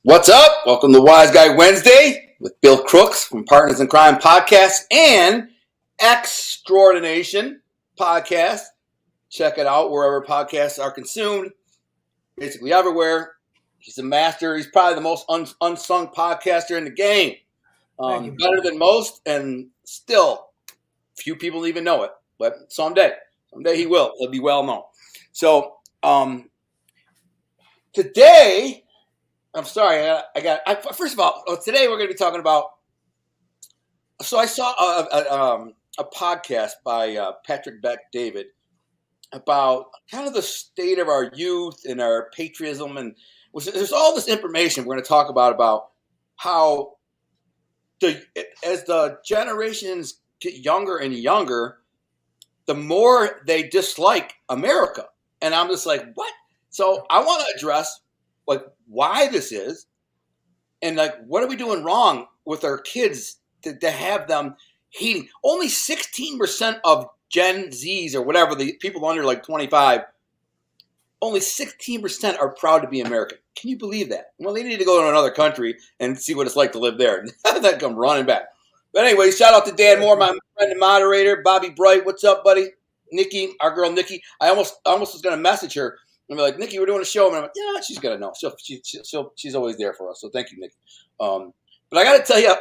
What's up? Welcome to Wise Guy Wednesday with Bill Crooks from Partners in Crime Podcast and Extraordination Podcast. Check it out wherever podcasts are consumed, basically everywhere. He's a master. He's probably the most unsung podcaster in the game. Better than most, and still few people even know it. But someday he will. He'll be well known. So today, I'm sorry. First of all, today we're going to be talking about. So I saw a podcast by Patrick Bet-David about kind of the state of our youth and our patriotism, and there's all this information we're going to talk about how as the generations get younger and younger, the more they dislike America, and I'm just like, what? So I want to address like why this is, and like what are we doing wrong with our kids to have them hating. Only 16% of Gen Zs or whatever, the people under like 25, only 16% are proud to be American. Can you believe that? Well, they need to go to another country and see what it's like to live there. Then come running back. But anyway, shout out to Dan Moore, my friend and moderator. Bobby Bright, what's up, buddy? Nikki, our girl Nikki. I almost was going to message her and be like, Nikki, we're doing a show. And I'm like, yeah, she's going to know. She's always there for us. So thank you, Nikki. But I got to tell you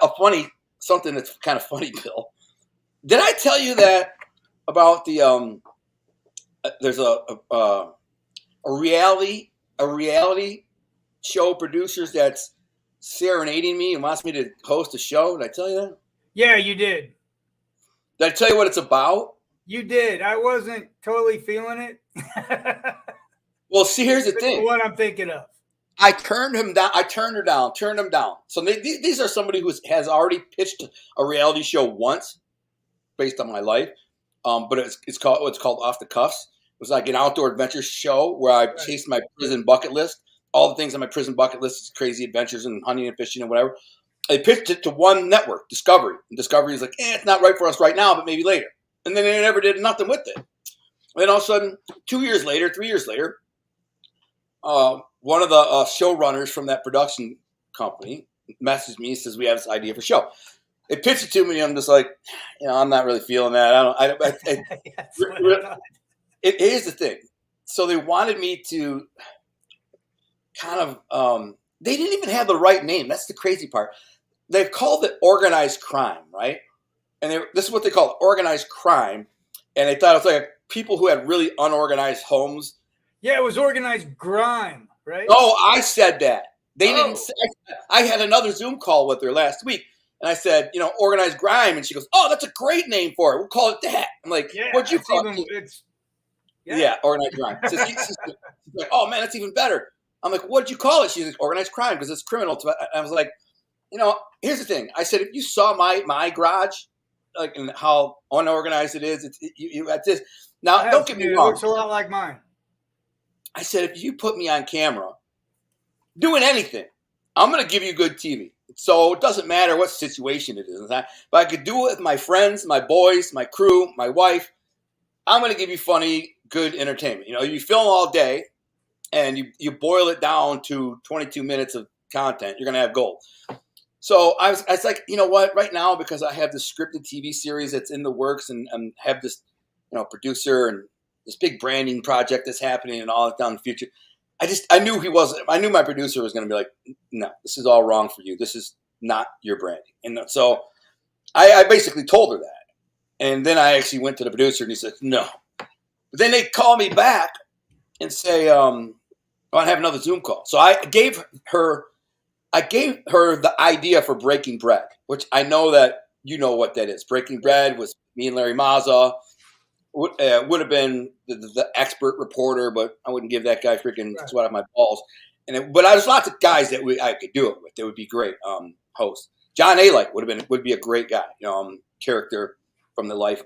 something that's kind of funny, Bill. Did I tell you that about the there's a reality show producers that's serenading me and wants me to host a show? Did I tell you that? Yeah, you did. Did I tell you what it's about? You did. I wasn't totally feeling it. Well, see, here's the thing. What I'm thinking of. I turned him down. Turned him down. So these are somebody who has already pitched a reality show once based on my life. But it's called Off the Cuffs. It was like an outdoor adventure show where I chased my prison bucket list. All the things on my prison bucket list is crazy adventures and hunting and fishing and whatever. They pitched it to one network, Discovery. And Discovery is like, it's not right for us right now, but maybe later. And then they never did nothing with it. And then all of a sudden, 3 years later, one of the showrunners from that production company messaged me and says, we have this idea for a show. They pitched it to me, and I'm just like, I'm not really feeling that. Here's the thing. So they wanted me to kind of, they didn't even have the right name. That's the crazy part. They called it organized crime, right? And this is what they call organized crime. And they thought it was like people who had really unorganized homes. Yeah, it was organized grime, right? Oh, I said that. They didn't say. I had another Zoom call with her last week. And I said, organized grime. And she goes, oh, that's a great name for it. We'll call it that. I'm like, what'd you call it? Yeah, organized crime. She's like, oh, man, that's even better. I'm like, what'd you call it? She's like, organized crime because it's criminal. I was like, here's the thing. I said, if you saw my garage, like, and how unorganized it is, you got this. Now, don't get me wrong. It looks a lot like mine. I said, if you put me on camera doing anything, I'm going to give you good TV. So it doesn't matter what situation it is. But I could do it with my friends, my boys, my crew, my wife. I'm going to give you funny, good entertainment. You film all day and you boil it down to 22 minutes of content. You're going to have gold. So I was like, you know what? Right now, because I have this scripted TV series that's in the works and have this, producer and this big branding project that's happening and all that down in the future. I knew my producer was going to be like, no, this is all wrong for you. This is not your branding. And so I basically told her that. And then I actually went to the producer and he said, no. But then they call me back and say, I want to have another Zoom call. So I gave her the idea for Breaking Bread, which I know that you know what that is. Breaking Bread was me and Larry Mazza. Would have been the expert reporter, but I wouldn't give that guy freaking sweat out my balls. But there's lots of guys that I could do it with. That would be great hosts. John Alike would be a great guy, character from the life.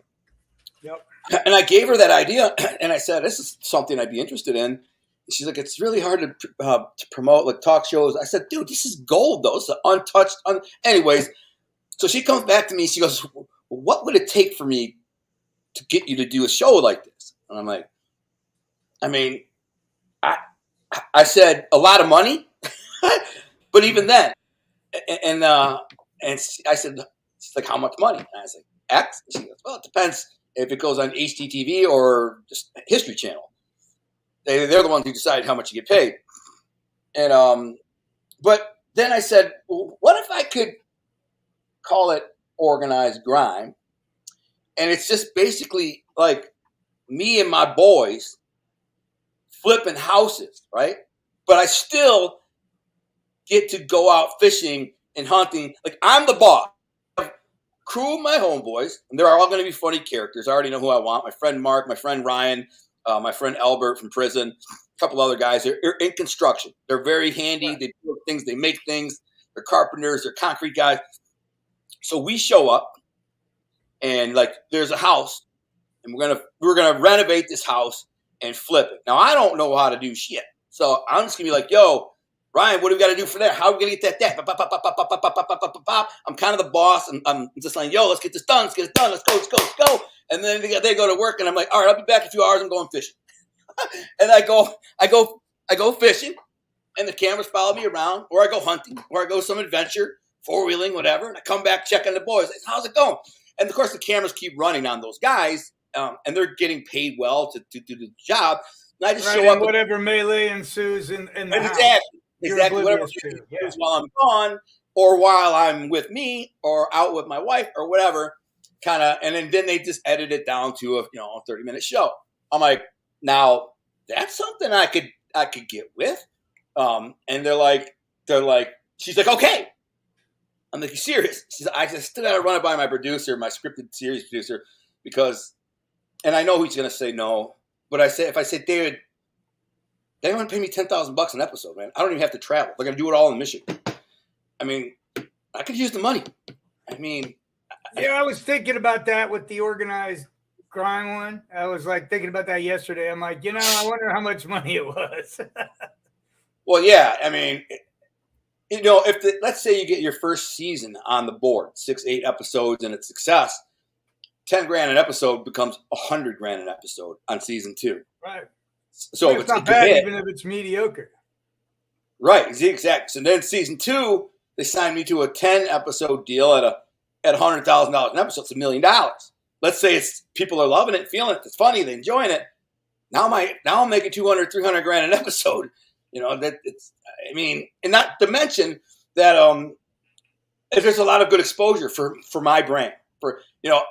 Yep. And I gave her that idea, and I said, this is something I'd be interested in. And she's like, it's really hard to promote like talk shows. I said, dude, this is gold though. It's untouched. Anyways, so she comes back to me. She goes, what would it take for me to get you to do a show like this? And I'm like, I said, a lot of money, But even then, and I said, she's like, how much money? And I was like, X. And she goes, well, it depends if it goes on HDTV or just History Channel. They're the ones who decide how much you get paid. And but then I said, well, what if I could call it organized grime? And it's just basically like me and my boys flipping houses, right? But I still get to go out fishing and hunting. Like, I'm the boss. Crew of my homeboys, and they're all going to be funny characters. I already know who I want. My friend Mark, my friend Ryan, my friend Albert from prison, a couple other guys. They're in construction. They're very handy. They do things. They make things. They're carpenters. They're concrete guys. So we show up, and like, there's a house, and we're gonna renovate this house and flip it. Now, I don't know how to do shit, so I'm just gonna be like, yo, Ryan, what do we got to do for that? How are we gonna get that? I'm kind of the boss, and I'm just like, yo, let's get this done. Let's get it done. Let's go. And then they go to work, and I'm like, all right, I'll be back in a few hours. I'm going fishing. And I go fishing, and the cameras follow me around, or I go hunting, or I go some adventure, four-wheeling, whatever. And I come back, check on the boys. Like, how's it going? And of course, the cameras keep running on those guys, and they're getting paid well to do the job. And I just show up. Whatever melee ensues in the house. Exactly. Whatever while I'm gone, or while I'm with me, or out with my wife, or whatever. Kind of, and then they just edit it down to a 30-minute show. I'm like, now that's something I could get with. And they're like, she's like, okay. I'm like, you serious? She's like, I just still got to run it by my producer, my scripted series producer, because, and I know he's going to say no, but if I say, David, they want to pay me $10,000 an episode, man. I don't even have to travel. They're going to do it all in Michigan. I mean, I could use the money. I mean, I was thinking about that with the organized grime one. I was like thinking about that yesterday. I'm like, I wonder how much money it was. Well, yeah. I mean, let's say you get your first season on the board, 6-8 episodes, and it's success, $10,000 an episode becomes $100,000 an episode on season 2. Right. So it's not bad, even if it's mediocre. Right, exactly. So then season 2, they signed me to a 10-episode deal at $100,000 an episode. It's $1 million. Let's say people are loving it, feeling it. It's funny, they're enjoying it. Now I'm making $200,000-300,000 an episode. And not to mention that there's a lot of good exposure for my brand. For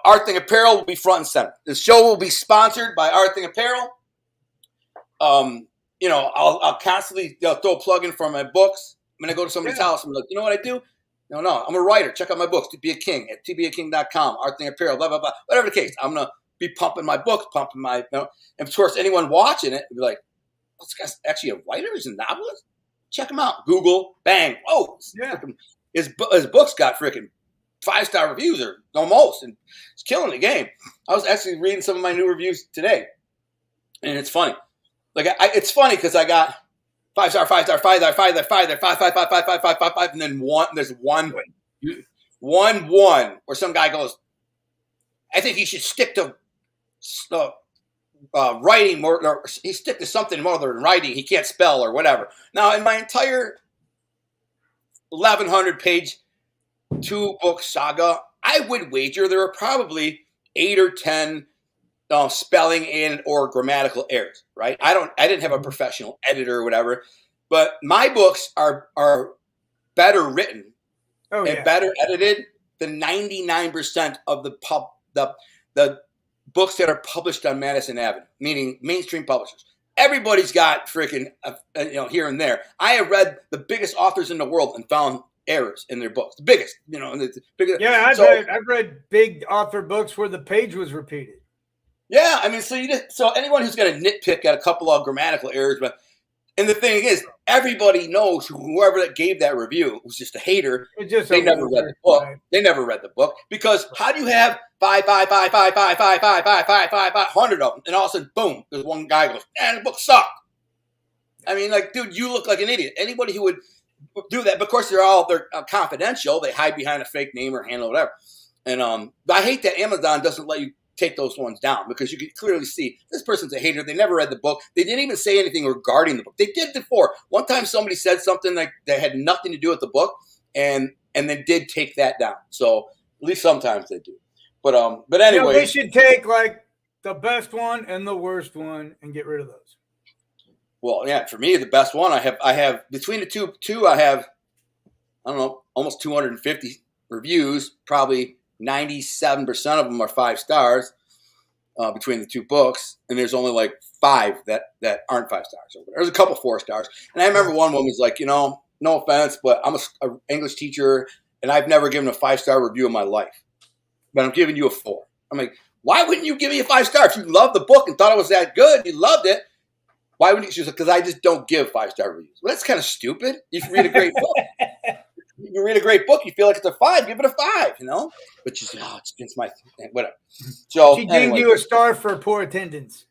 Art Thing Apparel will be front and center. The show will be sponsored by Art Thing Apparel. I'll constantly throw a plug in for my books. I'm gonna go to somebody's house and be like, you know what I do? No, I'm a writer. Check out my books. To Be a King at tbeaking.com. Art Thing Apparel. Blah blah blah. Whatever the case, I'm gonna be pumping my books, pumping my. And of course, anyone watching it will be like, oh, this guy's actually a writer. He's a novelist. Check him out. Google. Bang. Oh, his books got freaking 5-star reviews or almost, and it's killing the game. I was actually reading some of my new reviews today, and it's funny. Like it's funny because I got 5-star, 5-star, 5-star, 5-star, 5-star, 5, and then there's one where some guy goes, I think he should stick to writing more, or he stick to something more than writing. He can't spell or whatever. Now, in my entire 1,100-page 2-book saga, I would wager there are probably 8 or 10 spelling and or grammatical errors, right? I didn't have a professional editor or whatever, but my books are better written and better edited than 99% of the books that are published on Madison Avenue, meaning mainstream publishers. Everybody's got freaking here and there. I have read the biggest authors in the world and found errors in their books. The biggest, the biggest. Yeah, I've read big author books where the page was repeated. Yeah, I mean, so anyone who's going to nitpick at a couple of grammatical errors, and the thing is, everybody knows whoever that gave that review was just a hater. They never read the book. Right? They never read the book because how do you have 100 of them, and all of a sudden, boom, there's one guy goes, the book sucked. I mean, like, dude, you look like an idiot. Anybody who would do that, but of course, they're confidential. They hide behind a fake name or handle or whatever. And I hate that Amazon doesn't let you take those ones down because you can clearly see this person's a hater. They never read the book. They didn't even say anything regarding the book. They did before. One time somebody said something like that had nothing to do with the book, and then did take that down. So at least sometimes they do. But anyway, they should take like the best one and the worst one and get rid of those. Well, yeah, for me the best one I have between the two I have, I don't know, almost 250 reviews. Probably 97% of them are 5 stars between the 2 books, and there's only like 5 that aren't 5 stars. There's a couple 4 stars, and I remember one woman was like, no offense, but I'm a English teacher, and I've never given a 5-star review in my life, but I'm giving you a 4. I'm like, why wouldn't you give me a 5-star if you loved the book and thought it was that good? You loved it. Why wouldn't you? She was like, because I just don't give 5-star reviews. Well, that's kind of stupid. You can read a great book. You read a great book, you feel like it's a 5, give it a 5, But she's like, it's my thing. Whatever. So she dinged you a star for poor attendance.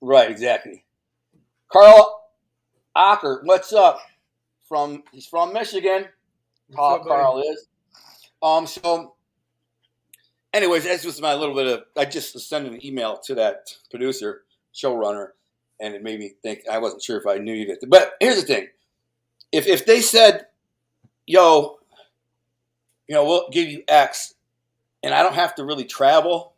Right, exactly. Carl Acker, what's up? He's from Michigan. Carl is. So anyways, that's just my little bit of, I just sent an email to that producer, showrunner, and it made me think, I wasn't sure if I knew you. But here's the thing. If they said, yo, we'll give you X, and I don't have to really travel,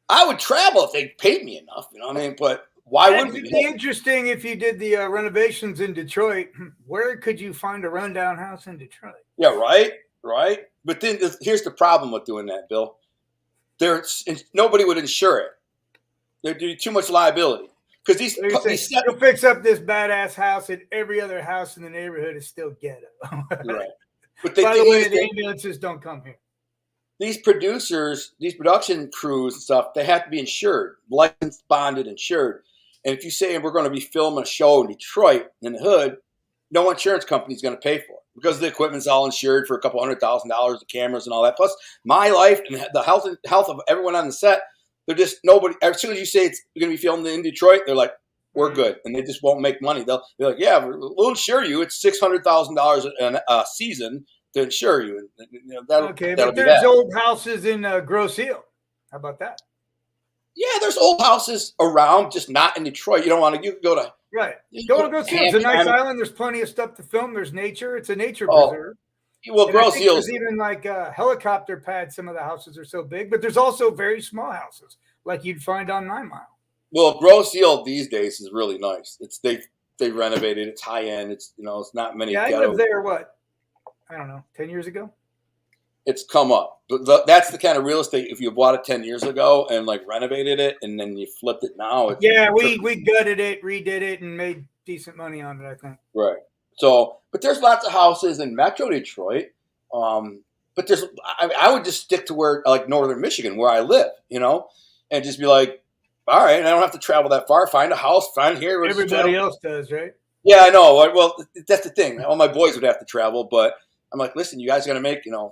I would travel if they paid me enough, you know what I mean? But why wouldn't it be interesting if you did the renovations in Detroit? Where could you find a rundown house in Detroit? Yeah, right. But then here's the problem with doing that, Bill. Nobody would insure it. There'd be too much liability. Because you'll fix up this badass house, and every other house in the neighborhood is still ghetto. Right. But by the way, the ambulances don't come here. These producers, these production crews and stuff, they have to be insured, licensed, bonded, insured. And if you say we're going to be filming a show in Detroit in the hood, no insurance company is going to pay for it because the equipment's all insured for a couple $100,000, the cameras and all that. Plus, my life and the health of everyone on the set. They're just nobody. As soon as you say it's going to be filmed in Detroit, they're like, "We're good," and they just won't make money. They're like, "Yeah, we'll insure you. It's $600,000 a season to insure you." And but there's old houses in Grosse Ile. How about that? Yeah, there's old houses around, just not in Detroit. You don't want to. You can go to right. Go to Grosse Ile. It's a nice island. There's plenty of stuff to film. There's nature. It's a nature preserve. Well, Grosse Ile. There's even like helicopter pads. Some of the houses are so big, but there's also very small houses like you'd find on 9 Mile. Well, Grosse Ile these days is really nice. They renovated. It's high end. It's it's not many. Yeah, I lived there. What? I don't know. 10 years ago. It's come up. That's the kind of real estate. If you bought it 10 years ago and like renovated it and then you flipped it now. We gutted it, redid it, and made decent money on it. I think. Right. So, but there's lots of houses in Metro Detroit. But I would just stick to where, like Northern Michigan, where I live, and just be like, all right, I don't have to travel that far. Find a house, find here. Everybody else does, right? Yeah, I know. Well, that's the thing. All my boys would have to travel, but I'm like, listen, you guys got to make, a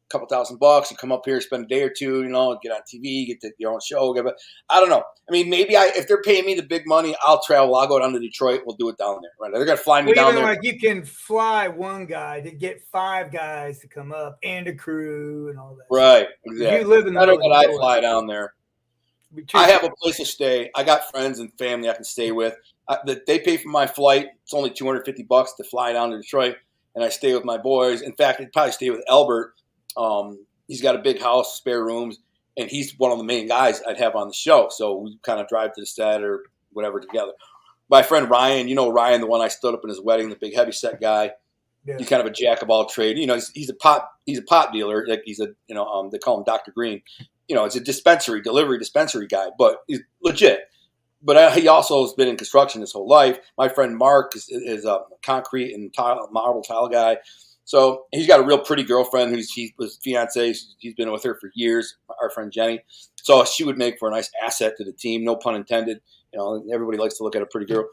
couple $1,000. You come up here, spend a day or two, get on TV, get your own show. But I don't know. I mean, maybe if they're paying me the big money, I'll travel. I'll go down to Detroit. We'll do it down there. Right? They're gonna fly me down there. Like you can fly one guy to get 5 guys to come up and a crew and all that. Right. Exactly. You live in the I fly down there. I have a place to stay. I got friends and family I can stay with. They pay for my flight. It's only $250 to fly down to Detroit, and I stay with my boys. In fact, I'd probably stay with Albert. He's got a big house, spare rooms, and he's one of the main guys I'd have on the show. So we kind of drive to the set or whatever together. My friend Ryan, Ryan, the one I stood up in his wedding, the big heavyset guy. Yeah. He's kind of a jack of all trades. He's a pot dealer. Like he's they call him Dr. Green. It's a delivery dispensary guy, but he's legit. But he also has been in construction his whole life. My friend Mark is a concrete and marble tile guy. So he's got a real pretty girlfriend he was fiance. He's been with her for years, our friend Jenny. So she would make for a nice asset to the team, no pun intended. Everybody likes to look at a pretty girl.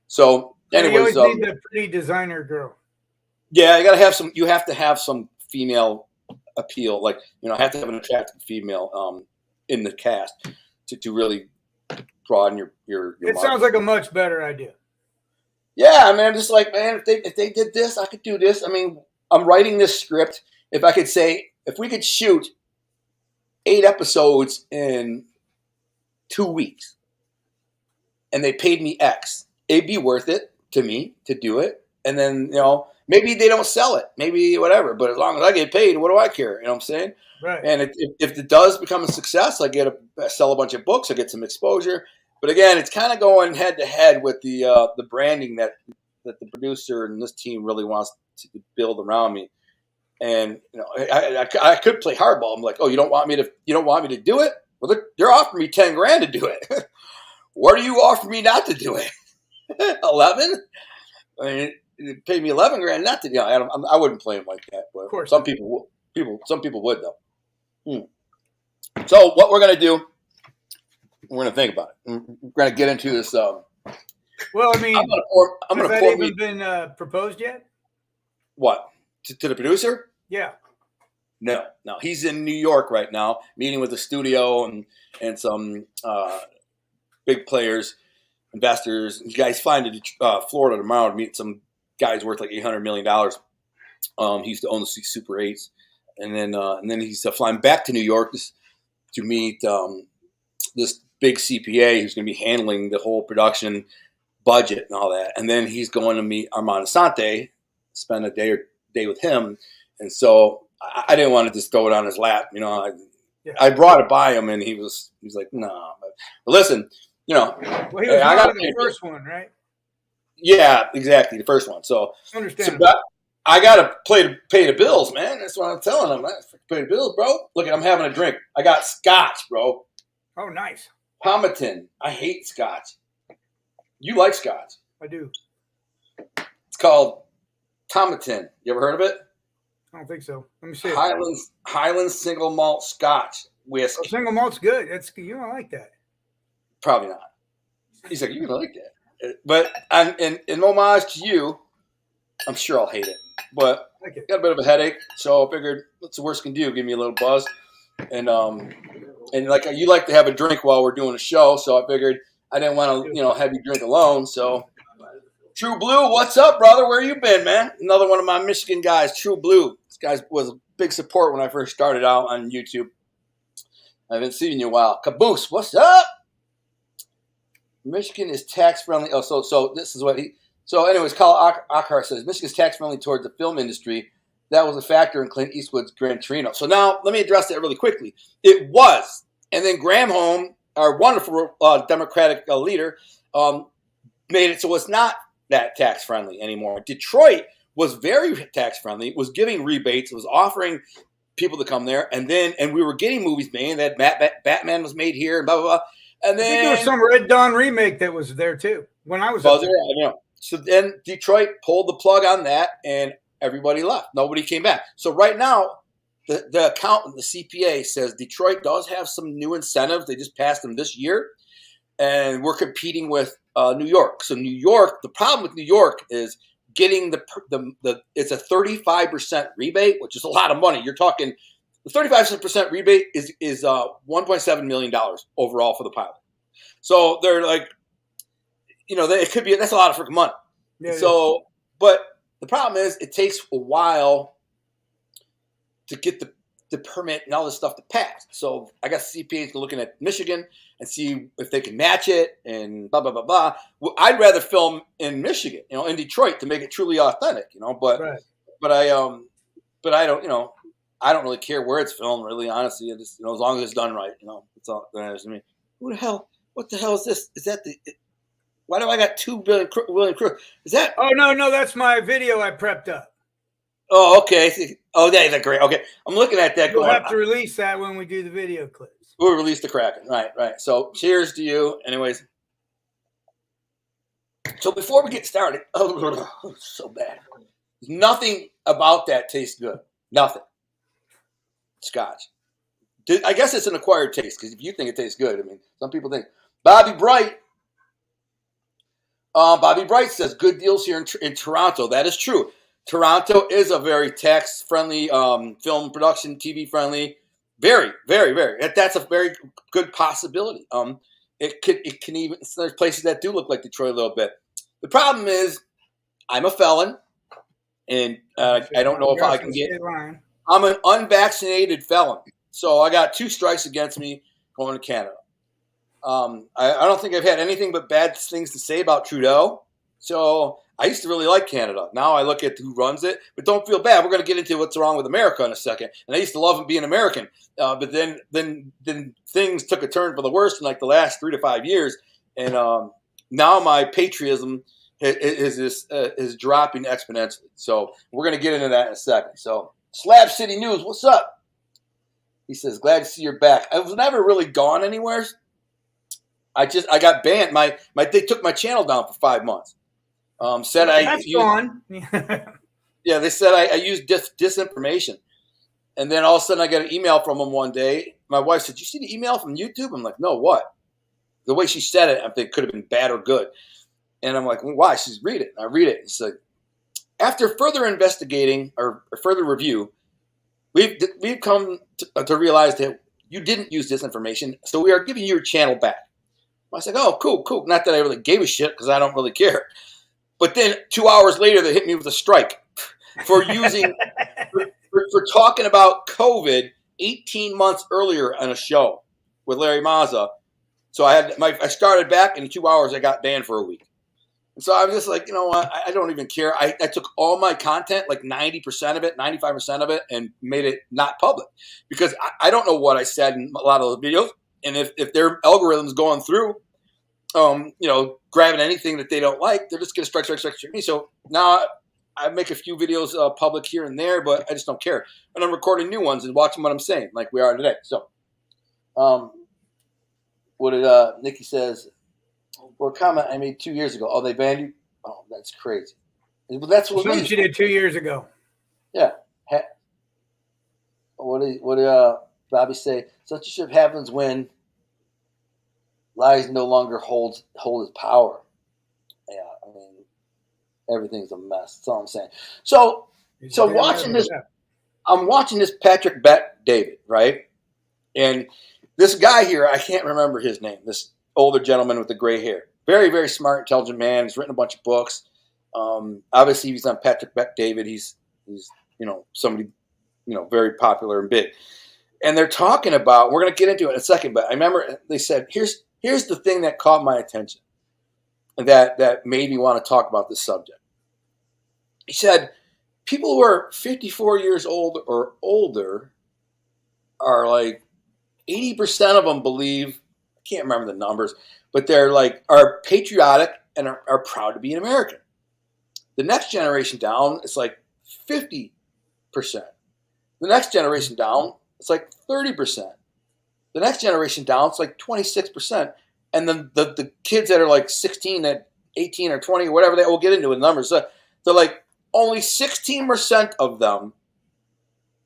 So anyways. You always need the pretty designer girl. Yeah, you have to have some female appeal. Like, have to have an attractive female in the cast to really broaden your It sounds like a much better idea. Yeah, I mean, I'm just like, man, if they did this, I could do this. I mean, I'm writing this script. If we could shoot 8 episodes in 2 weeks, and they paid me X. It'd be worth it to me to do it. And then, maybe they don't sell it, maybe whatever. But as long as I get paid, what do I care? You know what I'm saying? Right. And if it does become a success, I sell a bunch of books, I get some exposure. But again, it's kind of going head to head with the branding that the producer and this team really wants to build around me. And I could play hardball. I'm like, oh, you don't want me to do it? Well, they're offering me $10,000 to do it. What do you offer me not to do it? 11? I mean, it paid me $11,000 not to. I wouldn't play them like that. But Of course, some people would though. So what we're gonna do? We're gonna think about it. We're gonna get into this. Well, I mean, I'm gonna has that even been proposed yet? What to the producer? Yeah. No. He's in New York right now, meeting with the studio and some big players, investors. You guys flying to Florida tomorrow to meet some guys worth like $800 million. He used to own the Super 8s, and then he's flying back to New York to meet this big CPA who's going to be handling the whole production budget and all that. And then he's going to meet Armand Asante, spend a day with him. And so I didn't want to just throw it on his lap. I brought it by him, and he's like, no. But listen, Well, he was the first one, right? Yeah, exactly, the first one. So understandable. I got to pay the bills, man. That's what I'm telling him. Pay the bills, bro. Look, I'm having a drink. I got scotch, bro. Oh, nice. Palmerton. I hate scotch. You like scotch? I do. It's called Palmerton. You ever heard of it? I don't think so. Let me see. Highlands single malt scotch whiskey. Oh, single malt's good. You don't like that. Probably not. He's like, you're gonna like that. But in homage to you, I'm sure I'll hate it. But I got a bit of a headache, so I figured, what's the worst can do? Give me a little buzz. And like you like to have a drink while we're doing a show, so I figured I didn't want to have you drink alone. So True Blue, what's up, brother? Where you been, man? Another one of my Michigan guys, True Blue. This guy was a big support when I first started out on YouTube. I haven't seen you in a while. Caboose, what's up? Michigan is tax friendly. Oh, so this is what he. So, anyways, Kyle Akar says Michigan is tax friendly towards the film industry. That was a factor in Clint Eastwood's Gran Torino. So now let me address that really quickly. It was, and then Granholm, our wonderful Democratic leader, made it so it's not that tax friendly anymore. Detroit was very tax friendly. It was giving rebates. It was offering people to come there, and we were getting movies made. That Batman was made here, and blah blah blah. And then I think there was some Red Dawn remake that was there too when I was up there. I know. So then Detroit pulled the plug on that, and everybody left. Nobody came back. So right now, the accountant, the CPA, says Detroit does have some new incentives. They just passed them this year, and we're competing with New York. So New York, the problem with New York is getting it's a 35% rebate, which is a lot of money. You're talking the 35% rebate is $1.7 million overall for the pilot. So they're like, it could be, that's a lot of freaking money. Yeah, so, but the problem is it takes a while to get the permit and all this stuff to pass. So I guess CPAs are looking at Michigan and see if they can match it and blah, blah, blah, blah. Well, I'd rather film in Michigan, in Detroit to make it truly authentic, but, right. but I don't, I don't really care where it's filmed, really, honestly. I just, as long as it's done right, it's all that matters to me. What the hell is this? Is that why do I got 2 William Crooks? Is that? Oh, no, that's my video I prepped up. Oh, okay. Oh, that's great. Okay. I'm looking at that. We'll have to release that when we do the video clips. We'll release the Kraken. Right. So cheers to you. Anyways. So before we get started, so bad. Nothing about that tastes good. Nothing. Scotch. I guess it's an acquired taste, because if you think it tastes good, some people think. Bobby Bright says, good deals here in Toronto. That is true. Toronto is a very tax-friendly film production, TV-friendly. Very, very, very. That's a very good possibility. It can even, there's places that do look like Detroit a little bit. The problem is, I'm a felon, and I don't know if I can get. I'm an unvaccinated felon. So I got 2 strikes against me going to Canada. I don't think I've had anything but bad things to say about Trudeau. So I used to really like Canada. Now I look at who runs it, but don't feel bad. We're going to get into what's wrong with America in a second. And I used to love being American, but then things took a turn for the worse in like the last 3 to 5 years, and now my patriotism is dropping exponentially. So we're going to get into that in a second. So Slab City News, what's up? He says, glad to see you're back. I was never really gone anywhere. I got banned. They took my channel down for 5 months. Said That's gone. Yeah, they said I used disinformation. And then all of a sudden I got an email from them one day. My wife said, "Did you see the email from YouTube?" I'm like, "No, what?" The way she said it, I think could have been bad or good. And I'm like, well, why? She's, read it. And I read it. It's like, after further investigating or further review, we've come to realize that you didn't use disinformation, so we are giving you your channel back. I was like, oh, cool. Not that I really gave a shit because I don't really care. But then 2 hours later, they hit me with a strike for using for talking about COVID 18 months earlier on a show with Larry Mazza. So I started back, and in 2 hours I got banned for a week. And so I was just like, you know what? I don't even care. I took all my content, like 90% of it, 95% of it, and made it not public because I don't know what I said in a lot of those videos. And if their algorithm's going through, grabbing anything that they don't like, they're just going to strike me. So now I make a few videos public here and there, but I just don't care. And I'm recording new ones and watching what I'm saying, like we are today. So, what did Nikki says? Or a comment I made 2 years ago. Oh, they banned you? Oh, that's crazy. Well, that's what she did 2 years ago. Yeah. What did Bobby say? Censorship happens when lies no longer hold its power. Yeah, I mean, everything's a mess. That's all I'm saying. So watching this, I'm watching this Patrick Bet David, right? And this guy here, I can't remember his name. This older gentleman with the gray hair, very, very smart, intelligent man. He's written a bunch of books. Obviously, he's on Patrick Bet David. He's somebody very popular and big. And they're talking about, we're going to get into it in a second, but I remember they said, here's the thing that caught my attention and that made me want to talk about this subject. He said, people who are 54 years old or older are like 80% of them believe, I can't remember the numbers, but they're like, are patriotic and are proud to be an American. The next generation down, it's like 50%. The next generation down, it's like 30%. The next generation down, it's like 26%. And then the kids that are like 16, at 18 or 20 or whatever, they will get into the numbers. They're like only 16% of them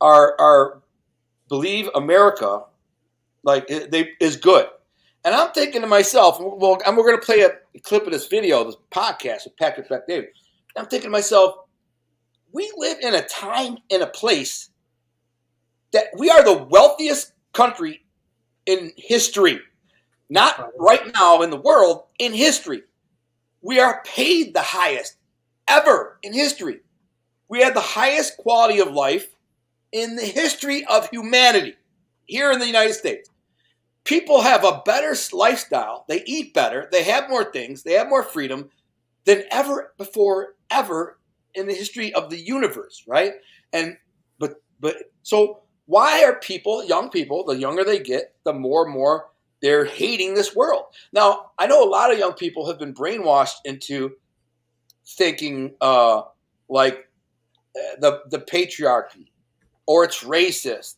are believe America like is good. And I'm thinking to myself, well, and we're going to play a clip of this video, this podcast with Patrick Bet David. I'm thinking to myself, we live in a time and a place that we are the wealthiest country in history. Not right now in the world, in history. We are paid the highest ever in history. We have the highest quality of life in the history of humanity here in the United States. People have a better lifestyle. They eat better. They have more things. They have more freedom than ever before, ever in the history of the universe, right? But so why are young people, the younger they get, the more and more they're hating this world? Now, I know a lot of young people have been brainwashed into thinking like the patriarchy or it's racist.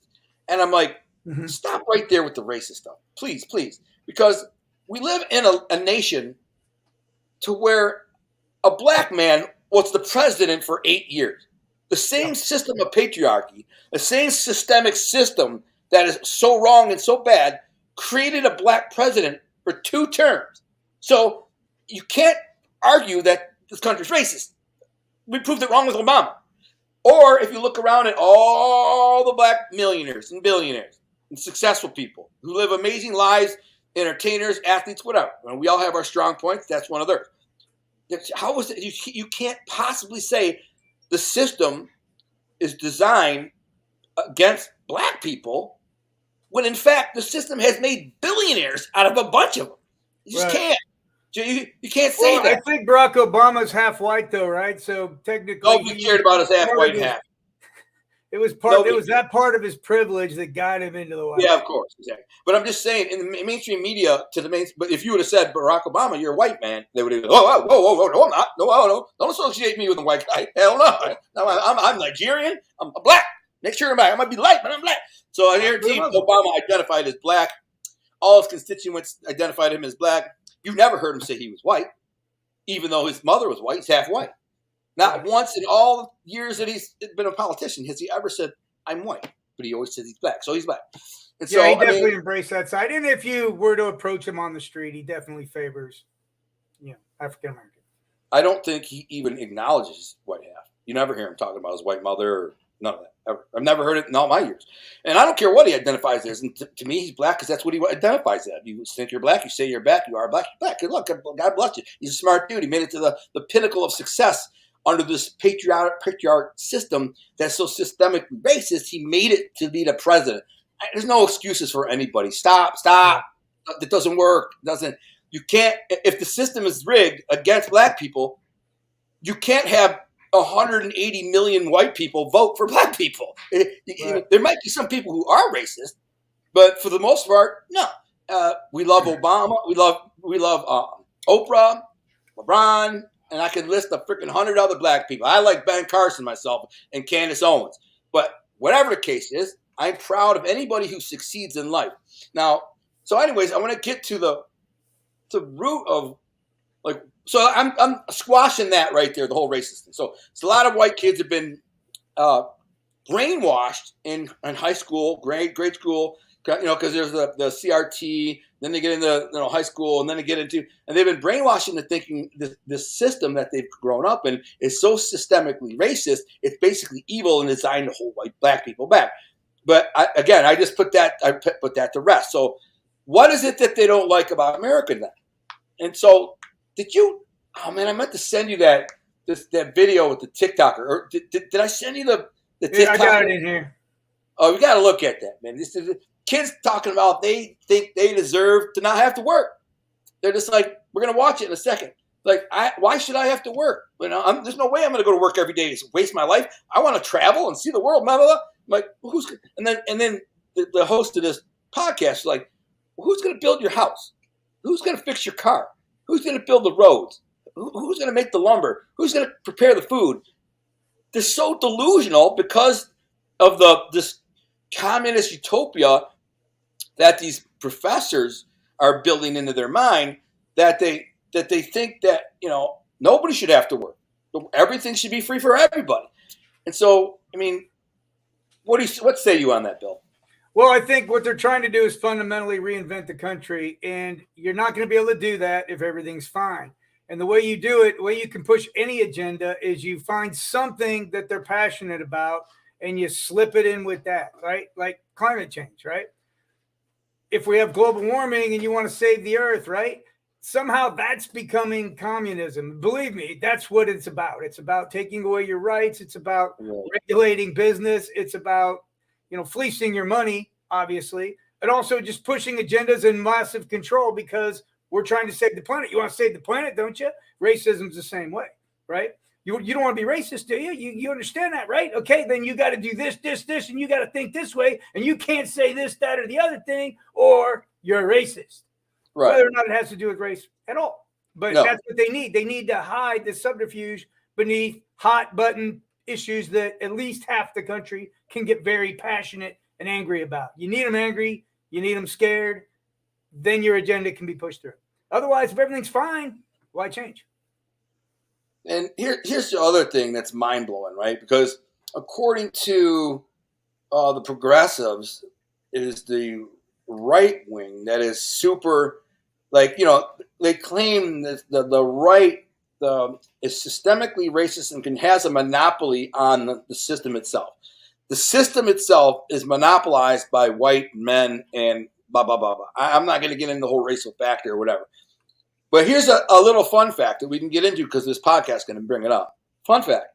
And I'm like, stop right there with the racist stuff. Please. Because we live in a nation to where a black man was the president for 8 years. The same system of patriarchy, the same systemic system that is so wrong and so bad, created a black president for 2 terms. So you can't argue that this country's racist. We proved it wrong with Obama. Or if you look around at all the black millionaires and billionaires and successful people who live amazing lives, entertainers, athletes, whatever. And we all have our strong points. That's one of theirs. How is it? You can't possibly say the system is designed against black people when in fact the system has made billionaires out of a bunch of them. You just can't. You can't say that. I think Barack Obama's half white, though, right? So technically, nobody cared about his half white and half. It was that part of his privilege that got him into the White House. Yeah, of course, exactly. But I'm just saying, in the mainstream media, but if you would have said Barack Obama, you're a white man, they would have. Whoa, no, I'm not. No, don't associate me with a white guy. Hell no. I'm Nigerian. I'm black. Make sure I'm black. I might be light, but I'm black. So I guarantee Obama identified as black. All his constituents identified him as black. You never heard him say he was white, even though his mother was white. He's half white. Not once in all the years that he's been a politician has he ever said, I'm white. But he always says he's black. So he's black. And so, he definitely embraced that side. And if you were to approach him on the street, he definitely favors, African American. I don't think he even acknowledges white half. You never hear him talking about his white mother or none of that. Ever. I've never heard it in all my years. And I don't care what he identifies as. And to me, he's black because that's what he identifies as. You think you're black, you say you're black, you are black, you're black. Good luck. God bless you. He's a smart dude. He made it to the pinnacle of success under this patriarch system that's so systemically racist. He made it to be the president. There's no excuses for anybody. Stop. It doesn't work. You can't, if the system is rigged against black people, you can't have 180 million white people vote for black people. There might be some people who are racist, but for the most part, no. We love Obama. We love Oprah, LeBron, and I can list a freaking 100 other black people. I like Ben Carson myself and Candace Owens. But whatever the case is, I'm proud of anybody who succeeds in life. Now, so anyways, I want to get to the root of so I'm squashing that right there, the whole racist thing. So a lot of white kids have been brainwashed in high school, grade school, because there's the CRT, then they get into high school, and then they get into, and they've been brainwashed into thinking this system that they've grown up in is so systemically racist, it's basically evil and designed to hold black people back. But I just put that to rest. So what is it that they don't like about America then? And so did you? Oh man, I meant to send you that video with the TikToker. Or did I send you the TikToker? Yeah, I got it in here. Oh, we got to look at that, man. This is kids talking about they think they deserve to not have to work. They're just like, we're gonna watch it in a second. Like, why should I have to work? There's no way I'm gonna go to work every day. It's waste my life. I want to travel and see the world. Blah, blah, blah. I'm like, and then the host of this podcast is like, who's gonna build your house? Who's gonna fix your car? Who's gonna build the roads? Who's gonna make the lumber? Who's gonna prepare the food? They're so delusional because of this communist utopia that these professors are building into their mind that they think that nobody should have to work. Everything should be free for everybody. And so, I mean, what say you on that, Bill? Well, I think what they're trying to do is fundamentally reinvent the country, and you're not going to be able to do that if everything's fine. And the way you do it, the way you can push any agenda is you find something that they're passionate about and you slip it in with that, right? Like climate change, right? If we have global warming and you want to save the earth, right? Somehow that's becoming communism. Believe me, that's what it's about. It's about taking away your rights. It's about regulating business. It's about, fleecing your money, obviously, and also just pushing agendas and massive control because we're trying to save the planet. You want to save the planet, don't you? Racism's the same way, right? You don't want to be racist, do you? You understand that, right? Okay, then you got to do this, and you got to think this way, and you can't say this, that, or the other thing, or you're a racist. Right. Whether or not it has to do with race at all. But that's what they need. They need to hide the subterfuge beneath hot button issues that at least half the country can get very passionate and angry about. You need them angry. You need them scared. Then your agenda can be pushed through. Otherwise, if everything's fine, why change? And here's the other thing that's mind-blowing, right? Because according to the progressives, it is the right wing that is super, they claim that the right is systemically racist and has a monopoly on the system itself. The system itself is monopolized by white men and blah, blah, blah, blah. I'm not going to get into the whole racial factor or whatever. But here's a little fun fact that we can get into because this podcast is going to bring it up. Fun fact.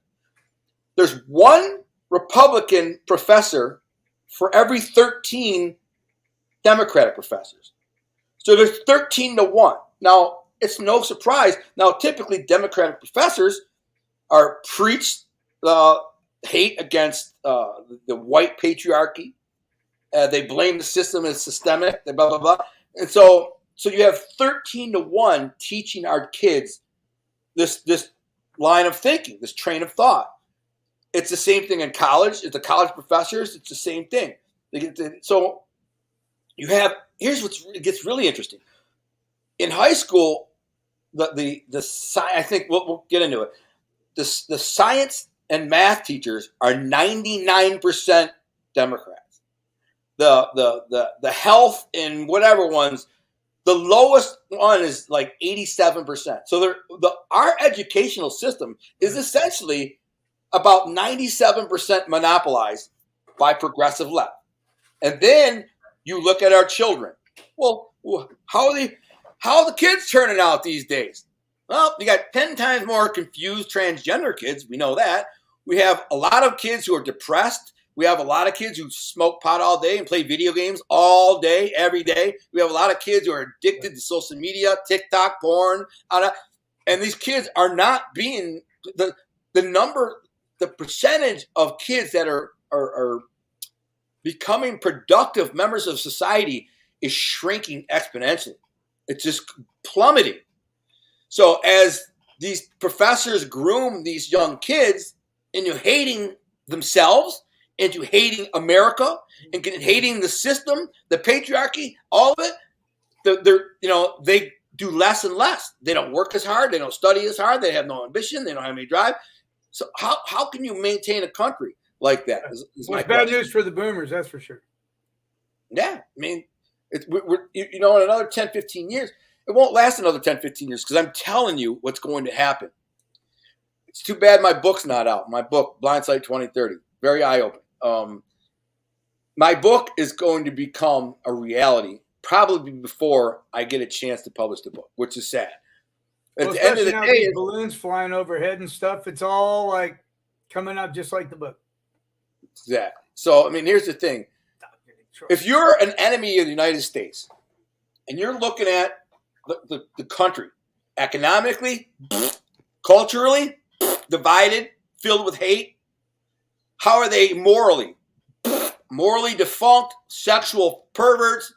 There's one Republican professor for every 13 Democratic professors. So there's 13-1. Now, it's no surprise. Now, typically, Democratic professors are preach hate against the white patriarchy. They blame the system as systemic, blah, blah, blah. And so you have 13-1 teaching our kids this line of thinking, this train of thought. It's the same thing in college. It's the college professors. It's the same thing. So you have, here's what gets really interesting. In high school, I think we'll get into it. The science and math teachers are 99% Democrats. The health and whatever ones, the lowest one is like 87%. So our educational system is essentially about 97% monopolized by progressive left. And then you look at our children. Well, how are the kids turning out these days? Well, you got 10 times more confused transgender kids. We know that. We have a lot of kids who are depressed. We have a lot of kids who smoke pot all day and play video games all day, every day. We have a lot of kids who are addicted to social media, TikTok, porn. And these kids are not being the percentage of kids that are becoming productive members of society is shrinking exponentially. It's just plummeting. So as these professors groom these young kids into hating themselves, into hating America, and hating the system, the patriarchy, all of it, they do less and less. They don't work as hard. They don't study as hard. They have no ambition. They don't have any drive. So how can you maintain a country like that? It's bad news for the boomers, that's for sure. Yeah, I mean, in another 10, 15 years, it won't last another 10, 15 years because I'm telling you what's going to happen. It's too bad my book's not out. My book, Blindsight 2030, very eye-opening. My book is going to become a reality probably before I get a chance to publish the book, which is sad. At the end of the day, balloons flying overhead and stuff, it's all like coming up just like the book. Exactly. So, I mean, here's the thing. If you're an enemy of the United States and you're looking at the country economically, culturally, divided, filled with hate, how are they morally? Morally defunct, sexual perverts,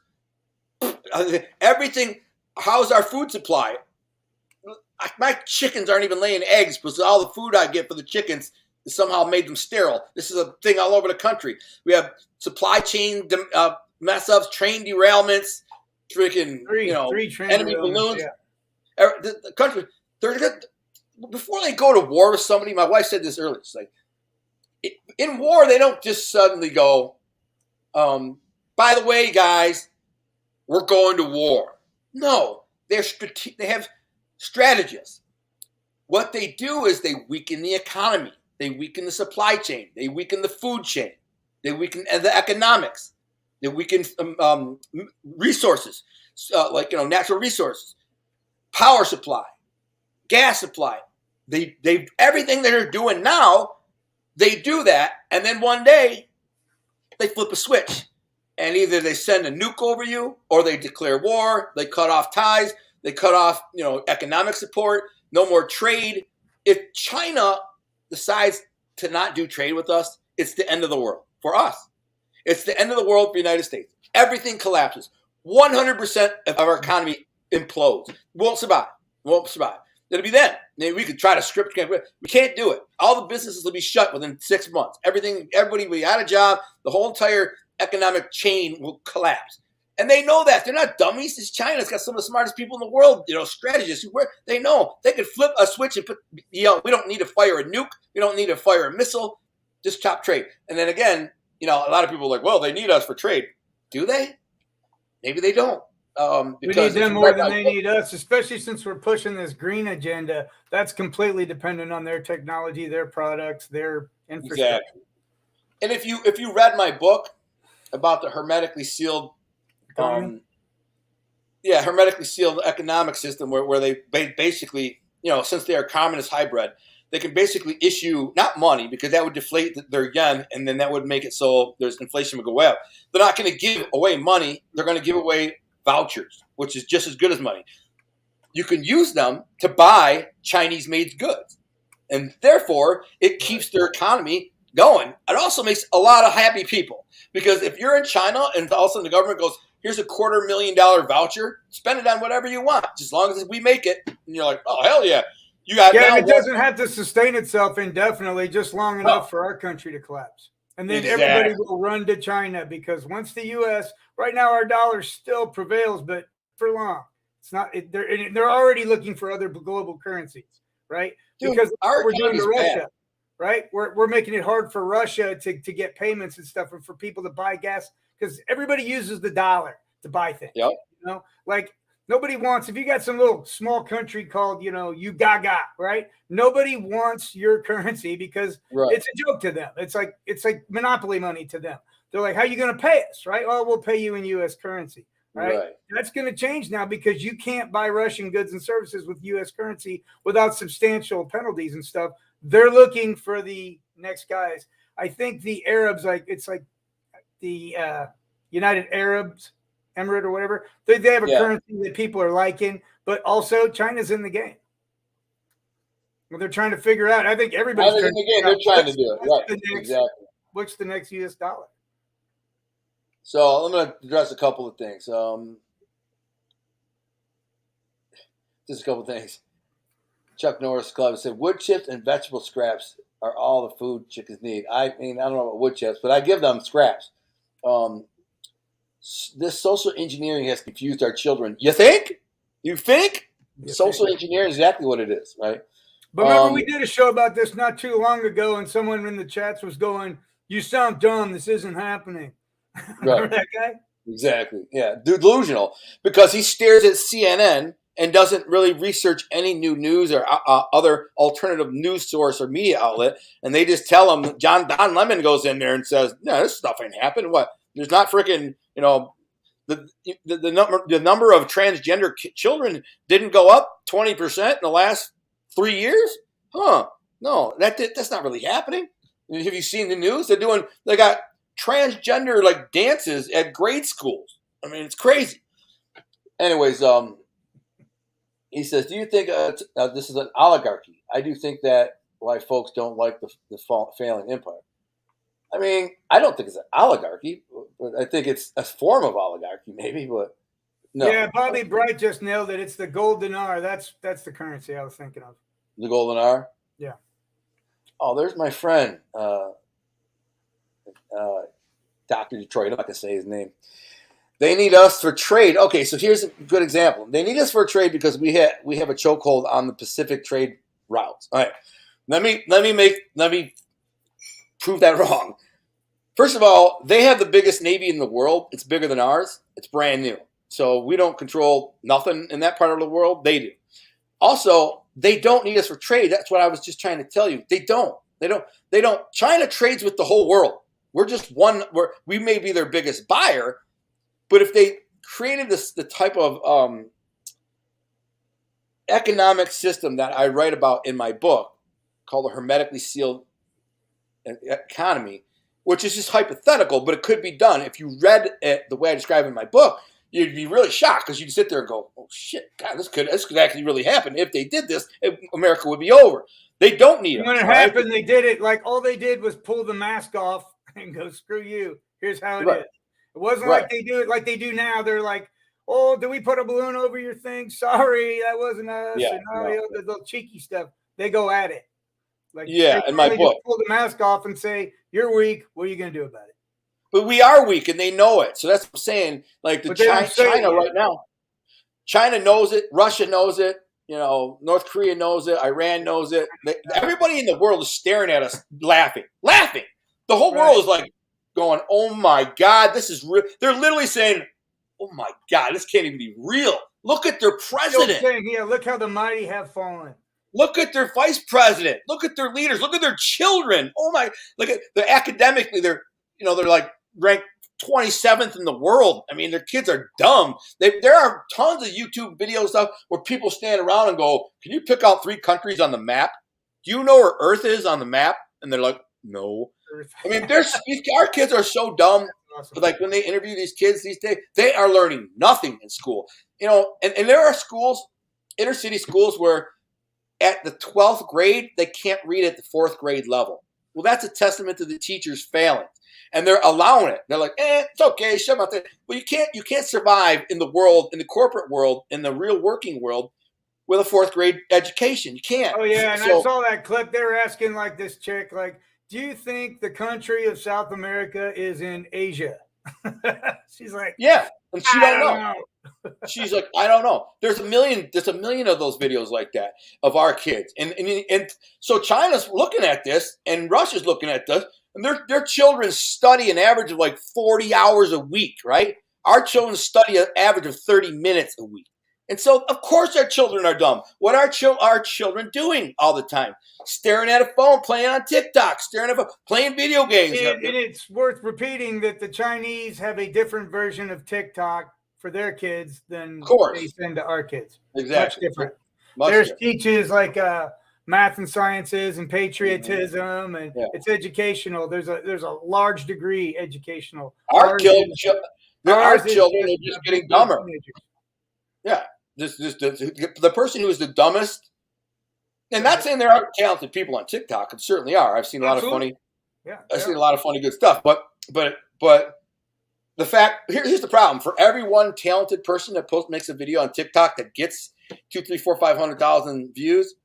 everything. How's our food supply? My chickens aren't even laying eggs because all the food I get for the chickens somehow made them sterile. This is a thing all over the country. We have supply chain mess ups, train derailments, freaking enemy balloons. Yeah. The country, before they go to war with somebody, my wife said this earlier. It's like in war, they don't just suddenly go, by the way, guys, we're going to war. No, they have strategists. What they do is they weaken the economy. They weaken the supply chain. They weaken the food chain. They weaken the economics. They weaken resources, like natural resources, power supply, gas supply. They everything they're doing now, they do that, and then one day they flip a switch, and either they send a nuke over you, or they declare war. They cut off ties. They cut off economic support. No more trade. If China decides to not do trade with us, it's the end of the world for us. It's the end of the world for the United States. Everything collapses. 100% of our economy implodes. Won't survive. It'll be then. Maybe we could try to script. We can't do it. All the businesses will be shut within 6 months. Everybody will be out of job. The whole entire economic chain will collapse. And they know that. They're not dummies. It's China. It's got some of the smartest people in the world, strategists. They know. They could flip a switch and we don't need to fire a nuke. We don't need to fire a missile. Just chop trade. And then again, a lot of people are like, well, they need us for trade. Do they? Maybe they don't. We need them more than they need us, especially since we're pushing this green agenda. That's completely dependent on their technology, their products, their infrastructure. Exactly. And if you read my book about the hermetically sealed hermetically sealed economic system where they basically, since they are communist hybrid, they can basically issue not money because that would deflate their yen, and then that would make it so there's inflation would go up. They're not going to give away money. They're going to give away vouchers, which is just as good as money. You can use them to buy Chinese-made goods, and therefore it keeps their economy going. It also makes a lot of happy people because if you're in China and all of a sudden the government goes, here's a $250,000 voucher, spend it on whatever you want, just as long as we make it. And you're like, oh, hell yeah. You got it doesn't have to sustain itself indefinitely, just long enough for our country to collapse. And then everybody will run to China because once the U.S., right now our dollar still prevails, but for long. It's not. They're already looking for other global currencies, right? Dude, because we're doing to Russia, bad. Right? We're making it hard for Russia to get payments and stuff, and for people to buy gas because everybody uses the dollar to buy things. Yep. You know, like nobody wants. If you got some little small country called, Ugaga, right? Nobody wants your currency because it's a joke to them. It's like monopoly money to them. They're like, how are you going to pay us, right? Oh, we'll pay you in U.S. currency. Right. That's going to change now because you can't buy Russian goods and services with U.S. currency without substantial penalties and stuff. They're looking for the next guys. I think the Arabs, it's like the United Arabs Emirate or whatever. They have a currency that people are liking, but also China's in the game. Well, they're trying to figure out. I think everybody's in the game. They're trying to do it. Right. Exactly. What's the next U.S. dollar? So I'm going to address a couple of things. Just a couple of things. Chuck Norris Club said, wood chips and vegetable scraps are all the food chickens need. I mean, I don't know about wood chips, but I give them scraps. This social engineering has confused our children. You think? Social engineering is exactly what it is, right? But remember, we did a show about this not too long ago, and someone in the chats was going, you sound dumb. This isn't happening. Remember that guy? Exactly. Yeah. Delusional. Because he stares at CNN and doesn't really research any new news or other alternative news source or media outlet. And they just tell him, Don Lemon goes in there and says, no, this stuff ain't happened. What? There's not freaking, the number of transgender children didn't go up 20% in the last 3 years? Huh. No, that's not really happening. Have you seen the news? They got transgender dances at grade schools. I mean, it's crazy. Anyways, he says, do you think this is an oligarchy? I do think that why folks don't like the failing empire. I mean, I don't think it's an oligarchy, but I think it's a form of oligarchy maybe, but no. Yeah, Bobby Bright just nailed it. It's the gold dinar. That's the currency I was thinking of. The gold dinar? Yeah. Oh, there's my friend, Dr. Detroit. I'm not going to say his name. They need us for trade. Okay, so here's a good example. They need us for trade because we have a chokehold on the Pacific trade routes. All right, let me prove that wrong. First of all, they have the biggest navy in the world. It's bigger than ours. It's brand new. So we don't control nothing in that part of the world. They do. Also, they don't need us for trade. That's what I was just trying to tell you. They don't. China trades with the whole world. We're just one. We may be their biggest buyer, but if they created the type of economic system that I write about in my book called a hermetically sealed economy, which is just hypothetical, but it could be done. If you read it the way I describe it in my book, you'd be really shocked because you'd sit there and go, oh, shit, God, this could actually really happen. If they did this, America would be over. They don't need it. When it happened, they did it. All they did was pull the mask off and go, screw you. Here's how it is. It wasn't like they do it like they do now. They're like, oh, did we put a balloon over your thing? Sorry, that wasn't us. Yeah, the little cheeky stuff. They go at it. In my book. Pull the mask off and say, you're weak. What are you going to do about it? But we are weak, and they know it. So that's what I'm saying. China right now, China knows it. Russia knows it. North Korea knows it. Iran knows it. Everybody in the world is staring at us, laughing. The whole world is like going, "Oh my God, this is real." They're literally saying, "Oh my God, this can't even be real." Look at their president. Look how the mighty have fallen. Look at their vice president. Look at their leaders. Look at their children. Oh my! Look at academically. They're like ranked 27th in the world. I mean, their kids are dumb. There are tons of YouTube video stuff where people stand around and go, "Can you pick out 3 countries on the map?" do you know where Earth is on the map? And they're like, no. I mean, our kids are so dumb. Awesome. Like when they interview these kids these days, they are learning nothing in school. You know, and there are schools, inner city schools, where at the 12th grade, they can't read at the 4th grade level. Well, that's a testament to the teachers failing. And they're allowing it. They're like, it's okay, shut up. Well, you can't survive in the world, in the corporate world, in the real working world with a 4th grade education. You can't. Oh, yeah, and I saw that clip. They were asking like this chick, like, do you think the country of South America is in Asia? She's like, yeah, and she don't know. She's like, I don't know. There's a million of those videos like that of our kids, and so China's looking at this, and Russia's looking at this, and their children study an average of like 40 hours a week, right? Our children study an average of 30 minutes a week. And so, of course, our children are dumb. What are our children doing all the time? Staring at a phone, playing on TikTok, playing video games. And it's worth repeating that the Chinese have a different version of TikTok for their kids than they send to our kids. Exactly. Much different. Theirs teaches like math and sciences and patriotism, and it's educational. There's a large degree educational. Our children are just getting dumber. Yeah. The person who is the dumbest, and not saying there aren't talented people on TikTok, and certainly are. I've seen a lot of funny, seen a lot of funny, good stuff. But the fact here's the problem: for every one talented person that makes a video on TikTok that gets 200, 300, 400, 500,000 views,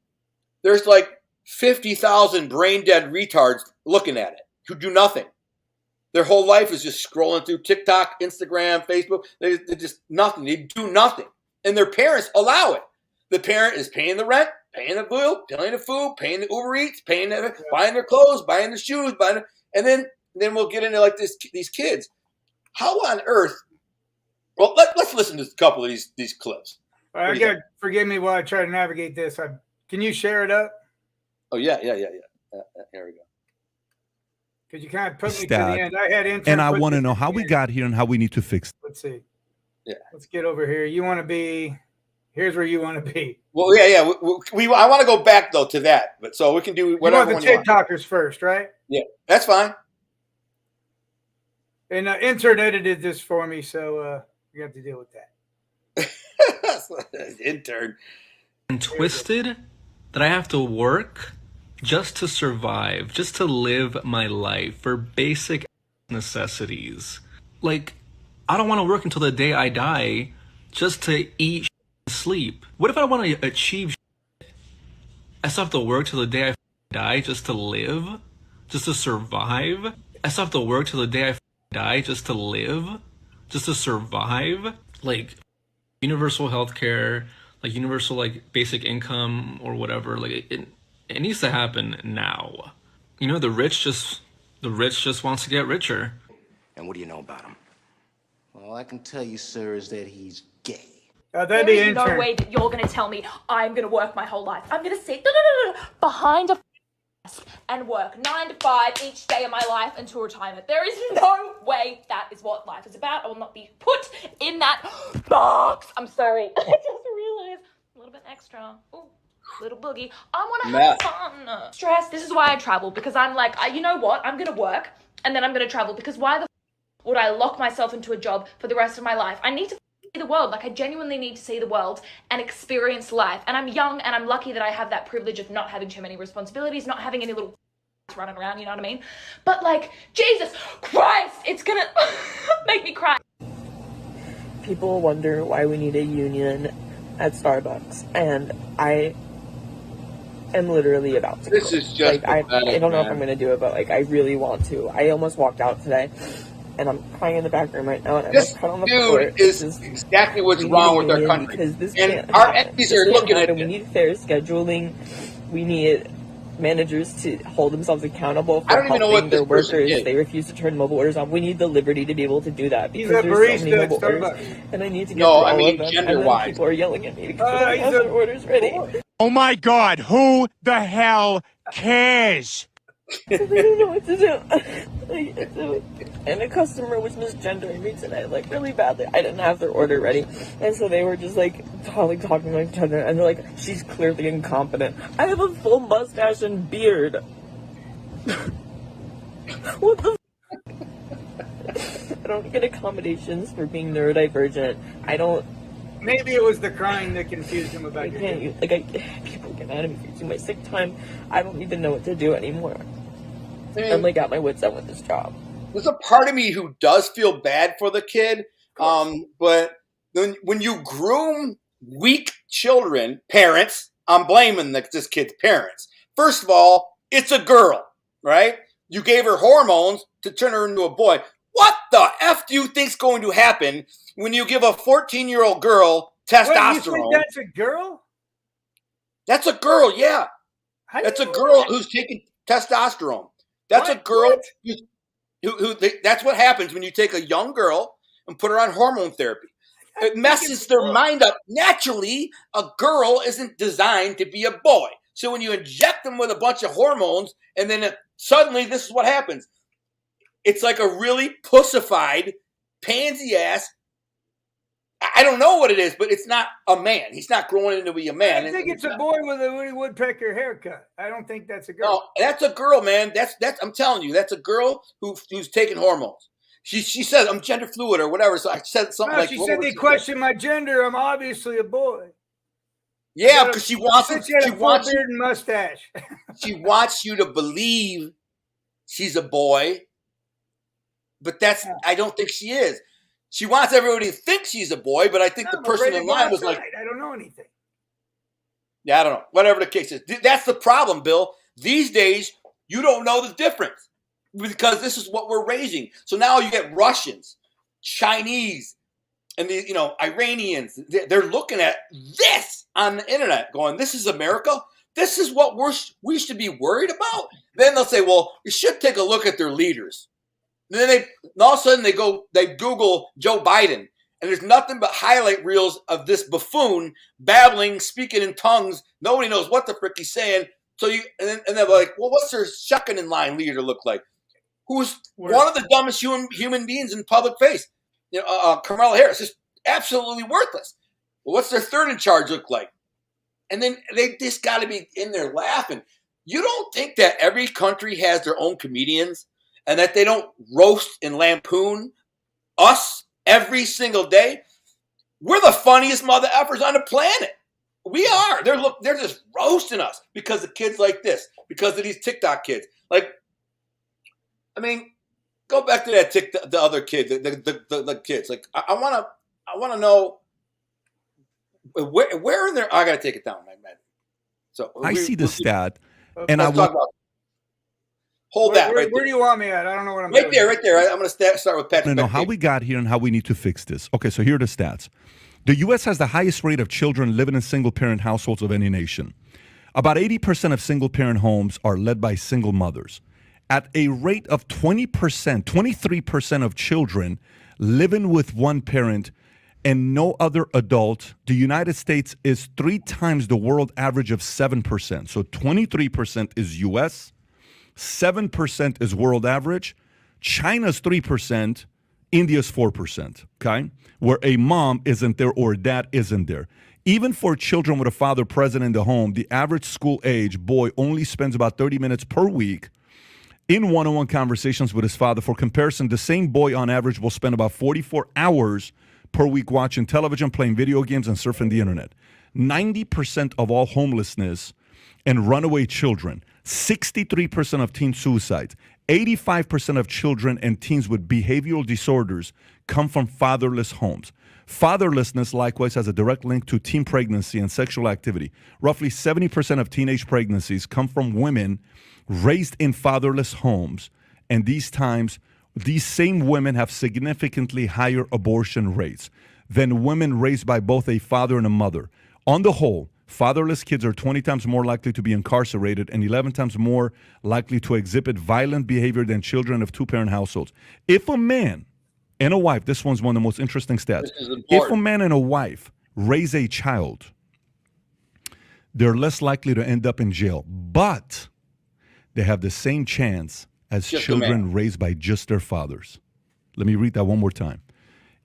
there's like 50,000 brain dead retards looking at it who do nothing. Their whole life is just scrolling through TikTok, Instagram, Facebook. They're just nothing. They do nothing. And their parents allow it. The parent is paying the rent, paying the bill, paying the food, paying the Uber Eats, buying their clothes, buying the shoes, and then we'll get into like these kids. How on earth? Well, let's listen to a couple of these clips. Forgive me while I try to navigate this. Can you share it up? Oh yeah. Here we go. Because you kind of put me to the end. I had and I want to know how we got here and how we need to fix it. Let's see. Yeah. Let's get over here. You want to be. Here's where you want to be. Well, yeah. I want to go back though to that, but so we can do whatever. You want the TikTokers first, right? Yeah, that's fine. And intern edited this for me, so you have to deal with that. Intern. And twisted that I have to work just to survive, just to live my life for basic necessities. Like, I don't want to work until the day I die just to eat and sleep. What if I want to achieve I still have to work till the day I die just to live? Just to survive? I still have to work till the day I die just to live? Just to survive? Like, universal healthcare, like universal like basic income or whatever, like it needs to happen now. You know, the rich just wants to get richer. And what do you know about him? All I can tell you, sir, is that he's gay. There is no way that you're going to tell me I'm going to work my whole life. I'm going to sit behind a desk and work 9 to 5 each day of my life until retirement. There is no way that is what life is about. I will not be put in that box. I'm sorry. I just realized a little bit extra. Ooh. Little boogie. I want to have fun. Stress. This is why I travel, because I'm like, you know what? I'm going to work and then I'm going to travel, because why the would I lock myself into a job for the rest of my life? I need to see the world. Like, I genuinely need to see the world and experience life. And I'm young and I'm lucky that I have that privilege of not having too many responsibilities, not having any little running around, you know what I mean? But like, Jesus Christ, it's going to make me cry. People wonder why we need a union at Starbucks, and I am literally about to. This is just like, I don't know if I'm gonna do it, but like I really want to. I almost walked out today, and I'm crying in the back room right now. And this I'm on the floor. Is exactly what's wrong with our country. Because this and our enemies are looking at it. We need fair scheduling. We need managers to hold themselves accountable for helping their workers. They refuse to turn mobile orders on. We need the liberty to be able to do that, because there's so many mobile orders, and I need to get through all of them. And then people are yelling at me because I don't have their orders ready. Oh my God, who the hell cares? So they didn't know what to do. And a customer was misgendering me today, like really badly. I didn't have their order ready. And so they were just like talking to each other. And they're like, she's clearly incompetent. I have a full mustache and beard. What the I don't get accommodations for being neurodivergent. I don't. Maybe it was the crying that confused him about your people get mad at me for using my sick time. I don't even know what to do anymore. Man, I'm like at my wit's end with this job. There's a part of me who does feel bad for the kid, but when you groom weak children, parents, I'm blaming this kid's parents. First of all, it's a girl, right? You gave her hormones to turn her into a boy. What the F do you think's going to happen when you give a 14-year-old girl testosterone? Wait, you think that's a girl? That's a girl, yeah. That's a girl who's taking testosterone. That's a girl who that's what happens when you take a young girl and put her on hormone therapy. It messes their mind up. Naturally, a girl isn't designed to be a boy. So when you inject them with a bunch of hormones and then suddenly this is what happens. It's like a really pussified, pansy-ass, I don't know what it is, but it's not a man. He's not growing into be a man. I think it's a boy with a Woody Woodpecker haircut. I don't think that's a girl. No, that's a girl, man. That's. I'm telling you, that's a girl who's taking hormones. She says I'm gender fluid or whatever. So I said something like. She said they question my gender. I'm obviously a boy. Yeah, because she wants it. She wants beard and mustache. She wants you to believe she's a boy, but that's. I don't think she is. She wants everybody to think she's a boy, but I think the person in line was like, I don't know anything. Yeah, I don't know. Whatever the case is. That's the problem, Bill. These days, you don't know the difference because this is what we're raising. So now you get Russians, Chinese, and the Iranians. They're looking at this on the internet going, this is America? This is what we should be worried about? Then they'll say, well, you should take a look at their leaders. And then all of a sudden they Google Joe Biden, and there's nothing but highlight reels of this buffoon babbling, speaking in tongues. Nobody knows what the frick he's saying. So and they're like, well, what's their second in line leader look like? Who's one of the dumbest human beings in public face? Kamala Harris, just absolutely worthless. Well, what's their third in charge look like? And then they just got to be in there laughing. You don't think that every country has their own comedians? And that they don't roast and lampoon us every single day? We're the funniest mother effers on the planet. We are. They're just roasting us because of kids like this, because of these TikTok kids. Like, I mean, go back to that the other kid, the kids. Like, I want to know where in there. I got to take it down, man. So I see the stat, and I will. Hold that right there. Where do you want me at? I don't know what I'm doing. Right there. I'm going to start with Patrick. I know how we got here and how we need to fix this. Okay, so here are the stats. The U.S. has the highest rate of children living in single-parent households of any nation. About 80% of single-parent homes are led by single mothers. At a rate of 23% of children living with one parent and no other adult, the United States is 3 times the world average of 7%. So 23% is U.S., 7% is world average. China's 3%. India's 4%. Okay? Where a mom isn't there or a dad isn't there. Even for children with a father present in the home, the average school age boy only spends about 30 minutes per week in one-on-one conversations with his father. For comparison, the same boy on average will spend about 44 hours per week watching television, playing video games, and surfing the internet. 90% of all homelessness and runaway children, 63% of teen suicides, 85% of children and teens with behavioral disorders come from fatherless homes. Fatherlessness likewise has a direct link to teen pregnancy and sexual activity. Roughly 70% of teenage pregnancies come from women raised in fatherless homes, and these same women have significantly higher abortion rates than women raised by both a father and a mother. On the whole, fatherless kids are 20 times more likely to be incarcerated and 11 times more likely to exhibit violent behavior than children of two-parent households. If a man and a wife, this one's one of the most interesting stats. If a man and a wife raise a child, they're less likely to end up in jail. But they have the same chance as Just a children raised by just their fathers. Let me read that one more time.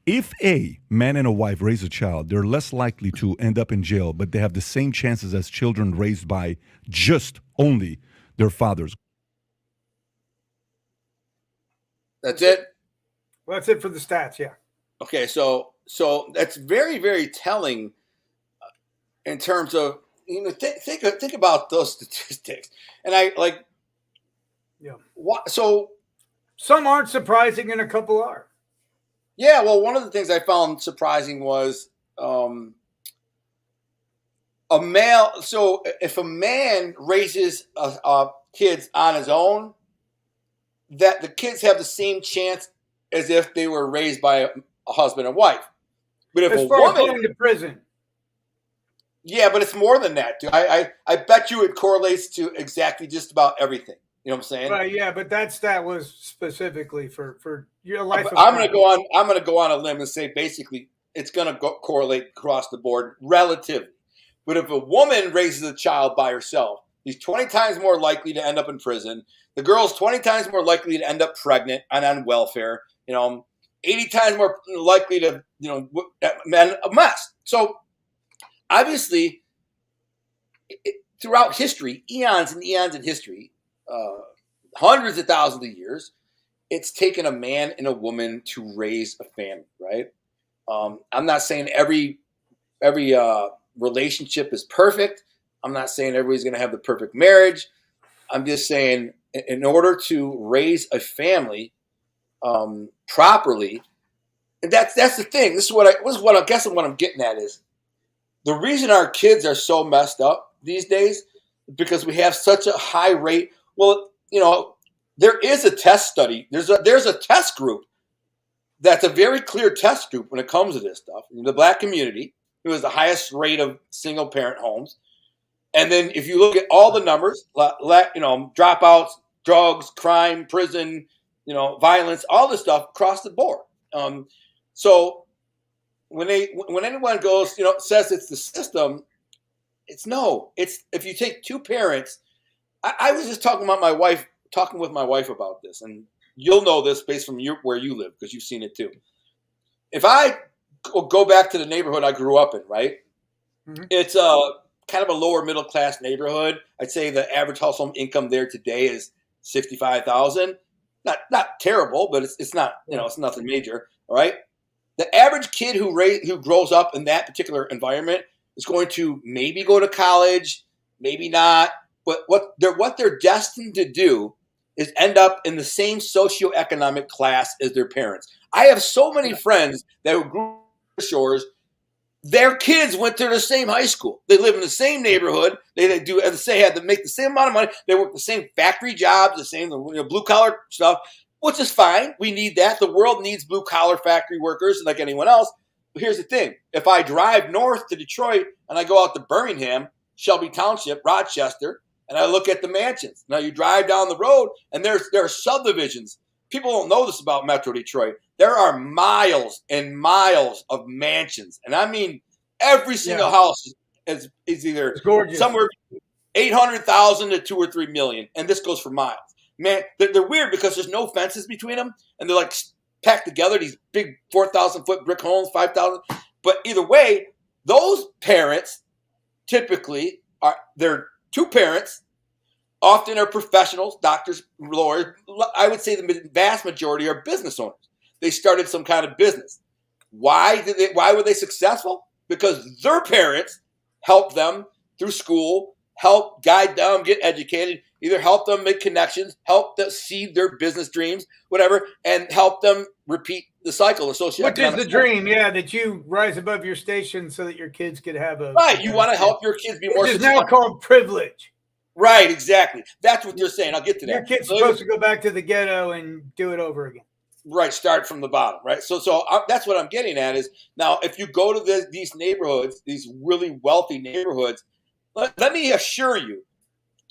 If a man and a wife raise a child, they're less likely to end up in jail, but they have the same chances as children raised by just only their fathers. That's it? Well, that's it for the stats, yeah. Okay, so that's very, very telling in terms of, think about those statistics. And I like, yeah. So some aren't surprising and a couple are. Yeah, well, one of the things I found surprising was a male. So if a man raises kids on his own, that the kids have the same chance as if they were raised by a husband and wife. But if as a far woman as going to prison, yeah, but it's more than that, dude. I bet you it correlates to exactly just about everything. You know what I'm saying? Right. Yeah, but that stat was specifically for your life. I'm going to go on a limb and say basically it's going to correlate across the board relatively. But if a woman raises a child by herself, she's 20 times more likely to end up in prison. The girl's 20 times more likely to end up pregnant and on welfare. 80 times more likely to, a mess. So obviously, throughout history, eons and eons in history, hundreds of thousands of years, it's taken a man and a woman to raise a family, right? I'm not saying every relationship is perfect. I'm not saying everybody's going to have the perfect marriage. I'm just saying in order to raise a family properly, and that's the thing. This is what I guess what I'm getting at is the reason our kids are so messed up these days is because we have such a high rate. Well, there is a test study. There's a test group that's a very clear test group when it comes to this stuff. In the Black community, it was the highest rate of single parent homes. And then if you look at all the numbers, dropouts, drugs, crime, prison, violence, all this stuff across the board. So when anyone goes, says it's the system, it's if you take two parents. I was just talking with my wife about this, and you'll know this based from where you live because you've seen it too. If I go back to the neighborhood I grew up in, right? Mm-hmm. It's kind of a lower middle class neighborhood. I'd say the average household income there today is $65,000. Not terrible, but it's not it's nothing major. All right. The average kid who grows up in that particular environment is going to maybe go to college, maybe not. But what they're destined to do is end up in the same socioeconomic class as their parents. I have so many friends that grew up in the shores. Their kids went to the same high school. They live in the same neighborhood. They do, as I say, had to make the same amount of money. They work the same factory jobs, the same blue collar stuff, which is fine. We need that. The world needs blue collar factory workers like anyone else. But here's the thing: if I drive north to Detroit and I go out to Birmingham, Shelby Township, Rochester, and I look at the mansions. Now you drive down the road and there are subdivisions. People don't know this about Metro Detroit. There are miles and miles of mansions. And I mean, every single house is either somewhere 800,000 to 2 or 3 million. And this goes for miles. Man, they're weird because there's no fences between them. And they're like packed together, these big 4,000 foot brick homes, 5,000. But either way, those parents typically they're two parents, often are professionals, doctors, lawyers. I would say the vast majority are business owners. They started some kind of business. Why were they successful? Because their parents helped them through school, helped guide them, get educated, either help them make connections, help them seed their business dreams, whatever, and help them repeat the cycle. Which is the dream, that you rise above your station so that your kids could have a... Right, you want to help your kids be more successful. Which is now called privilege. Right, exactly. That's what they're saying. I'll get to that. Your kid's supposed to go back to the ghetto and do it over again. Right, start from the bottom, right? So that's what I'm getting at is, now if you go to these neighborhoods, these really wealthy neighborhoods, let me assure you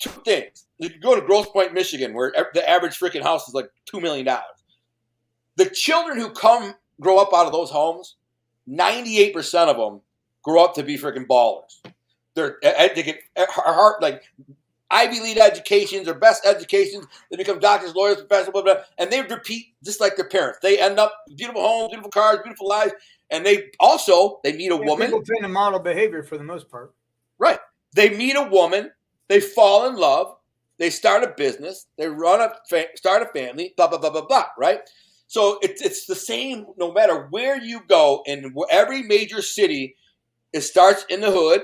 two things. You go to Grosse Pointe, Michigan, where the average freaking house is like $2 million. The children who grow up out of those homes, 98% of them grow up to be freaking ballers. They get heart, like, Ivy League educations or best educations. They become doctors, lawyers, professors, blah, blah, blah, and they repeat just like their parents. They end up beautiful homes, beautiful cars, beautiful lives, and they meet a woman. People tend to model behavior for the most part. Right. They meet a woman. They fall in love. They start a business. They start a family. Blah blah blah blah blah. Right. So it's the same no matter where you go in every major city. It starts in the hood,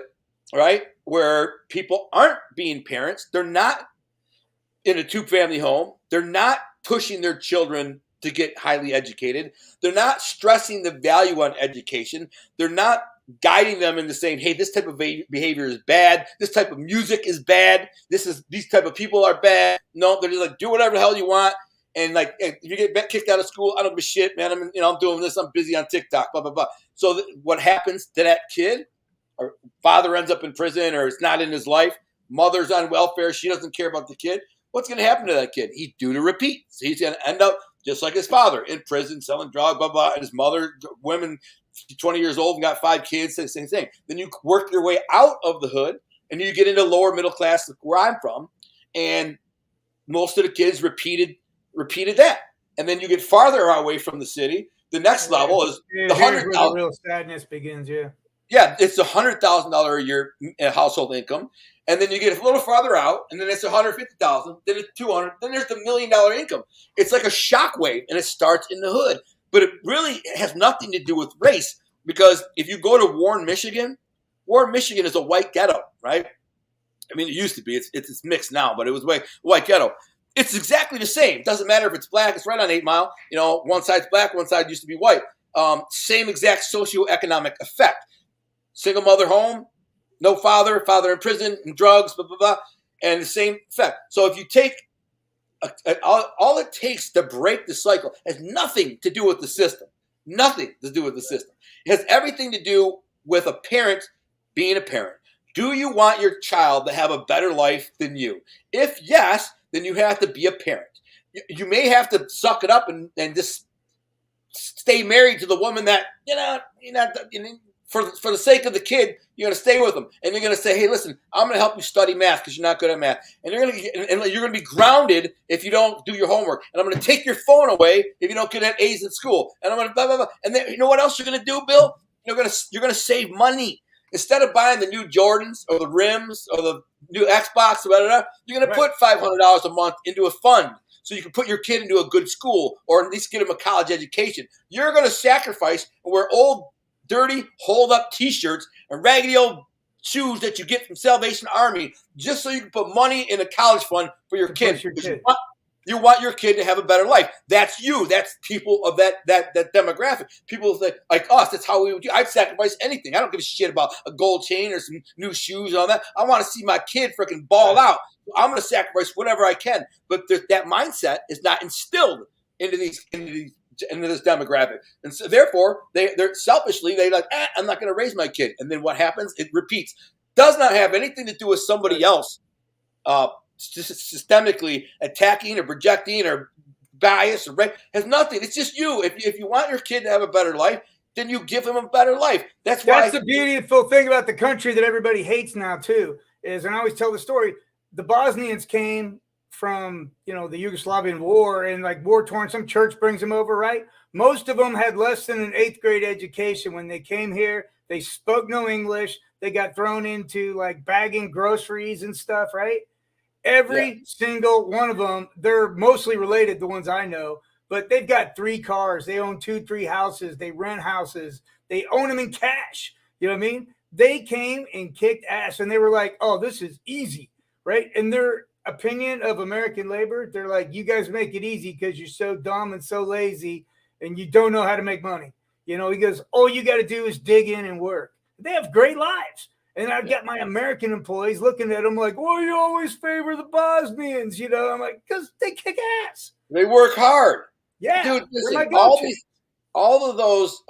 right, where people aren't being parents. They're not in a two-family home. They're not pushing their children to get highly educated. They're not stressing the value on education. They're not guiding them into saying, hey, this type of behavior is bad. This type of music is bad. These type of people are bad. No, they're just like, do whatever the hell you want. And like, if you get kicked out of school, I don't give a shit, man. I'm doing this. I'm busy on TikTok, blah, blah, blah. So what happens to that kid? Or father ends up in prison, or it's not in his life. Mother's on welfare. She doesn't care about the kid. What's going to happen to that kid? He's due to repeat. So he's going to end up just like his father, in prison, selling drugs, blah, blah. And his mother, women, 20 years old and got 5 kids, same thing. Then you work your way out of the hood, and you get into lower middle class, where I'm from. And most of the kids repeated that. And then you get farther away from the city. The next level is the $100,000. The real sadness begins, yeah. Yeah, it's $100,000 a year household income, and then you get a little farther out, and then it's $150,000, then it's $200,000, then there's the $1 million income. It's like a shockwave, and it starts in the hood, but it really has nothing to do with race, because if you go to Warren, Michigan is a white ghetto, right? I mean, it used to be. It's mixed now, but it was white ghetto. It's exactly the same. It doesn't matter if it's black. It's right on 8 Mile. One side's black, one side used to be white. Same exact socioeconomic effect. Single mother home, no father in prison, and drugs, blah, blah, blah, and the same effect. So if you take all it takes to break the cycle has nothing to do with the system. Nothing to do with the system. It has everything to do with a parent being a parent. Do you want your child to have a better life than you? If yes, then you have to be a parent. You may have to suck it up and just stay married to the woman that, for the sake of the kid, you're going to stay with them. And you're going to say, hey, listen, I'm going to help you study math because you're not good at math. And you're going to be grounded if you don't do your homework. And I'm going to take your phone away if you don't get A's in school. And I'm going to blah, blah, blah. And then you know what else you're going to do, Bill? You're going to save money. Instead of buying the new Jordans or the rims or the new Xbox, or whatever, you're going to put $500 a month into a fund so you can put your kid into a good school or at least get him a college education. You're going to sacrifice and wear old, dirty, hold-up T-shirts and raggedy old shoes that you get from Salvation Army just so you can put money in a college fund for your kid. You want your kid to have a better life. That's you. That's people of that demographic. People like us. That's how we would do. I'd sacrifice anything. I don't give a shit about a gold chain or some new shoes and all that. I want to see my kid freaking ball out. I'm going to sacrifice whatever I can. But that mindset is not instilled into this demographic. And so therefore, they're selfishly, I'm not going to raise my kid. And then what happens? It repeats. Does not have anything to do with somebody else systemically attacking or projecting or bias or has nothing. It's just you. If you want your kid to have a better life, then you give him a better life. That's the beautiful thing about the country that everybody hates now too, is, and I always tell the story, the Bosnians came from, the Yugoslavian war and like war torn, some church brings them over, right? Most of them had less than an 8th grade education when they came here. They spoke no English. They got thrown into like bagging groceries and stuff, right? Every single one of them, they're mostly related, the ones I know, but they've got 3 cars. They own 2-3 houses. They rent houses. They own them in cash. You know what I mean? They came and kicked ass, and they were like, oh, this is easy, right? And their opinion of American labor, they're like, you guys make it easy because you're so dumb and so lazy, and you don't know how to make money. He goes, all you got to do is dig in and work. They have great lives. And I've got my American employees looking at them like, well, you always favor the Bosnians, I'm like, because they kick ass. They work hard. Yeah. Dude, listen, all of those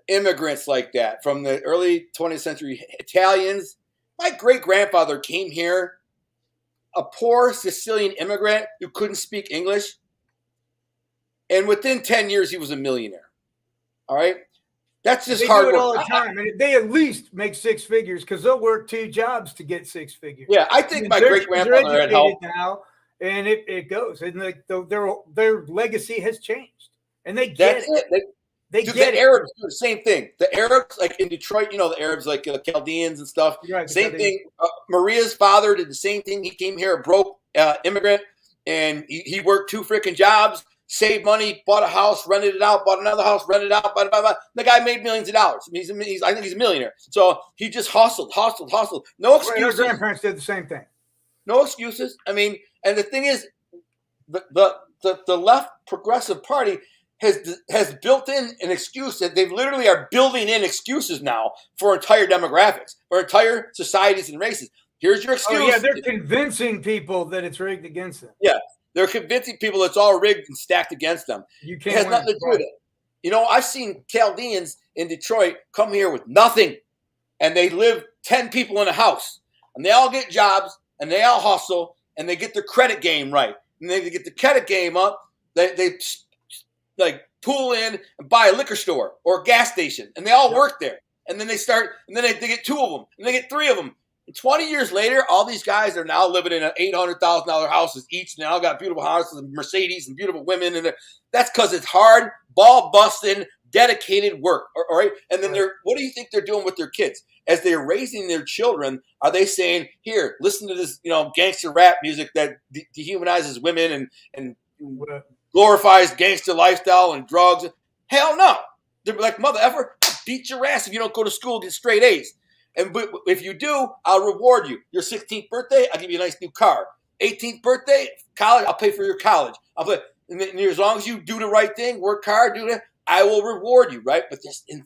immigrants like that from the early 20th century, Italians, my great-grandfather came here, a poor Sicilian immigrant who couldn't speak English. And within 10 years, he was a millionaire. All right? That's just they hard do it work. all the time, and they at least make 6 figures because they'll work 2 jobs to get 6 figures. Yeah, I think my great grandfather had help now, and it goes, and like their legacy has changed, and they get it. They Dude, get the Arabs do the same thing. The Arabs, like in Detroit, the Arabs, like Chaldeans and stuff. Right, same thing. Maria's father did the same thing. He came here a broke immigrant, and he worked 2 freaking jobs, saved money, bought a house, rented it out, bought another house, rented it out. Blah, blah, blah. The guy made millions of dollars. I mean, I think he's a millionaire. So he just hustled. No excuses. Right, our grandparents did the same thing. No excuses. I mean, and the thing is, the left progressive party has built in an excuse that they literally are building in excuses now for entire demographics, for entire societies and races. Here's your excuse. Oh, yeah, they're convincing people that it's rigged against them. Yeah, they're convincing people it's all rigged and stacked against them. You can't. It has nothing to do with it. I've seen Chaldeans in Detroit come here with nothing, and they live 10 people in a house, and they all get jobs, and they all hustle, and they get their credit game right. And they get the credit game up, they like pull in and buy a liquor store or a gas station, and they all work there. And then they get 2 of them, and they get 3 of them. And 20 years later, all these guys are now living in $800,000 houses each, and they all got beautiful houses and Mercedes and beautiful women. And that's because it's hard, ball busting, dedicated work. All right. And then what do you think they're doing with their kids? As they're raising their children, are they saying, here, listen to this, gangster rap music that dehumanizes women and glorifies gangster lifestyle and drugs? Hell no. They're like, mother effer, I'll beat your ass if you don't go to school and get straight A's. And if you do, I'll reward you. Your 16th birthday, I'll give you a nice new car. 18th birthday, college, I'll pay for your college. And as long as you do the right thing, work hard, do that, I will reward you, right? But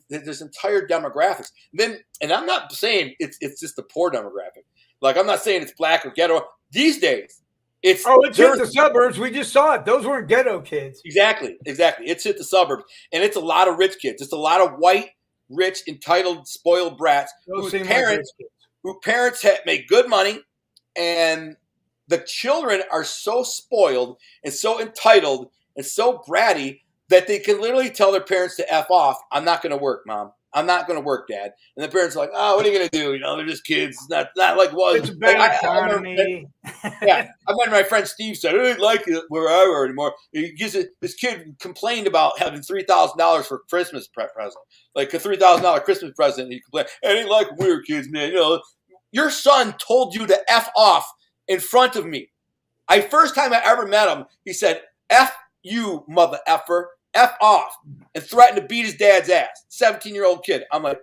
there's entire demographics. And I'm not saying it's just the poor demographic. Like, I'm not saying it's black or ghetto. These days, it's hit the suburbs. We just saw it. Those weren't ghetto kids. Exactly. It's hit the suburbs, and it's a lot of rich kids. It's a lot of white, rich, entitled, spoiled brats whose parents make good money, and the children are so spoiled and so entitled and so bratty that they can literally tell their parents to F off. I'm not going to work, Mom. I'm not going to work, Dad. And the parents are like, oh, what are you going to do? They're just kids. It's not like it was. It's a bad economy. I remember my friend Steve said, I don't like it where I were anymore. This kid complained about having $3,000 for Christmas present. Like a $3,000 Christmas present. And he complained, I didn't like weird kids, man. Your son told you to F off in front of me. First time I ever met him, he said, F you, mother effer. F off, and threatened to beat his dad's ass. 17-year-old kid. I'm like,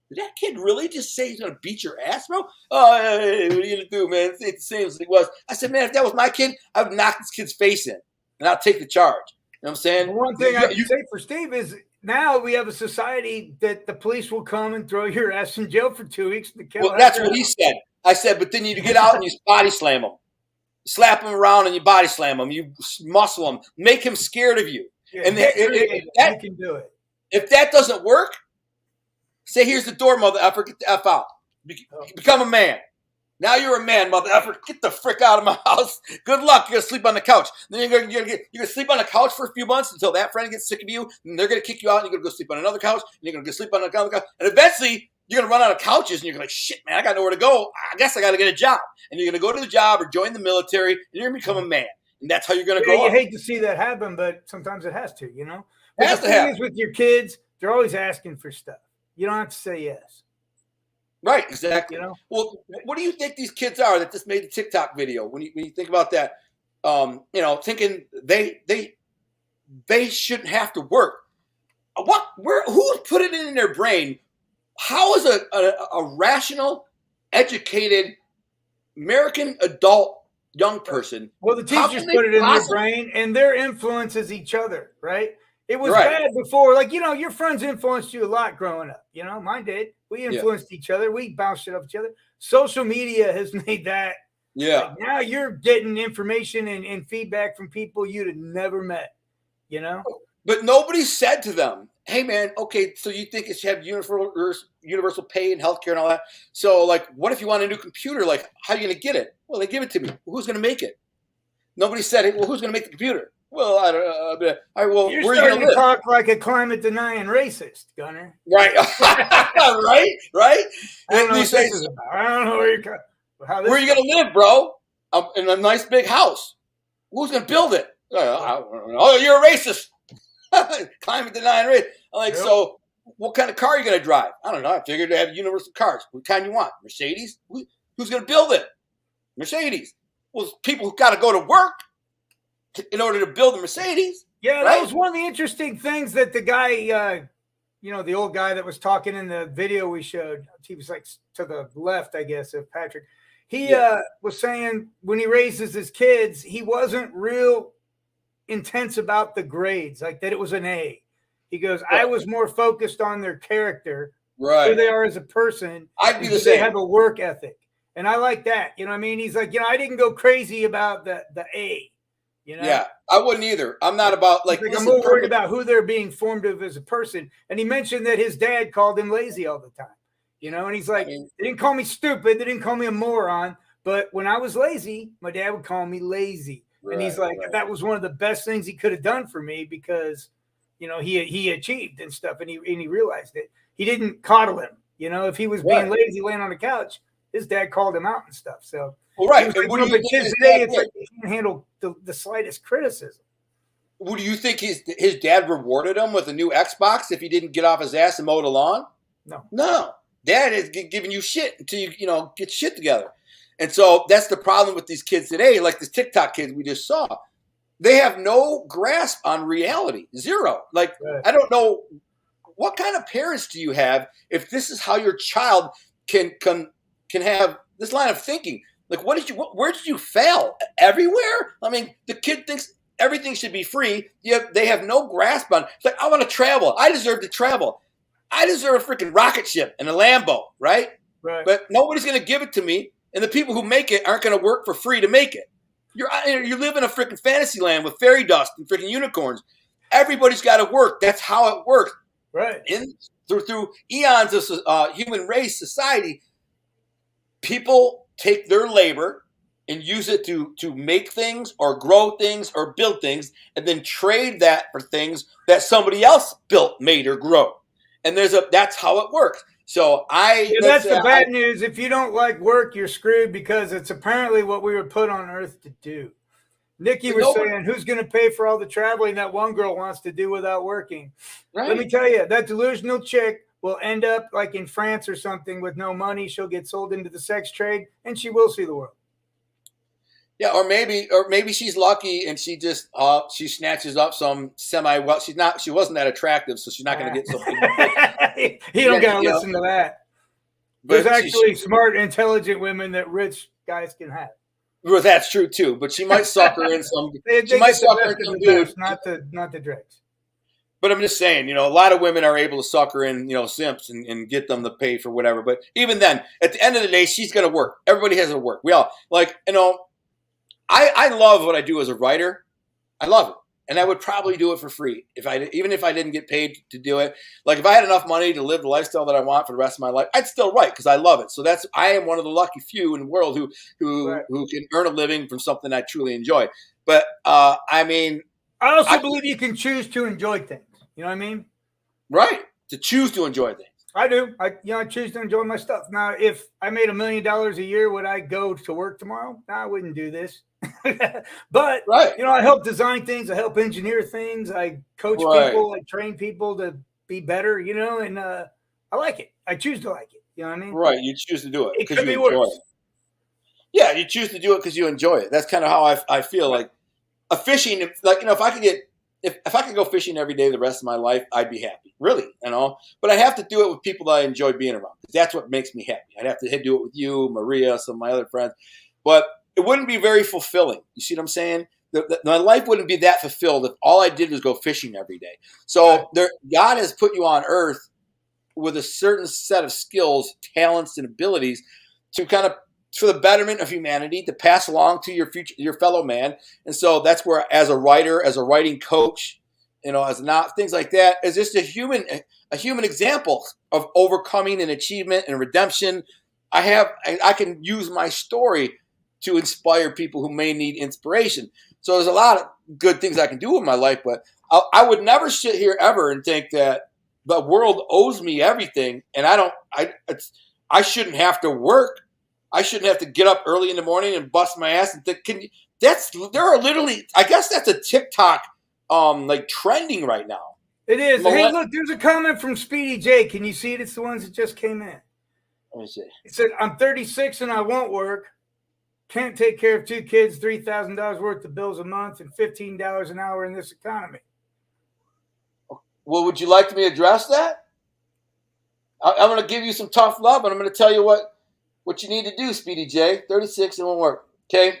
did that kid really just say he's going to beat your ass, bro? Oh, hey, what are you going to do, man? It's the same as it was. I said, man, if that was my kid, I would knock this kid's face in, and I'll take the charge. You know what I'm saying? One thing I can say for Steve is now we have a society that the police will come and throw your ass in jail for 2 weeks. Well, that's what he said. I said, but then you get out and you body slam him. Slap him around and you body slam him. You muscle him. Make him scared of you. Yeah, and you can do it. If that doesn't work, say, here's the door, mother effer. Get the F out. Become a man. Now you're a man, mother effer. Get the frick out of my house. Good luck. You're going to sleep on the couch. Then you're going to sleep on the couch for a few months until that friend gets sick of you. And they're going to kick you out. And you're going to go sleep on another couch. And you're going to go sleep on another couch. And eventually, you're going to run out of couches. And you're going to like, shit, man, I got nowhere to go. I guess I got to get a job. And you're going to go to the job or join the military. And you're going to become a man. And that's how you're going to grow up. You hate to see that happen, but sometimes it has to, It has to happen. With your kids, they're always asking for stuff. You don't have to say yes. Right, exactly. Well, what do you think these kids are that just made the TikTok video? When you think about that, thinking they shouldn't have to work. Who put it in their brain? How is a rational, educated American adult young person? Well, the teachers put it in their brain, and their influences each other, right? It was bad before. Like, your friends influenced you a lot growing up. Mine did. We influenced each other. We bounced it off each other. Social media has made that. Yeah. Like, now you're getting information and feedback from people you'd have never met, But nobody said to them, hey, man, okay, so you think it should have universal pay and healthcare and all that. So, like, what if you want a new computer? Like, how are you going to get it? Well, they give it to me. Well, who's going to make it? Nobody said it. Well, who's going to make the computer? Well, I don't know. All right, well, You're where are you starting going to to live? talk like a climate-denying racist, Gunner. Right. right. I don't know You what say, this is about. I don't know where you're where are you going to live, bro? In a nice big house. Who's going to build it? Oh, you're a racist. Climate denying race. I'm like, so what kind of car are you going to drive? I don't know. I figured to have universal cars. What kind you want? Mercedes? Who's going to build it? Mercedes. Well, people who got to go to work in order to build a Mercedes. Yeah, right? That was one of the interesting things that the guy, the old guy that was talking in the video we showed, he was like to the left, I guess, of Patrick. He was saying when he raises his kids, he wasn't real intense about the grades, like that it was an A. He goes, I was more focused on their character, who they are as a person. I'd be the same. They have a work ethic. And I like that. You know what I mean? He's like, I didn't go crazy about the A. Yeah, I wouldn't either. I'm not about like I'm more worried about who they're being formed of as a person. And he mentioned that his dad called him lazy all the time. And he's like, they didn't call me stupid, they didn't call me a moron, but when I was lazy, my dad would call me lazy. And he's like, that was one of the best things he could have done for me because, he achieved and stuff, and he realized it. He didn't coddle him. If he was being lazy laying on the couch, his dad called him out and stuff. So, right. And what do you kids today, it's like he can handle the slightest criticism. What do you think his dad rewarded him with a new Xbox if he didn't get off his ass and mow the lawn? No. Dad is giving you shit until you get shit together. And so that's the problem with these kids today, like this TikTok kids we just saw. They have no grasp on reality. Zero. Like, I don't know, what kind of parents do you have if this is how your child can have this line of thinking? Like, where did you fail? Everywhere? I mean, the kid thinks everything should be free. They have no grasp on. It's like, I want to travel. I deserve to travel. I deserve a freaking rocket ship and a Lambo, right? But nobody's going to give it to me, and the people who make it aren't going to work for free to make it. You live in a freaking fantasy land with fairy dust and freaking unicorns. Everybody's got to work. That's how it works. Right. Through eons of human race society, people take their labor and use it to make things or grow things or build things, and then trade that for things that somebody else built, made, or grow. And that's how it works. So that's the bad news. If you don't like work, you're screwed because it's apparently what we were put on earth to do. Nikki was saying, who's going to pay for all the traveling that one girl wants to do without working? Right. Let me tell you, that delusional chick will end up like in France or something with no money. She'll get sold into the sex trade and she will see the world. Yeah, or maybe she's lucky and she just she snatches up some she wasn't that attractive, so she's not going to get something. You don't got to listen to that. There's actually smart, intelligent women that rich guys can have. Well, that's true too, but she might sucker in some. She might sucker in some dude, not the dregs. But I'm just saying, a lot of women are able to sucker in, simps and get them to pay for whatever. But even then, at the end of the day, she's going to work. Everybody has to work. We all I love what I do as a writer. I love it. And I would probably do it for free even if I didn't get paid to do it. Like if I had enough money to live the lifestyle that I want for the rest of my life, I'd still write because I love it. So I am one of the lucky few in the world who can earn a living from something I truly enjoy. But I also believe you can choose to enjoy things. You know what I mean? Right. To choose to enjoy things. I do. I choose to enjoy my stuff. Now, if I made $1 million a year, would I go to work tomorrow? No, I wouldn't do this. But I help design things. I help engineer things. I coach people. I train people to be better. And I like it. I choose to like it. You know what I mean? Right. You choose to do it because you enjoy it. Yeah, you choose to do it because you enjoy it. That's kind of how I feel. Like a fishing. Like if I could get. If I could go fishing every day the rest of my life, I'd be happy, really, But I have to do it with people that I enjoy being around. That's what makes me happy. I'd have to do it with you, Maria, some of my other friends. But it wouldn't be very fulfilling. You see what I'm saying? My life wouldn't be that fulfilled if all I did was go fishing every day. So God has put you on earth with a certain set of skills, talents, and abilities to kind of for the betterment of humanity, to pass along to your fellow man. And so that's where, as a writer, as a writing coach, as not things like that, is just a human example of overcoming and achievement and redemption. I can use my story to inspire people who may need inspiration. So there's a lot of good things I can do in my life, but I would never sit here ever and think that the world owes me everything, and I shouldn't have to work. I shouldn't have to get up early in the morning and bust my ass and think. There are literally, I guess that's a TikTok like trending right now. It is. Hey, look, there's a comment from Speedy J. Can you see it? It's the ones that just came in. Let me see. It said, I'm 36 and I won't work. Can't take care of 2 kids, $3,000 worth of bills a month, and $15 an hour in this economy. Well, would you like me to address that? I'm going to give you some tough love, and I'm going to tell you what you need to do, Speedy J. 36 and won't work. Okay?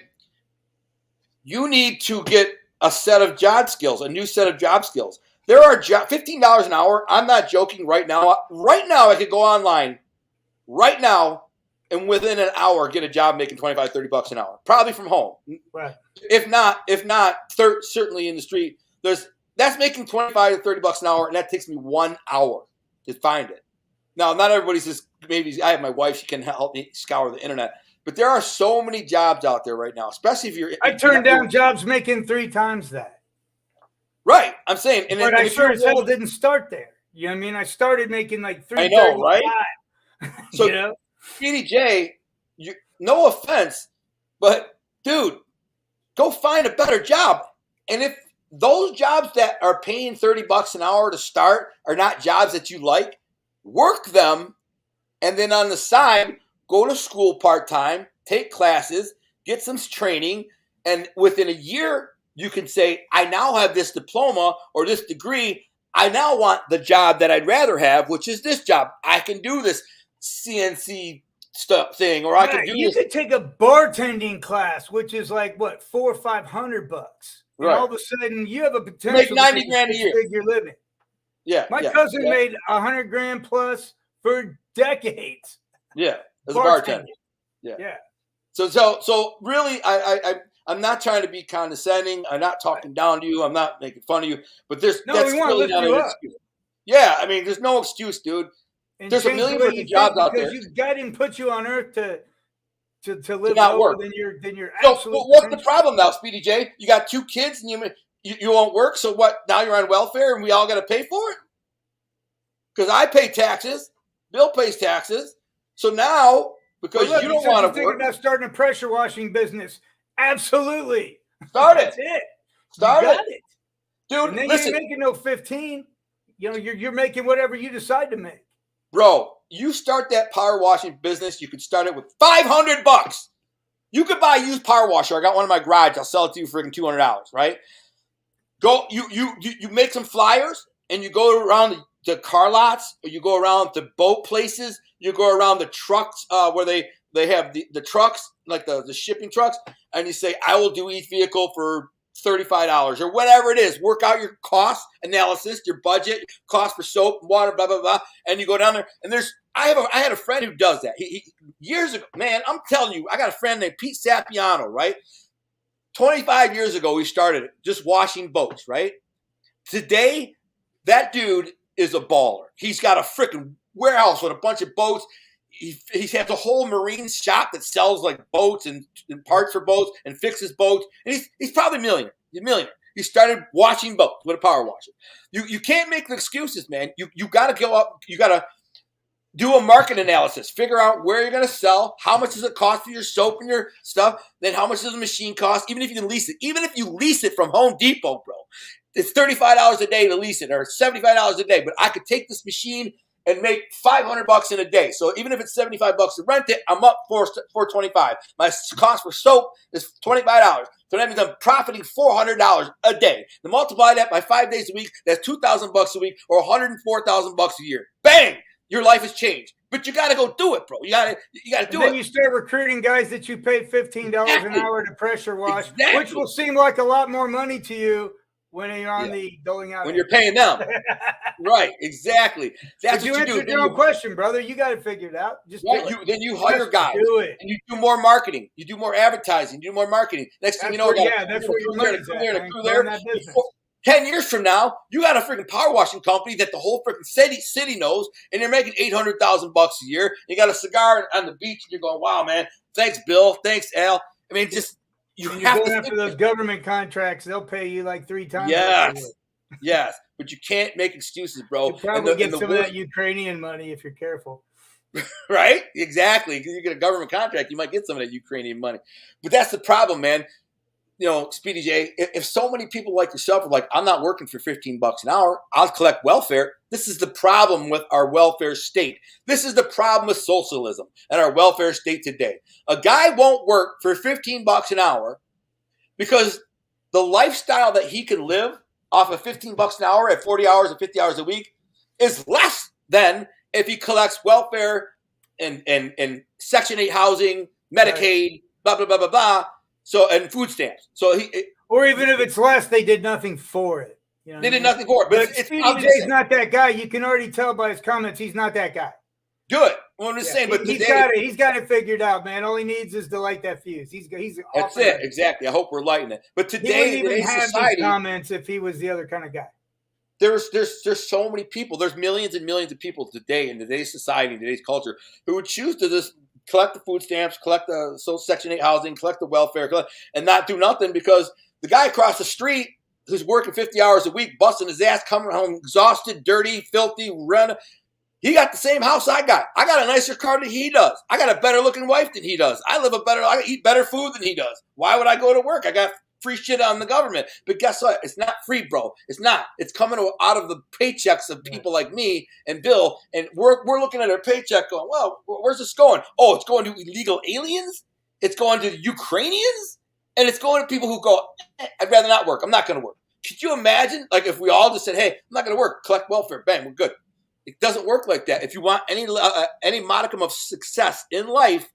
You need to get a set of job skills, a new set of job skills. There are $15 an hour. I'm not joking right now. Right now, I could go online right now and within an hour get a job making $25, $30 an hour, probably from home. Right. If not, certainly in the street. That's making $25 to $30 an hour, and that takes me 1 hour to find it. Now, not everybody's just, maybe I have my wife, she can help me scour the internet. But there are so many jobs out there right now, especially if you're. I turned down jobs making 3 times that. Right, I'm saying. But I sure as hell didn't start there. You know what I mean? I started making like $3.35. I know, right? So, you know? Speedy J, no offense, but dude, go find a better job. And if those jobs that are paying $30 an hour to start are not jobs that you like, work them, and then on the side, go to school part-time, take classes, get some training, and within a year, you can say, I now have this diploma or this degree. I now want the job that I'd rather have, which is this job. I can do this CNC stuff thing, or I can do you this. You could take a bartending class, which is like, what, $400 or $500 bucks. Right. And all of a sudden, you have a potential make 90 grand a year. Figure living. Yeah. My cousin made $100 grand plus for decades. Yeah. As a bartender. Yeah. So really, I'm not trying to be condescending. I'm not talking down to you. I'm not making fun of you. But that's really not an excuse. Yeah, I mean, there's no excuse, dude. And there's a million different jobs out there. Because God didn't put you on earth to live not lower work. than your So absolute what's potential. the problem now, Speedy J? You got 2 kids and you won't work. So what? Now you're on welfare and we all got to pay for it? Because I pay taxes. Bill pays taxes. So now, because you don't want to work. Thinking about starting a pressure washing business. Absolutely. Start it. That's it. Start you got it. Dude, and then listen. you're making no 15. You know, you're making whatever you decide to make. Bro, you start that power washing business, you could start it with $500. You could buy a used power washer. I got one in my garage. I'll sell it to you for freaking $200, right? Go, you make some flyers and you go around the car lots, or you go around the boat places, you go around the trucks where they have the trucks, like the shipping trucks, and you say, I will do each vehicle for $35 or whatever it is. Work out your cost analysis, your budget, cost for soap, water, blah, blah, blah. And you go down there and I had a friend who does that. He years ago, man, I'm telling you, I got a friend named Pete Sapiano, right? 25 years ago, he started just washing boats, right? Today, that dude is a baller. He's got a freaking warehouse with a bunch of boats. He has a whole marine shop that sells like boats and parts for boats and fixes boats. And he's probably a millionaire. He started washing boats with a power washer. You can't make the excuses, man. You got to go up. You got to do a market analysis. Figure out where you're going to sell. How much does it cost for your soap and your stuff? Then how much does the machine cost? Even if you can lease it. Even if you lease it from Home Depot, bro. It's $35 a day to lease it or $75 a day. But I could take this machine and make $500 in a day. So even if it's $75 to rent it, I'm up $425. My cost for soap is $25. So that means I'm profiting $400 a day. To multiply that by 5 days a week, that's $2,000 a week or $104,000 a year. Bang! Your life has changed. But you got to go do it, bro. You got to do it. Then you start recruiting guys that you pay $15 an hour to pressure wash, which will seem like a lot more money to you when you're on the doling out. When you're paying them. Right, exactly. That's what you do. Answer your own question, brother. You got to figure it out. Just then you hire guys. Do it. And you do more marketing. You do more advertising. You do more marketing. Next thing you know, that's where your money's at. 10 years from now, you got a freaking power washing company that the whole freaking city knows, and you're making $800,000 a year. You got a cigar on the beach, and you're going, wow, man, thanks, Bill. Thanks, Al. I mean, just you when have you're to going after those government contracts, they'll pay you like 3 times. Yes, but you can't make excuses, bro. You probably get some of that Ukrainian money if you're careful. Right? Exactly. Because you get a government contract, you might get some of that Ukrainian money. But that's the problem, man. You know, Speedy J, if so many people like yourself are like, I'm not working for $15 an hour, I'll collect welfare. This is the problem with our welfare state. This is the problem with socialism and our welfare state today. A guy won't work for $15 an hour because the lifestyle that he can live off of $15 an hour at 40 hours or 50 hours a week is less than if he collects welfare and Section 8 housing, Medicaid, blah, blah, blah, blah, blah. So, and food stamps. So or even if it's less, they did nothing for it. You know they did nothing for it. But Speedy J's not that guy. You can already tell by his comments he's not that guy. Good. Well, I'm just saying, but he's got it figured out, man. All he needs is to light that fuse. He's that's it. Exactly. I hope we're lighting it. But today, he wouldn't even have these comments if he was the other kind of guy. There's so many people. There's millions and millions of people today in today's society, in today's culture, who would choose to just collect the food stamps, collect the Section 8 housing, collect the welfare, and not do nothing because the guy across the street who's working 50 hours a week, busting his ass, coming home exhausted, dirty, filthy, he got the same house I got. I got a nicer car than he does. I got a better looking wife than he does. I eat better food than he does. Why would I go to work? I got free shit on the government. But guess what? It's not free, bro. It's not. It's coming out of the paychecks of people like me and Bill. And we're looking at our paycheck going, well, where's this going? Oh, it's going to illegal aliens? It's going to Ukrainians? And it's going to people who go, I'd rather not work. I'm not going to work. Could you imagine, like, if we all just said, hey, I'm not going to work, collect welfare, bang, we're good. It doesn't work like that. If you want any modicum of success in life,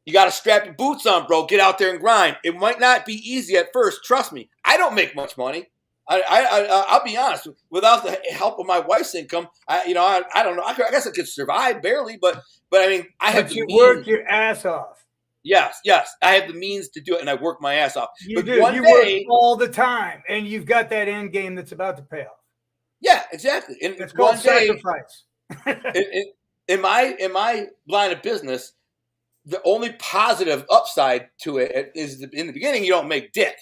you got to strap your boots on, bro. Get out there and grind. It might not be easy at first. Trust me. I don't make much money. I'll be honest. Without the help of my wife's income, I don't know. I guess I could survive barely, but I mean, I have to work your ass off. Yes. I have the means to do it, and I work my ass off. You work all the time, and you've got that end game that's about to pay off. Yeah, exactly. And it's called sacrifice. in my line of business, the only positive upside to it is in the beginning you don't make dick,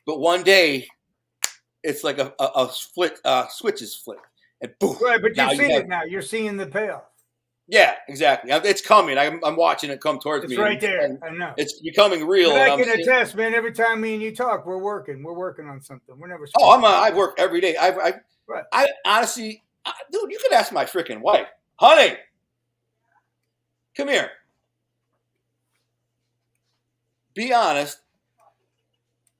but one day it's like a switch is flipped and boom. Right, but you're seeing it now. You're seeing the payoff. Yeah, exactly. It's coming. I'm watching it come towards me. It's right there. I know. It's becoming real. But I can attest, man. Every time me and you talk, we're working on something. We're never. I work every day. Right. I honestly, dude, you could ask my freaking wife, honey. Come here. Be honest.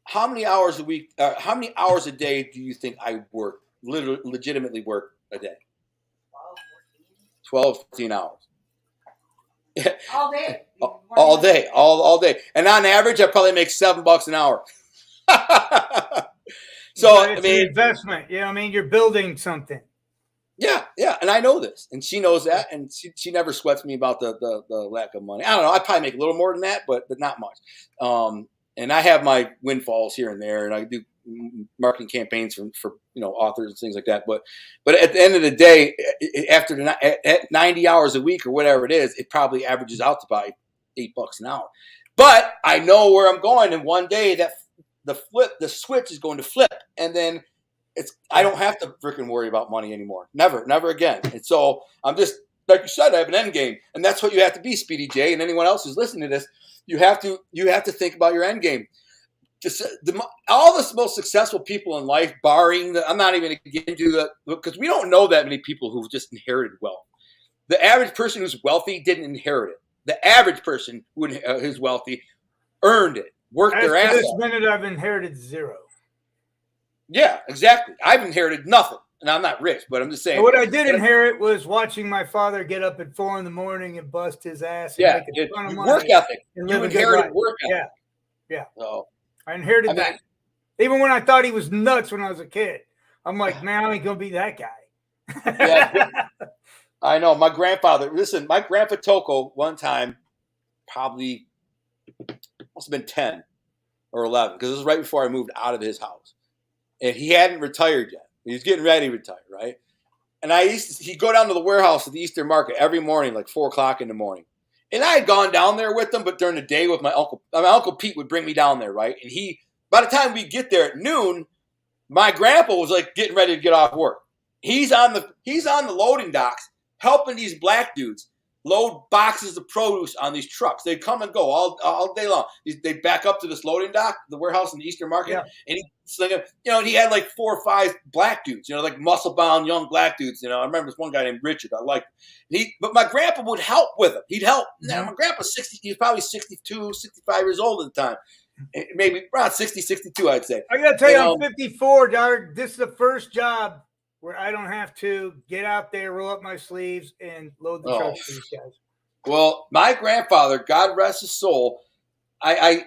How many hours a week? How many hours a day do you think I work? Legitimately work a day? 12, 14 hours. All day. All day. And on average, I probably make $7 an hour. So I mean, an investment. Yeah, I mean, you're building something. Yeah, and I know this, and she knows that, and she never sweats me about the lack of money. I don't know. I probably make a little more than that, but not much. And I have my windfalls here and there, and I do marketing campaigns for authors and things like that. But at the end of the day, after at 90 hours a week or whatever it is, it probably averages out to about $8 an hour. But I know where I'm going, and one day that the switch is going to flip, and then I don't have to freaking worry about money anymore. Never again. And so I'm just, like you said, I have an end game, and that's what you have to be, Speedy J, and anyone else who's listening to this. You have to think about your end game. All the most successful people in life, barring I'm not even going to get into that because we don't know that many people who've just inherited wealth. The average person who's wealthy didn't inherit it. The average person who's wealthy earned it, worked their ass off. This minute, I've inherited zero. Yeah, exactly. I've inherited nothing, and I'm not rich, but I'm just saying. What I did inherit was watching my father get up at 4 a.m. and bust his ass. And make a ton of money work ethic. You inherited work ethic. Yeah. So I inherited that. Even when I thought he was nuts when I was a kid, I'm like, man, I ain't gonna be that guy. Yeah, I know. My grandfather. Listen, my grandpa Toko one time, probably must have been 10 or 11, because it was right before I moved out of his house. And he hadn't retired yet. He was getting ready to retire, right? And he'd go down to the warehouse at the Eastern Market every morning, like 4 o'clock in the morning. And I had gone down there with them, but during the day with my uncle Pete would bring me down there, right? And by the time we get there at noon, my grandpa was like getting ready to get off work. He's on the loading docks helping these black dudes load boxes of produce on these trucks. They come and go all day long. They back up to this loading dock, the warehouse in the Eastern Market, and he's like, and he had like 4 or 5 black dudes, like muscle-bound young black dudes. I remember this one guy named Richard. I liked him. But my grandpa would help with him. He'd help. Now, my grandpa's 60. He's probably 62, 65 years old at the time. Maybe around 60, 62, I'd say. I got to tell you, I'm 54, dog. This is the first job where I don't have to get out there, roll up my sleeves, and load the trucks for these guys. Well, my grandfather, God rest his soul,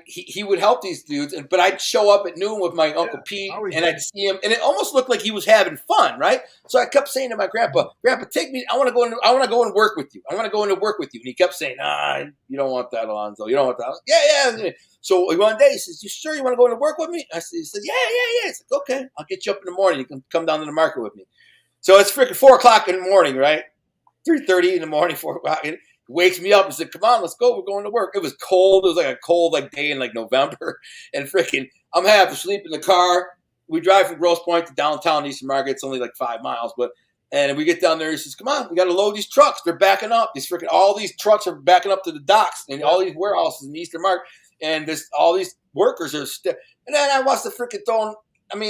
he would help these dudes, but I'd show up at noon with my Uncle Pete, and I'd see him, and it almost looked like he was having fun, right? So I kept saying to my grandpa, take me. I want to go and work with you. I want to go into work with you. And he kept saying, nah, you don't want that, Alonzo. You don't want that. Yeah. So one day he says, you sure you want to go into work with me? He said, yeah. He's like, okay, I'll get you up in the morning. You can come down to the market with me. So it's freaking 4 o'clock in the morning, right? 3:30 in the morning, 4 o'clock. He wakes me up and said, come on, let's go. We're going to work. It was cold. It was like a cold day in November. And freaking, I'm having to sleep in the car. We drive from Grosse Pointe to downtown Eastern Market. It's only 5 miles. And we get down there. He says, come on, we got to load these trucks. They're backing up. All these trucks are backing up to the docks and all these warehouses in the Eastern Market. And all these workers are and then I must have freaking thrown.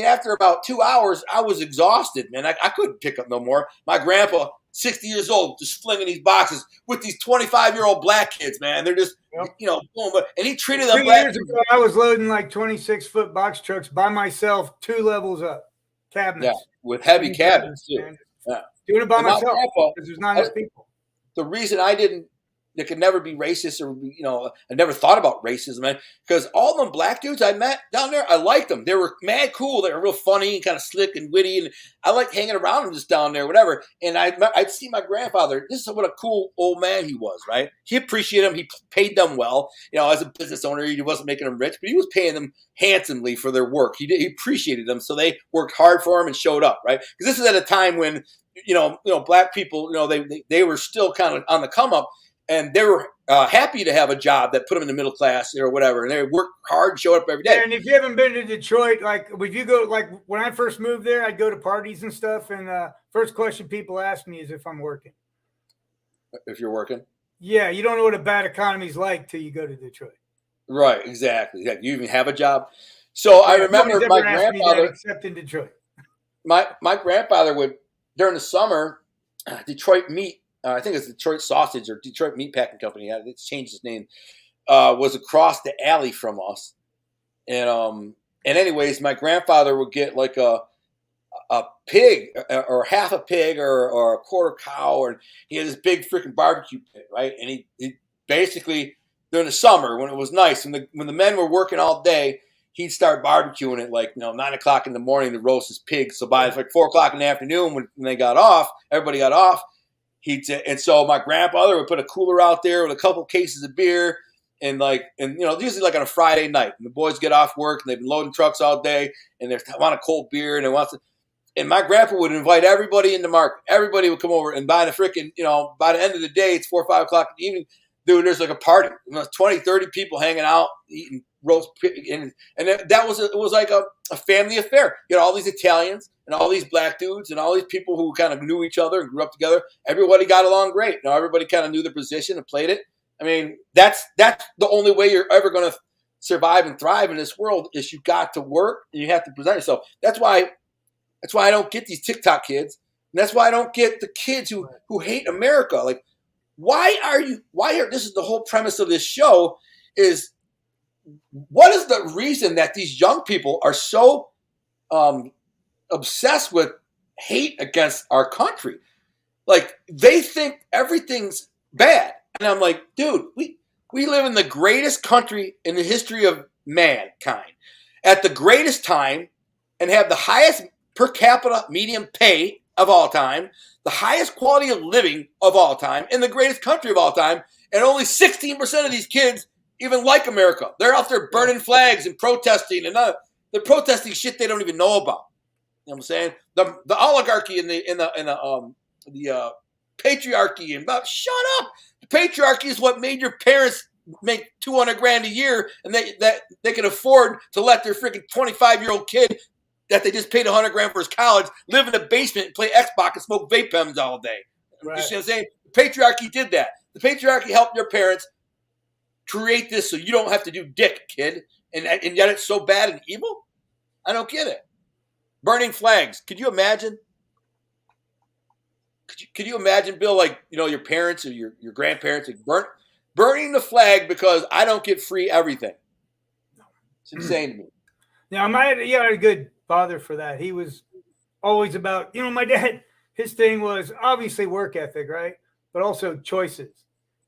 After about 2 hours, I was exhausted, man. I couldn't pick up no more. My grandpa, 60 years old, just flinging these boxes with these 25-year-old black kids, man. They're just, boom. And he treated them. 2 years ago, I was loading 26-foot box trucks by myself, 2 levels up, cabinets. Yeah, with heavy cabinets, too. Yeah. Doing it by myself because there's not enough people. The reason there could never be racist or, I never thought about racism, man, because all them black dudes I met down there, I liked them. They were mad cool. They were real funny and kind of slick and witty, and I liked hanging around them just down there, whatever. And I'd see my grandfather. This is what a cool old man he was, right? He appreciated them. He paid them well. As a business owner, he wasn't making them rich, but he was paying them handsomely for their work. He appreciated them, so they worked hard for him and showed up, right? Because this is at a time when, black people, they were still kind of on the come up. And they were happy to have a job that put them in the middle class or whatever. And they worked hard, showed up every day. And if you haven't been to Detroit, would you go, when I first moved there, I'd go to parties and stuff. And first question people ask me is if I'm working. If you're working? Yeah, you don't know what a bad economy's like till you go to Detroit. Right, exactly. You even have a job. So I remember my grandfather, except in Detroit. My grandfather would, during the summer, Detroit Meat, I think it's Detroit Sausage or Detroit Meatpacking Company. It's changed its name. Was across the alley from us, and anyways, my grandfather would get a pig or half a pig or a quarter cow, and he had this big freaking barbecue pit, right? And he basically during the summer when it was nice, when the men were working all day, he'd start barbecuing at 9 o'clock in the morning to roast his pig. So by 4 o'clock in the afternoon when they got off, everybody got off. And so my grandfather would put a cooler out there with a couple cases of beer and usually on a Friday night. And the boys get off work and they've been loading trucks all day and they want a cold beer and my grandpa would invite everybody in the market. Everybody would come over and by the end of the day, it's 4 or 5 o'clock in the evening, dude, there's a party. 20, 30 people hanging out, eating roast pig. And it was like a family affair. You had all these Italians and all these black dudes and all these people who kind of knew each other and grew up together. Everybody got along great. Everybody kind of knew the position and played it. That's the only way you're ever going to survive and thrive in this world is you got to work and you have to present yourself. That's why I don't get these TikTok kids. And that's why I don't get the kids who hate America. This is the whole premise of this show is what is the reason that these young people are so obsessed with hate against our country? They think everything's bad. And I'm like, dude, we live in the greatest country in the history of mankind at the greatest time and have the highest per capita median pay of all time, the highest quality of living of all time, in the greatest country of all time, and only 16% of these kids even like America. They're out there burning flags and protesting, and they're protesting shit they don't even know about. You know what I'm saying? The oligarchy in the patriarchy and about shut up. The patriarchy is what made your parents make $200,000 a year, and they can afford to let their freaking 25-year-old kid that they just paid $100,000 for his college live in a basement and play Xbox and smoke vape pens all day. Right. You see what I'm saying? The patriarchy did that. The patriarchy helped your parents create this so you don't have to do dick, kid. And yet it's so bad and evil? I don't get it. Burning flags. Could you imagine? Could you imagine, Bill, like, your parents or your grandparents like burning the flag because I don't get free everything? It's insane to me. Now, I had a good father for that. He was always about, my dad, his thing was obviously work ethic, right? But also choices.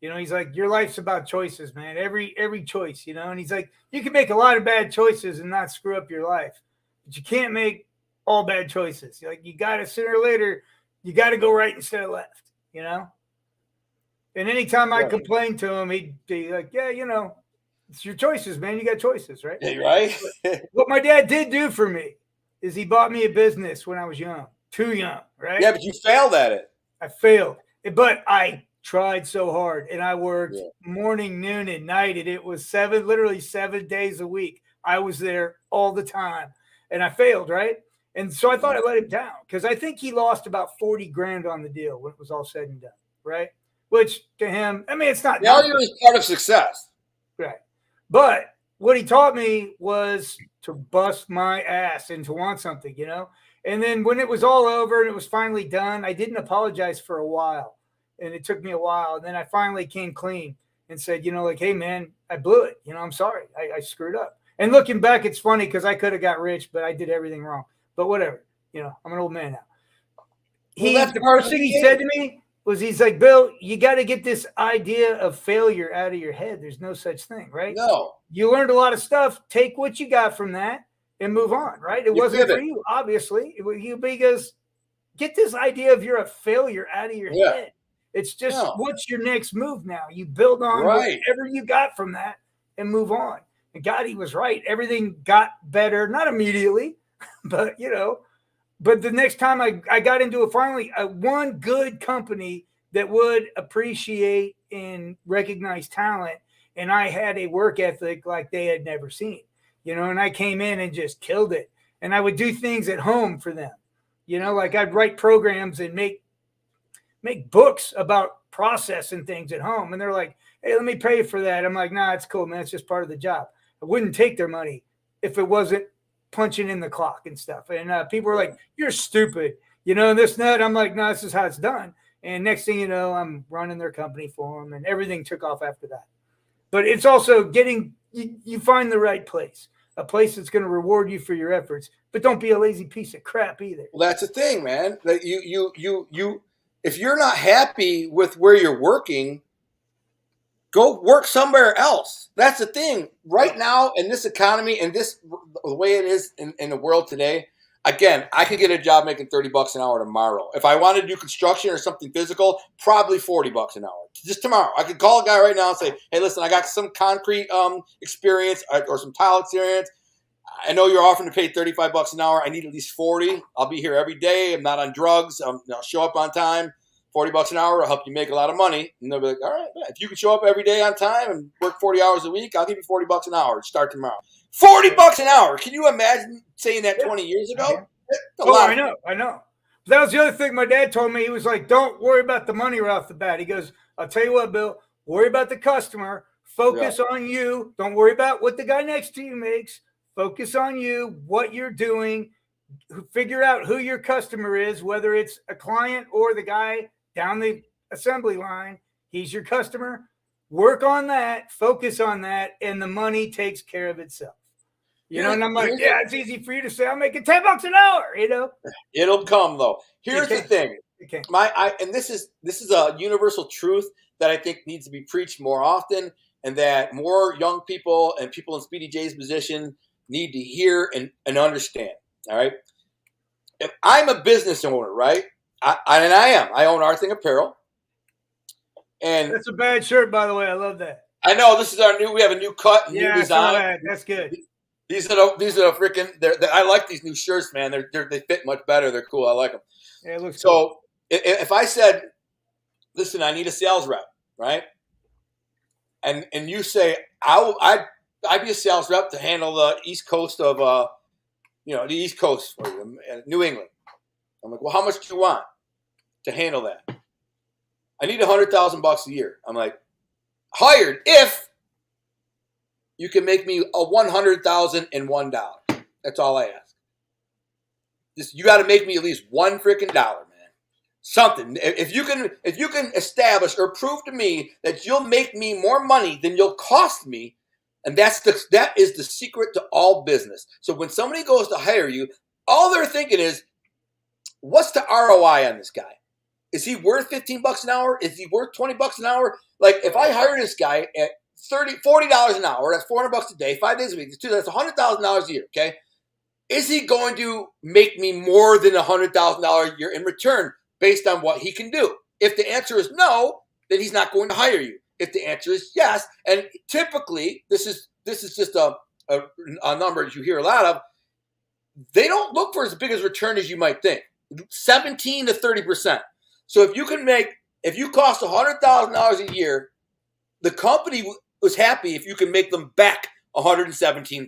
He's like, your life's about choices, man. Every choice, and he's like, you can make a lot of bad choices and not screw up your life, but you can't make all bad choices. Like, you got to sooner or later, you got to go right instead of left, And anytime I complained to him, he'd be like, yeah, it's your choices, man. You got choices, right? Yeah, right. What my dad did do for me is he bought me a business when I was young, too young, right? Yeah, but you failed at it. I failed, but I tried so hard, and I worked morning, noon, and night, and it was literally 7 days a week. I was there all the time, and I failed, right? And so I thought I let him down because I think he lost about $40,000 on the deal when it was all said and done, right? Which to him, I mean, it's not. Failure is part of success, right? But what he taught me was to bust my ass and to want something, And then when it was all over and it was finally done, I didn't apologize for a while. And it took me a while. And then I finally came clean and said, like, hey, man, I blew it. I'm sorry. I screwed up. And looking back, it's funny because I could have got rich, but I did everything wrong. But whatever. I'm an old man now. The first thing he said to me was, he's like, Bill, you got to get this idea of failure out of your head. There's no such thing, right? No. You learned a lot of stuff. Take what you got from that and move on, right? It wasn't for you, obviously. Because get this idea of you're a failure out of your head. It's just what's your next move now? You build on whatever you got from that and move on. And God, he was right. Everything got better, not immediately, but, but the next time I got into one good company that would appreciate and recognize talent, and I had a work ethic like they had never seen, and I came in and just killed it. And I would do things at home for them, like I'd write programs and make books about process and things at home. And they're like, hey, let me pay you for that. I'm like, nah, it's cool, man. It's just part of the job. I wouldn't take their money if it wasn't punching in the clock and stuff. And people were like, you're stupid, and this and that. I'm like, no, this is how it's done. And next thing you know, I'm running their company for them, and everything took off after that. But it's also you find the right place, a place that's going to reward you for your efforts, but don't be a lazy piece of crap either. Well, that's the thing, man. That you if you're not happy with where you're working, go work somewhere else. That's the thing. Right now, in this economy and the way it is in the world today, again, I could get a job making $30 an hour tomorrow. If I wanted to do construction or something physical, probably $40 an hour. Just tomorrow. I could call a guy right now and say, hey, listen, I got some concrete experience or some tile experience. I know you're offering to pay $35 an hour. I need at least 40. I'll be here every day. I'm not on drugs. I'll show up on time. $40 an hour will help you make a lot of money. And they'll be like, all right, if you can show up every day on time and work 40 hours a week, I'll give you $40 an hour. Start tomorrow. $40 an hour. Can you imagine saying that 20 years ago? I know. That was the other thing my dad told me. He was like, don't worry about the money right off the bat. He goes, I'll tell you what, Bill, worry about the customer. Focus on you. Don't worry about what the guy next to you makes. Focus on you, what you're doing. Figure out who your customer is, whether it's a client or the guy down the assembly line. He's your customer. Work on that. Focus on that. And the money takes care of itself. And I'm like, yeah, it's easy for you to say, I'm making $10 an hour, It'll come, though. Here's the thing. And this is a universal truth that I think needs to be preached more often, and that more young people and people in Speedy J's position need to hear and understand. All right. If I'm a business owner, right? I own Arthing Apparel. And that's a bad shirt, by the way. I love that. I know this is we have a new cut, new design. That's good. These are the freaking. I like these new shirts, man. They fit much better. They're cool. I like them. Yeah, it looks so. Cool. If I said, listen, I need a sales rep, right? And you say, I'd be a sales rep to handle the East Coast of, the East Coast for you, New England. I'm like, well, how much do you want to handle that? I need $100,000 a year. I'm like, hired if you can make me a $100,001. That's all I ask. You got to make me at least $1 freaking dollar, man. Something. If you can establish or prove to me that you'll make me more money than you'll cost me, and that is the secret to all business. So when somebody goes to hire you, all they're thinking is, what's the ROI on this guy? Is he worth $15 an hour? Is he worth $20 an hour? Like if I hire this guy at $40 an hour, that's $400 a day, 5 days a week, that's $100,000 a year. Okay, is he going to make me more than $100,000 a year in return based on what he can do? If the answer is no, then he's not going to hire you. If the answer is yes, and typically this is just a number that you hear a lot of, they don't look for as big as return as you might think. 17 to 30%. So if you cost $100,000 a year, the company was happy if you can make them back $117,000.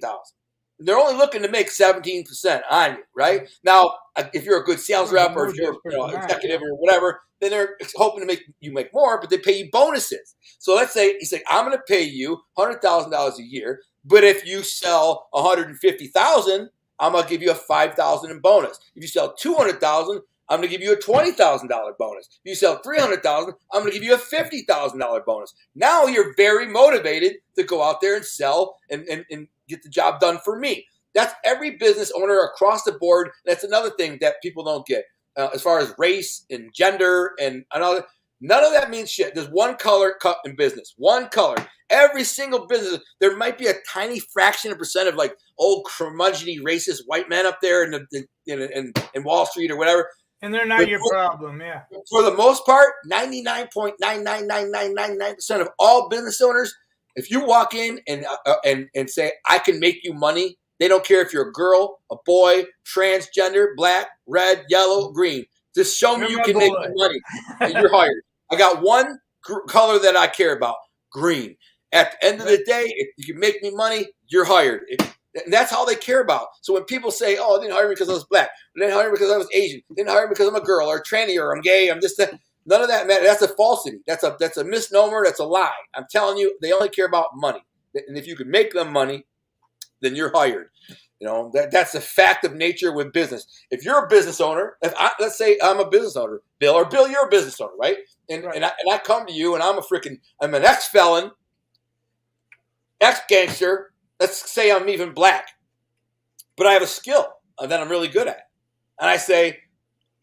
They're only looking to make 17% on you, right? Now, if you're a good sales rep or if you're executive or whatever, then they're hoping to make you make more, but they pay you bonuses. So let's say he's like, I'm going to pay you $100,000 a year, but if you sell $150,000, I'm going to give you a $5,000 in bonus. If you sell $200,000, I'm going to give you a $20,000 bonus. If you sell $300,000, I'm going to give you a $50,000 bonus. Now you're very motivated to go out there and sell and get the job done for me. That's every business owner across the board. That's another thing that people don't get as far as race and gender and another. None of that means shit. There's one color cut in business. One color. Every single business, there might be a tiny fraction of percent of like old curmudgeony racist white men up there in Wall Street or whatever. And they're not your problem, yeah. For the most part, 99.99999% of all business owners, if you walk in and say, I can make you money, they don't care if you're a girl, a boy, transgender, black, red, yellow, green. Just show me you can make me money and you're hired. I got one color that I care about, green. At the end of the day, if you can make me money, you're hired. And that's all they care about. So when people say, oh, they didn't hire me because I was black, they didn't hire me because I was Asian, they didn't hire me because I'm a girl or a tranny or I'm gay, I'm this, that. None of that matters. That's a falsity. That's a misnomer. That's a lie. I'm telling you, they only care about money. And if you can make them money, then you're hired. You know, that's a fact of nature with business. If you're a business owner, let's say I'm a business owner, Bill, you're a business owner, right? And I come to you and I'm an ex-felon, ex-gangster. Let's say I'm even black, but I have a skill that I'm really good at. And I say,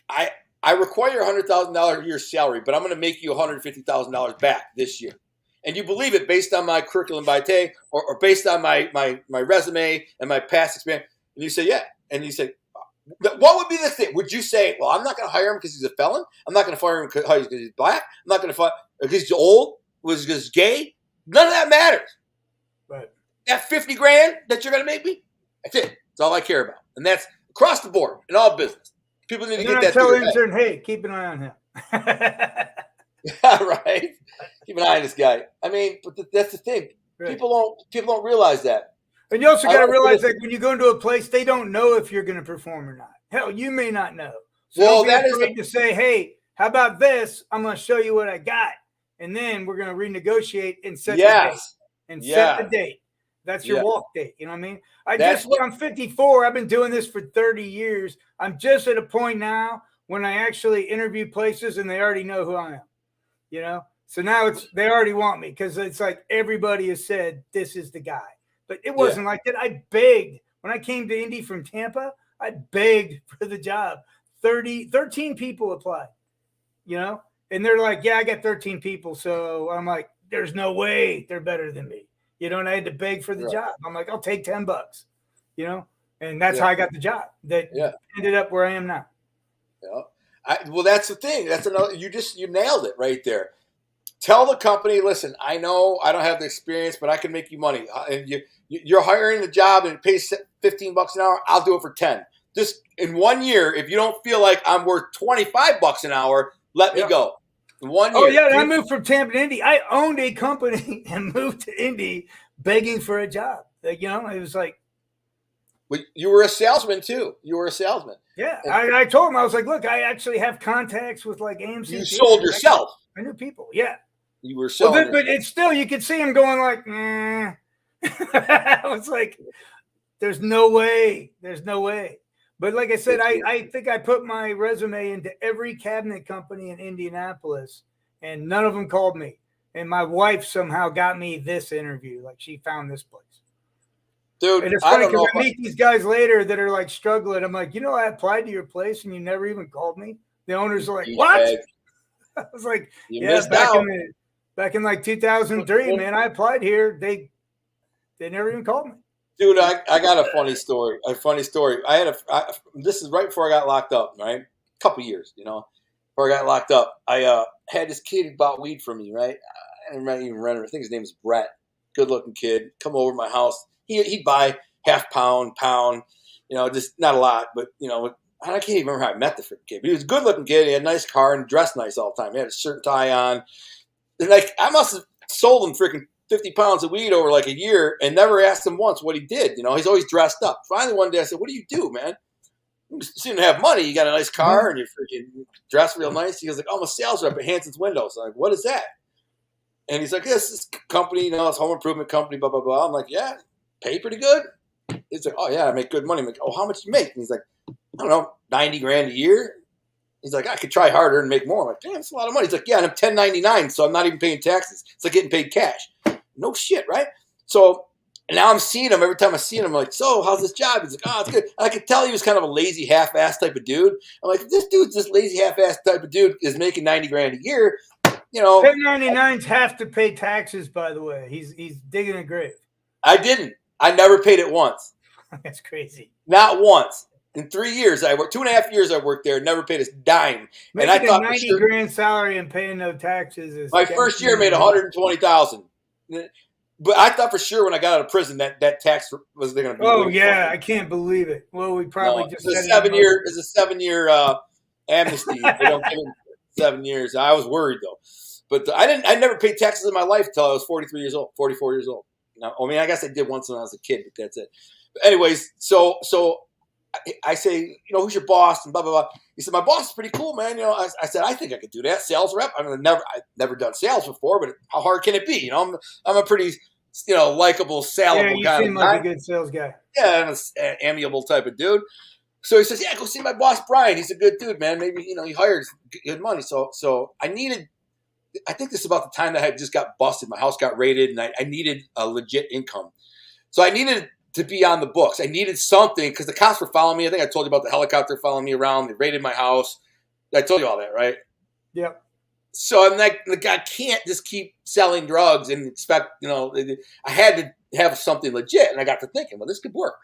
I require $100,000 a year salary, but I'm going to make you $150,000 back this year. And you believe it based on my curriculum vitae or based on my resume and my past experience. And you say, yeah. And you say, what would be the thing? Would you say, well, I'm not going to hire him because he's a felon. I'm not going to fire him because he's black. I'm not going to fire him because he's old, because he's gay. None of that matters. Right. That $50,000 that you're going to make me, that's it. That's all I care about. And that's across the board in all business. People need to get that. Tell intern, hey, keep an eye on him. Yeah, right. Keep an eye on this guy. I mean, but that's the thing. Right. People don't realize that. And you also got to realize that when you go into a place, they don't know if you're going to perform or not. Hell, you may not know. So well, that is to say, hey, how about this? I'm going to show you what I got, and then we're going to renegotiate and set the date. And set the date. That's your walk date. You know what I mean? I'm 54. I've been doing this for 30 years. I'm just at a point now when I actually interview places and they already know who I am. You know? So now they already want me because it's like everybody has said this is the guy. But it wasn't like that. I begged. When I came to Indy from Tampa, I begged for the job. 13 people applied. You know? And they're like, yeah, I got 13 people. So I'm like, there's no way they're better than me. You know, and I had to beg for the job. I'm like, I'll take $10, you know, and that's how I got the job that ended up where I am now. Yeah. Well, that's the thing. That's another, you nailed it right there. Tell the company, listen, I know I don't have the experience, but I can make you money. And you're hiring the job and it pays $15 an hour. I'll do it for 10. Just in 1 year, if you don't feel like I'm worth $25 an hour, let me go. 1 Oh, year. yeah. And I moved from Tampa to Indy. I owned a company and moved to Indy begging for a job. Like, you know, it was like. But you were a salesman, too. You were a salesman. Yeah. I told him, I was like, look, I actually have contacts with like AMC. You sold yourself. I knew people. Yeah. You were selling. But it's still, you could see him going like, I was like, there's no way. There's no way. But like I said, I think I put my resume into every cabinet company in Indianapolis, and none of them called me. And my wife somehow got me this interview. Like, she found this place. Dude, and it's funny because I meet these guys later that are like struggling. I'm like, you know, I applied to your place and you never even called me. The owners are like, what? I was like, yeah, back in like 2003, man, I applied here. They never even called me. Dude, I got a funny story. This is right before I got locked up, right? A couple years, you know, before I got locked up. I had this kid who bought weed from me, right? I didn't even remember. I think his name is Brett. Good looking kid. Come over to my house. He'd buy half pound, you know, just not a lot, but, you know, I can't even remember how I met the freaking kid. But he was a good looking kid. He had a nice car and dressed nice all the time. He had a shirt and tie on. And like, I must have sold him freaking 50 pounds of weed over like a year and never asked him once what he did. You know, he's always dressed up. Finally, one day I said, what do you do, man? You seem to have money. You got a nice car and you're freaking dressed real nice. He goes like, oh, I'm a sales rep at Hanson's Windows. I'm like, what is that? And he's like, this is company, you know, it's home improvement company, blah, blah, blah. I'm like, yeah, pay pretty good. He's like, oh, yeah, I make good money. I'm like, oh, how much do you make? And he's like, I don't know, 90 grand a year. He's like, I could try harder and make more. I'm like, damn, that's a lot of money. He's like, yeah, and I'm 1099, so I'm not even paying taxes. It's like getting paid cash. No shit, right? So and now I'm seeing him. Every time I see him, I'm like, so how's this job? He's like, oh, it's good. And I could tell he was kind of a lazy, half-assed type of dude. I'm like, this dude's this lazy, half-assed type of dude is making 90 grand a year. You know, 1099s have to pay taxes, by the way. He's digging a grave. I didn't. I never paid it once. That's crazy. Not once. In 3 years, I worked 2.5 years. I worked there, never paid a dime. Making and I thought a 90 grand salary and paying no taxes is my first year made 120,000. But I thought for sure when I got out of prison that tax was going to be. Oh yeah, funny. I can't believe it. Well, we probably just it's a 7-year. It's a 7-year amnesty. They don't give him 7 years. I was worried though, but I never paid taxes in my life until I was 44 years old. Now, I mean, I guess I did once when I was a kid, but that's it. But anyways, so I say, you know, who's your boss and blah blah blah. He said, my boss is pretty cool, man. You know, I said, I think I could do that. Sales rep. I mean, I've never done sales before, but how hard can it be? You know, I'm a pretty, you know, likable, salable guy. You seem like a good sales guy. Yeah, I'm an amiable type of dude. So he says, yeah, go see my boss, Brian. He's a good dude, man. Maybe, you know, he hires good money. So I think this is about the time that I just got busted. My house got raided, and I needed a legit income. So I needed to be on the books. I needed something because the cops were following me. I think I told you about the helicopter following me around. They raided my house. I told you all that, right? Yep. So I'm like, I can't just keep selling drugs and expect, you know, I had to have something legit. And I got to thinking, well, this could work.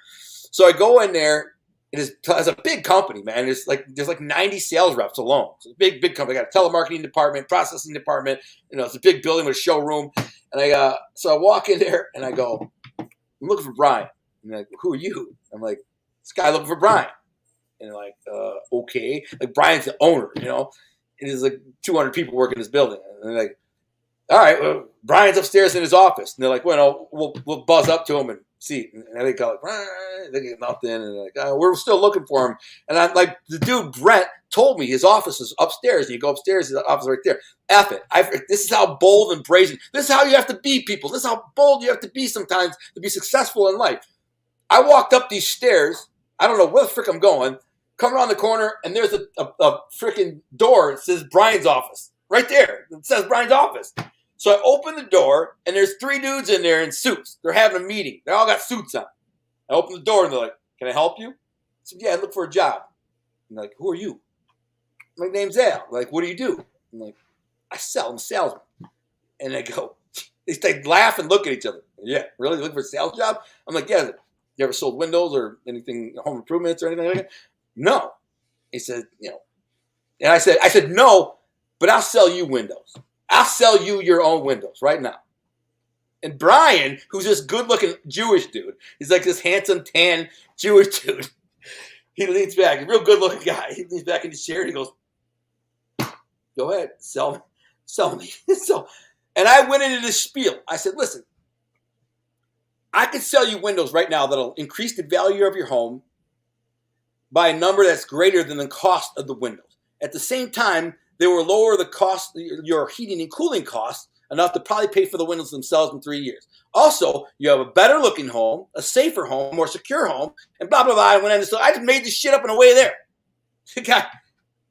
So I go in there. It's a big company, man. There's like 90 sales reps alone. It's a big company. I got a telemarketing department, processing department. You know, it's a big building with a showroom. And so I walk in there and I go, I'm looking for Brian. And they're like, who are you? I'm like, this guy looking for Brian. And they're like, okay. Like, Brian's the owner, you know. And there's like 200 people working in this building. And they're like, all right, well, Brian's upstairs in his office. And they're like, well, no, we'll buzz up to him and see. And they go like, Brian. They get nothing. And they're like, we're still looking for him. And I'm like, the dude, Brent, told me his office is upstairs. And you go upstairs, his office is right there. F it. This is how bold and brazen. This is how you have to be, people. This is how bold you have to be sometimes to be successful in life. I walked up these stairs. I don't know where the frick I'm going. Come around the corner, and there's a freaking door. It says Brian's office. Right there. It says Brian's office. So I open the door, and there's 3 dudes in there in suits. They're having a meeting. They all got suits on. I open the door, and they're like, can I help you? I said, yeah, I look for a job. I'm like, who are you? My name's Al. Like, what do you do? I'm like, I sell. I'm a salesman. And they go, they laugh and look at each other. Yeah, really? Looking for a sales job? I'm like, yeah. You ever sold windows or anything, home improvements or anything like that? No. He said, you know. And I said, no, but I'll sell you windows. I'll sell you your own windows right now. And Brian, who's this good-looking Jewish dude, he's like this handsome, tan Jewish dude. He leans back, a real good-looking guy. He leans back in his chair and he goes, go ahead, sell selling me. And I went into this spiel. I said, listen, I can sell you windows right now that'll increase the value of your home by a number that's greater than the cost of the windows. At the same time, they will lower the cost, your heating and cooling costs, enough to probably pay for the windows themselves in 3 years. Also, you have a better looking home, a safer home, more secure home, and blah, blah, blah. So I just made this shit up on the way there.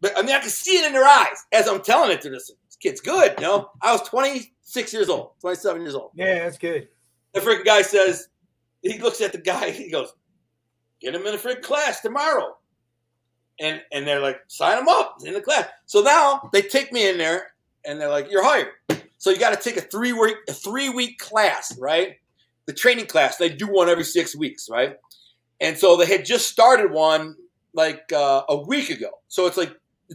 But I mean, I can see it in their eyes as I'm telling it to this kid's good, you know. I was 26 years old, 27 years old. Yeah, that's good. The freaking guy says, he looks at the guy, he goes, get him in a freaking class tomorrow. And they're like, sign him up in the class. So now they take me in there and they're like, you're hired. So you got to take a 3-week class, right? The training class. They do one every 6 weeks, right? And so they had just started one like a week ago. So it's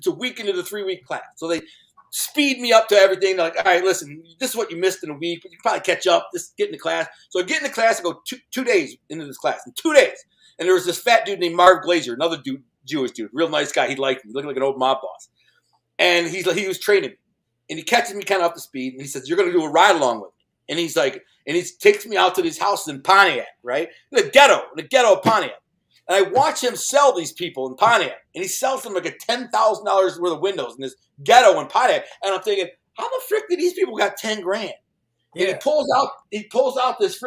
a week into the 3-week class. So they speed me up to everything. They're like, all right, listen, this is what you missed in a week, but you can probably catch up. Just get in the class. So I get in the class and go 2 days into this class. In 2 days. And there was this fat dude named Marv Glazer, another dude, Jewish dude, real nice guy. He liked me. He looked like an old mob boss. And he was training me. And he catches me kind of up to speed. And he says, you're going to do a ride along with me. And he's like, and he takes me out to these houses in Pontiac, right? In the ghetto of Pontiac. And I watch him sell these people in Pontiac. And he sells them like a $10,000 worth of windows in this ghetto in Pontiac. And I'm thinking, how the frick did these people got 10 grand? And he pulls out this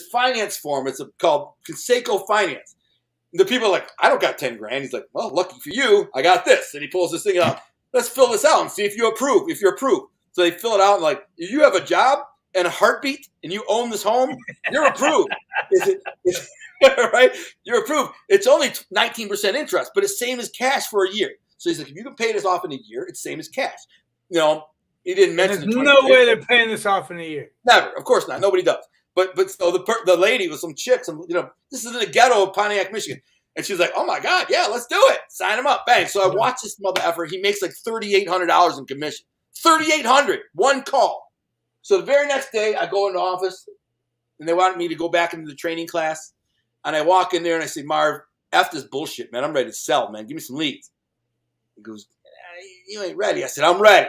finance form. It's called Conseco Finance. And the people are like, I don't got 10 grand. He's like, well, lucky for you, I got this. And he pulls this thing out. Let's fill this out and see if you approve. If you're approved. So they fill it out and like, if you have a job and a heartbeat and you own this home, you're approved. Right? You're approved. It's only 19% interest, but it's same as cash for a year. So he's like, if you can pay this off in a year, it's same as cash. You know, he didn't mention. There's no way they're paying this off in a year. Never, of course not. Nobody does. But so the lady was some chick, this is in the ghetto of Pontiac, Michigan. And she was like, oh my God, yeah, let's do it. Sign him up. Bang. So I watched this mother effer. He makes like $3,800 in commission. $3,800, one call. So the very next day I go into office and they wanted me to go back into the training class. And I walk in there and I say, Marv, F this bullshit, man. I'm ready to sell, man. Give me some leads. He goes, you ain't ready. I said, I'm ready.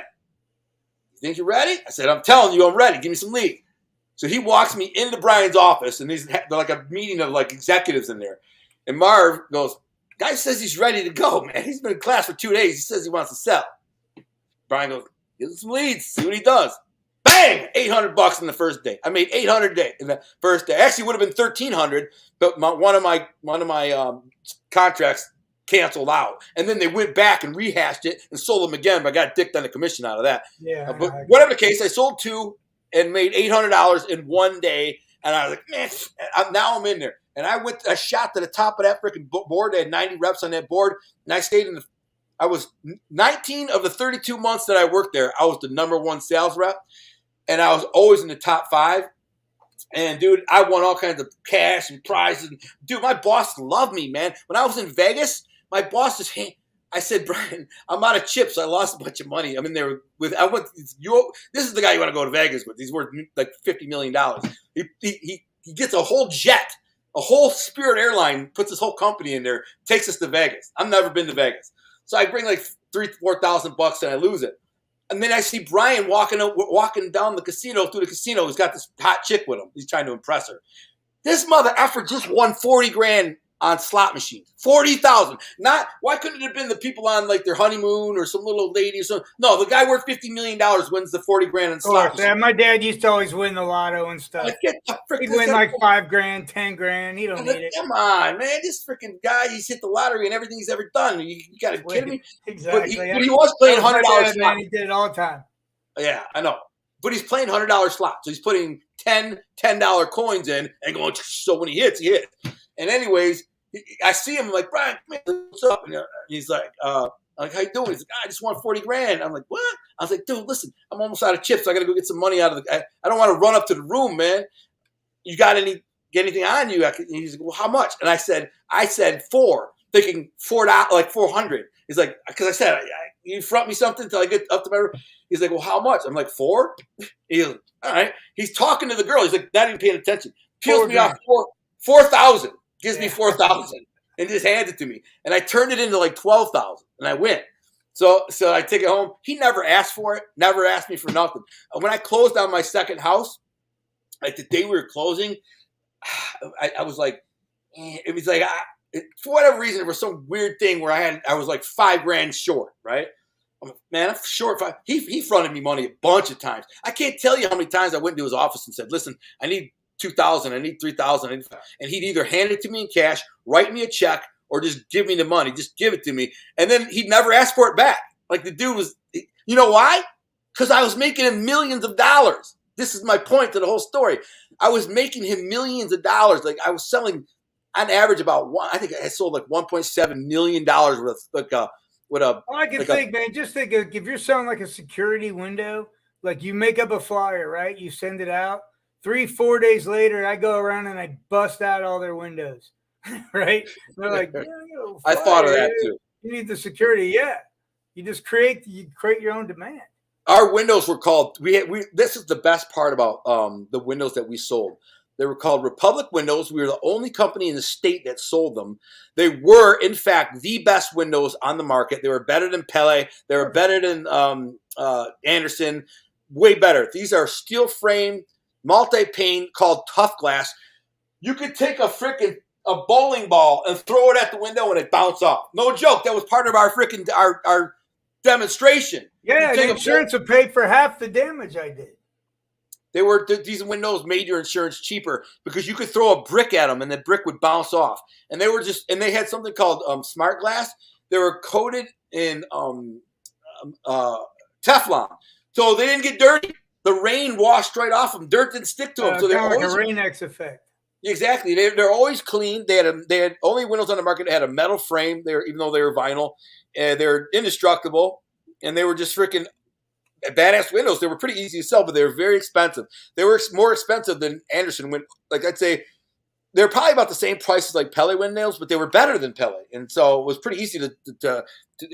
You think you're ready? I said, I'm telling you, I'm ready. Give me some leads. So he walks me into Brian's office, and they're like a meeting of like executives in there. And Marv goes, guy says he's ready to go, man. He's been in class for 2 days. He says he wants to sell. Brian goes, give him some leads, see what he does. Bang! $800 in the first day. I made $800 in the first day. Actually, it would have been $1,300, but one of my contracts canceled out. And then they went back and rehashed it and sold them again, but I got dicked on the commission out of that. Yeah. But whatever the case, I sold 2 and made $800 in 1 day. And I was like, man, now I'm in there. And I shot to the top of that freaking board. They had 90 reps on that board. And I stayed I was 19 of the 32 months that I worked there. I was the #1 sales rep. And I was always in the top 5. And dude, I won all kinds of cash and prizes. Dude, my boss loved me, man. When I was in Vegas, my boss just, I said, Brian, I'm out of chips. I lost a bunch of money. I'm in there this is the guy you want to go to Vegas with. He's worth like $50 million. He gets a whole jet, a whole Spirit airline, puts his whole company in there, takes us to Vegas. I've never been to Vegas. So I bring like $3,000-4,000 and I lose it. And then I see Brian walking down the casino, through the casino. He's got this hot chick with him. He's trying to impress her. This mother effer just won 40 grand on slot machines. 40,000. Why couldn't it have been the people on like their honeymoon or some little lady or something? No, the guy worth $50 million wins the 40 grand on slot machines. Yeah, my dad used to always win the lotto and stuff. He'd win like 5 grand, 10 grand. He don't need it. Come on, man. This freaking guy, he's hit the lottery and everything he's ever done. You got to kidding me? Exactly. But he was playing $100 slots. Man, he did it all the time. Yeah, I know. But he's playing $100 slots. So he's putting $10 coins in and going, so when he hits, he hits. And anyways, I see him like, Brian, man, what's up? And he's like, I'm like, how you doing? He's like, I just won 40 grand. I'm like, what? I was like, dude, listen, I'm almost out of chips. I got to go get some money out of I don't want to run up to the room, man. You got anything on you? He's like, well, how much? And I said 4, thinking $4, like 400. He's like, because I said, you front me something until I get up to my room. He's like, well, how much? I'm like, 4? He's like, all right. He's talking to the girl. He's like, not even paying attention. Peels me off 4,000. Gives me 4,000 and just hands it to me. And I turned it into like 12,000 and I went. So I take it home. He never asked for it. Never asked me for nothing. When I closed on my second house, like the day we were closing, I was like, it was like, for whatever reason, it was some weird thing where I was like $5,000 short, right? I'm like, man, I'm short. He fronted me money a bunch of times. I can't tell you how many times I went into his office and said, listen, I need $2,000, I need $3,000. And he'd either hand it to me in cash, write me a check, or just give me the money. Just give it to me. And then he'd never ask for it back. Like the dude was, you know why? Because I was making him millions of dollars. This is my point to the whole story. I was making him millions of dollars. Like I was selling on average I think I sold like $1.7 million worth of All I can think, man, just think of, if you're selling like a security window, like you make up a flyer, right? You send it out. 3-4 days later, I go around and I bust out all their windows, right? They're like, I thought of that too. You need the security, yeah. You just create your own demand. Our windows were called. This is the best part about the windows that we sold. They were called Republic Windows. We were the only company in the state that sold them. They were, in fact, the best windows on the market. They were better than Pele. They were better than Anderson. Way better. These are steel frame, multi-pane, called Tough Glass. You could take a bowling ball and throw it at the window and it bounce off. No joke. That was part of our our demonstration. Yeah, the insurance would pay for half the damage I did. These windows made your insurance cheaper because you could throw a brick at them and the brick would bounce off. And they had something called smart glass. They were coated in Teflon, so they didn't get dirty. The rain washed right off them. Dirt didn't stick to them. So they're kind of like a Rain-X effect. Exactly. They're always clean. They had only windows on the market that had a metal frame. Even though they were vinyl, they're indestructible, and they were just freaking badass windows. They were pretty easy to sell, but they were very expensive. They were more expensive than Anderson. Like I'd say, they're probably about the same price as like Pele windows, but they were better than Pele, and so it was pretty easy to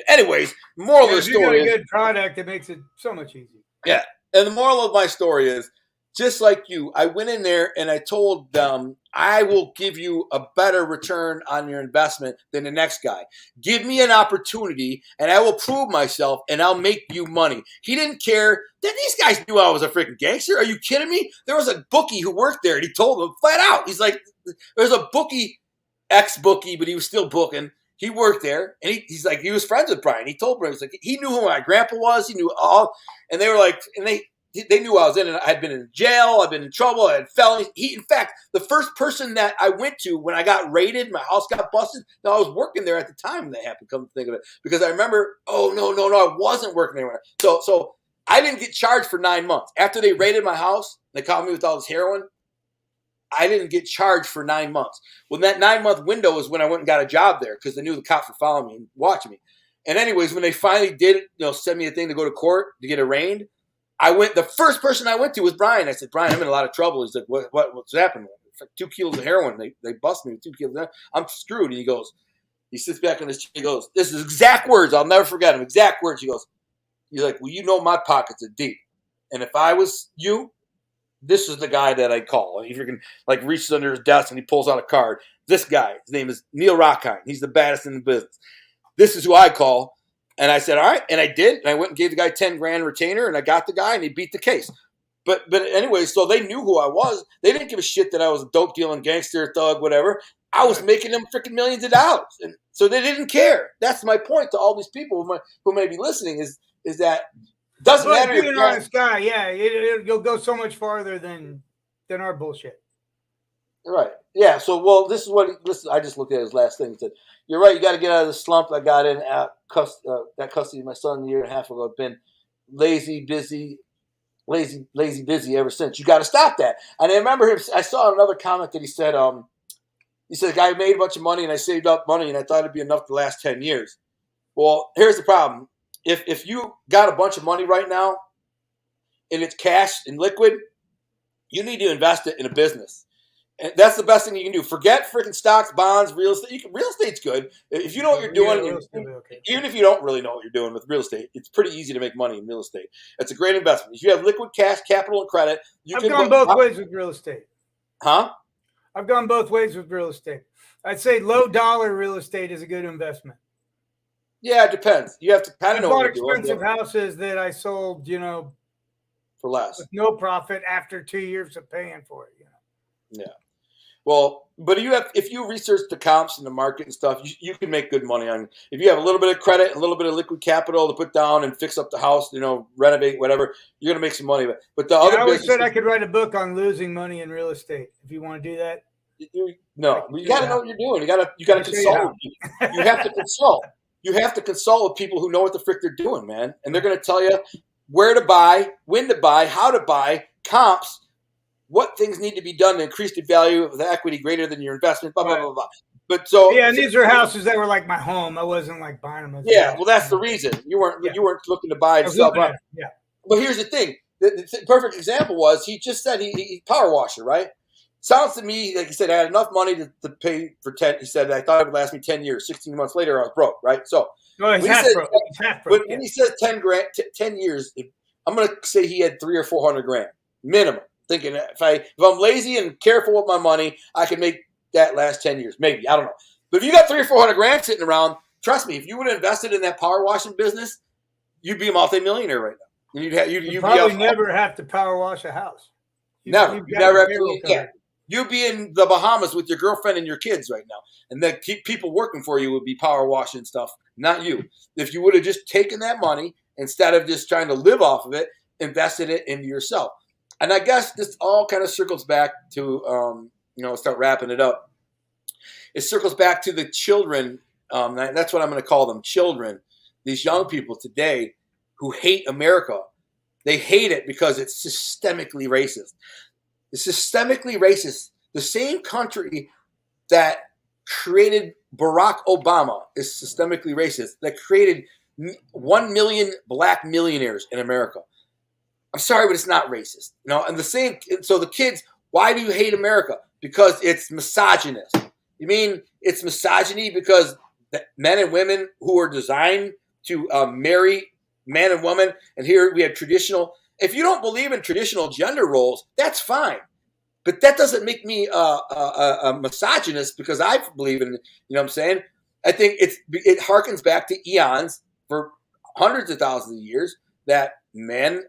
anyways, moral of the story is, a good product, it makes it so much easier. Yeah, and the moral of my story is, just like you, I went in there and I told them, I will give you a better return on your investment than the next guy. Give me an opportunity and I will prove myself and I'll make you money. He didn't care that these guys knew I was a freaking gangster. Are you kidding me? There was a bookie who worked there and he told them flat out. He's like, there's a bookie, ex-bookie, but he was still booking. He worked there and he's like, he was friends with Brian. He told Brian, he knew who my grandpa was. He knew all. And they were like, and they knew I was in it. I had been in jail. I'd been in trouble. I had felonies. In fact, the first person that I went to when I got raided, my house got busted. Now I was working there at the time when that happened. Come to think of it, because I remember. Oh no, I wasn't working anywhere. So I didn't get charged for 9 months after they raided my house. They caught me with all this heroin. I didn't get charged for 9 months. Well, that 9-month window was when I went and got a job there because they knew the cops were following me and watching me. And anyways, when they finally did, send me a thing to go to court to get arraigned. The first person I went to was Brian. I said, Brian, I'm in a lot of trouble. He's like, what's happened? It's like 2 kilos of heroin. They bust me with 2 kilos of heroin. I'm screwed. And he sits back on his chair. He goes, this is exact words. I'll never forget him. Exact words. He's like, well, you know my pockets are deep. And if I was you, this is the guy that I'd call. He freaking reaches under his desk and he pulls out a card. This guy, his name is Neil Rockheim. He's the baddest in the business. This is who I call. And I said, all right. And I did. And I went and gave the guy $10,000 retainer and I got the guy and he beat the case. But anyway, so they knew who I was. They didn't give a shit that I was a dope dealing gangster, thug, whatever. I was making them freaking millions of dollars. And so they didn't care. That's my point to all these people who may be listening is that it doesn't matter. Being an honest guy, yeah, you'll go so much farther than our bullshit. Right. Yeah. So, well, this is what I just looked at his last thing and said, you're right. You got to get out of the slump. I got in that custody of my son a year and a half ago. I've been lazy, busy ever since. You got to stop that. And I remember him. I saw another comment that he said, the guy made a bunch of money and I saved up money and I thought it'd be enough to last 10 years. Well, here's the problem. If you got a bunch of money right now and it's cash and liquid, you need to invest it in a business. And that's the best thing you can do. Forget freaking stocks, bonds, real estate. Real estate's good. If you know what you're doing, even if you don't really know what you're doing with real estate, it's pretty easy to make money in real estate. It's a great investment. If you have liquid cash, capital, and credit, I've gone both ways with real estate. Huh? I've gone both ways with real estate. I'd say low dollar real estate is a good investment. Yeah, it depends. You have to kind of know what bought you're doing. expensive houses that I sold, for less, with no profit after 2 years of paying for it. Yeah. Well, but if you research the comps and the market and stuff, you can make good money on. If you have a little bit of credit, a little bit of liquid capital to put down and fix up the house, renovate, whatever, you're gonna make some money. But the other, I always said I could write a book on losing money in real estate. If you want to do that, you got to know what you're doing. You got to consult. You have to consult. You have to consult with people who know what the frick they're doing, man, and they're gonna tell you where to buy, when to buy, how to buy, comps. What things need to be done to increase the value of the equity greater than your investment, blah, blah, blah, blah. But and these are houses that were like my home. I wasn't like buying them. Well, that's the reason. You weren't looking to buy and sell. Yeah. But here's the thing. The perfect example was he just said he power washer, right? Sounds to me like he said I had enough money to pay for 10. He said I thought it would last me 10 years. 16 months later, I was broke, right? So he's half broke. When he said 10 years, I'm going to say he had 300 or 400 grand minimum. Thinking if I'm lazy and careful with my money, I can make that last 10 years. Maybe. I don't know. But if you got 300 or 400 grand sitting around, trust me, if you would have invested in that power washing business, you'd be a multi-millionaire right now. And you'd probably never have to power wash a house. Never. You never have to. You'd be in the Bahamas with your girlfriend and your kids right now. And the people working for you would be power washing stuff, not you. If you would have just taken that money, instead of just trying to live off of it, invested it into yourself. And I guess this all kind of circles back to, start wrapping it up. It circles back to the children. That's what I'm going to call them, children. These young people today who hate America. They hate it because it's systemically racist. It's systemically racist. The same country that created Barack Obama is systemically racist. That created 1 million black millionaires in America. I'm sorry, but it's not racist. And the same. So the kids, why do you hate America? Because it's misogynist. You mean it's misogyny because men and women who are designed to marry man and woman, and here we have traditional. If you don't believe in traditional gender roles, that's fine. But that doesn't make me a misogynist because I believe in, what I'm saying? I think it harkens back to eons for hundreds of thousands of years that men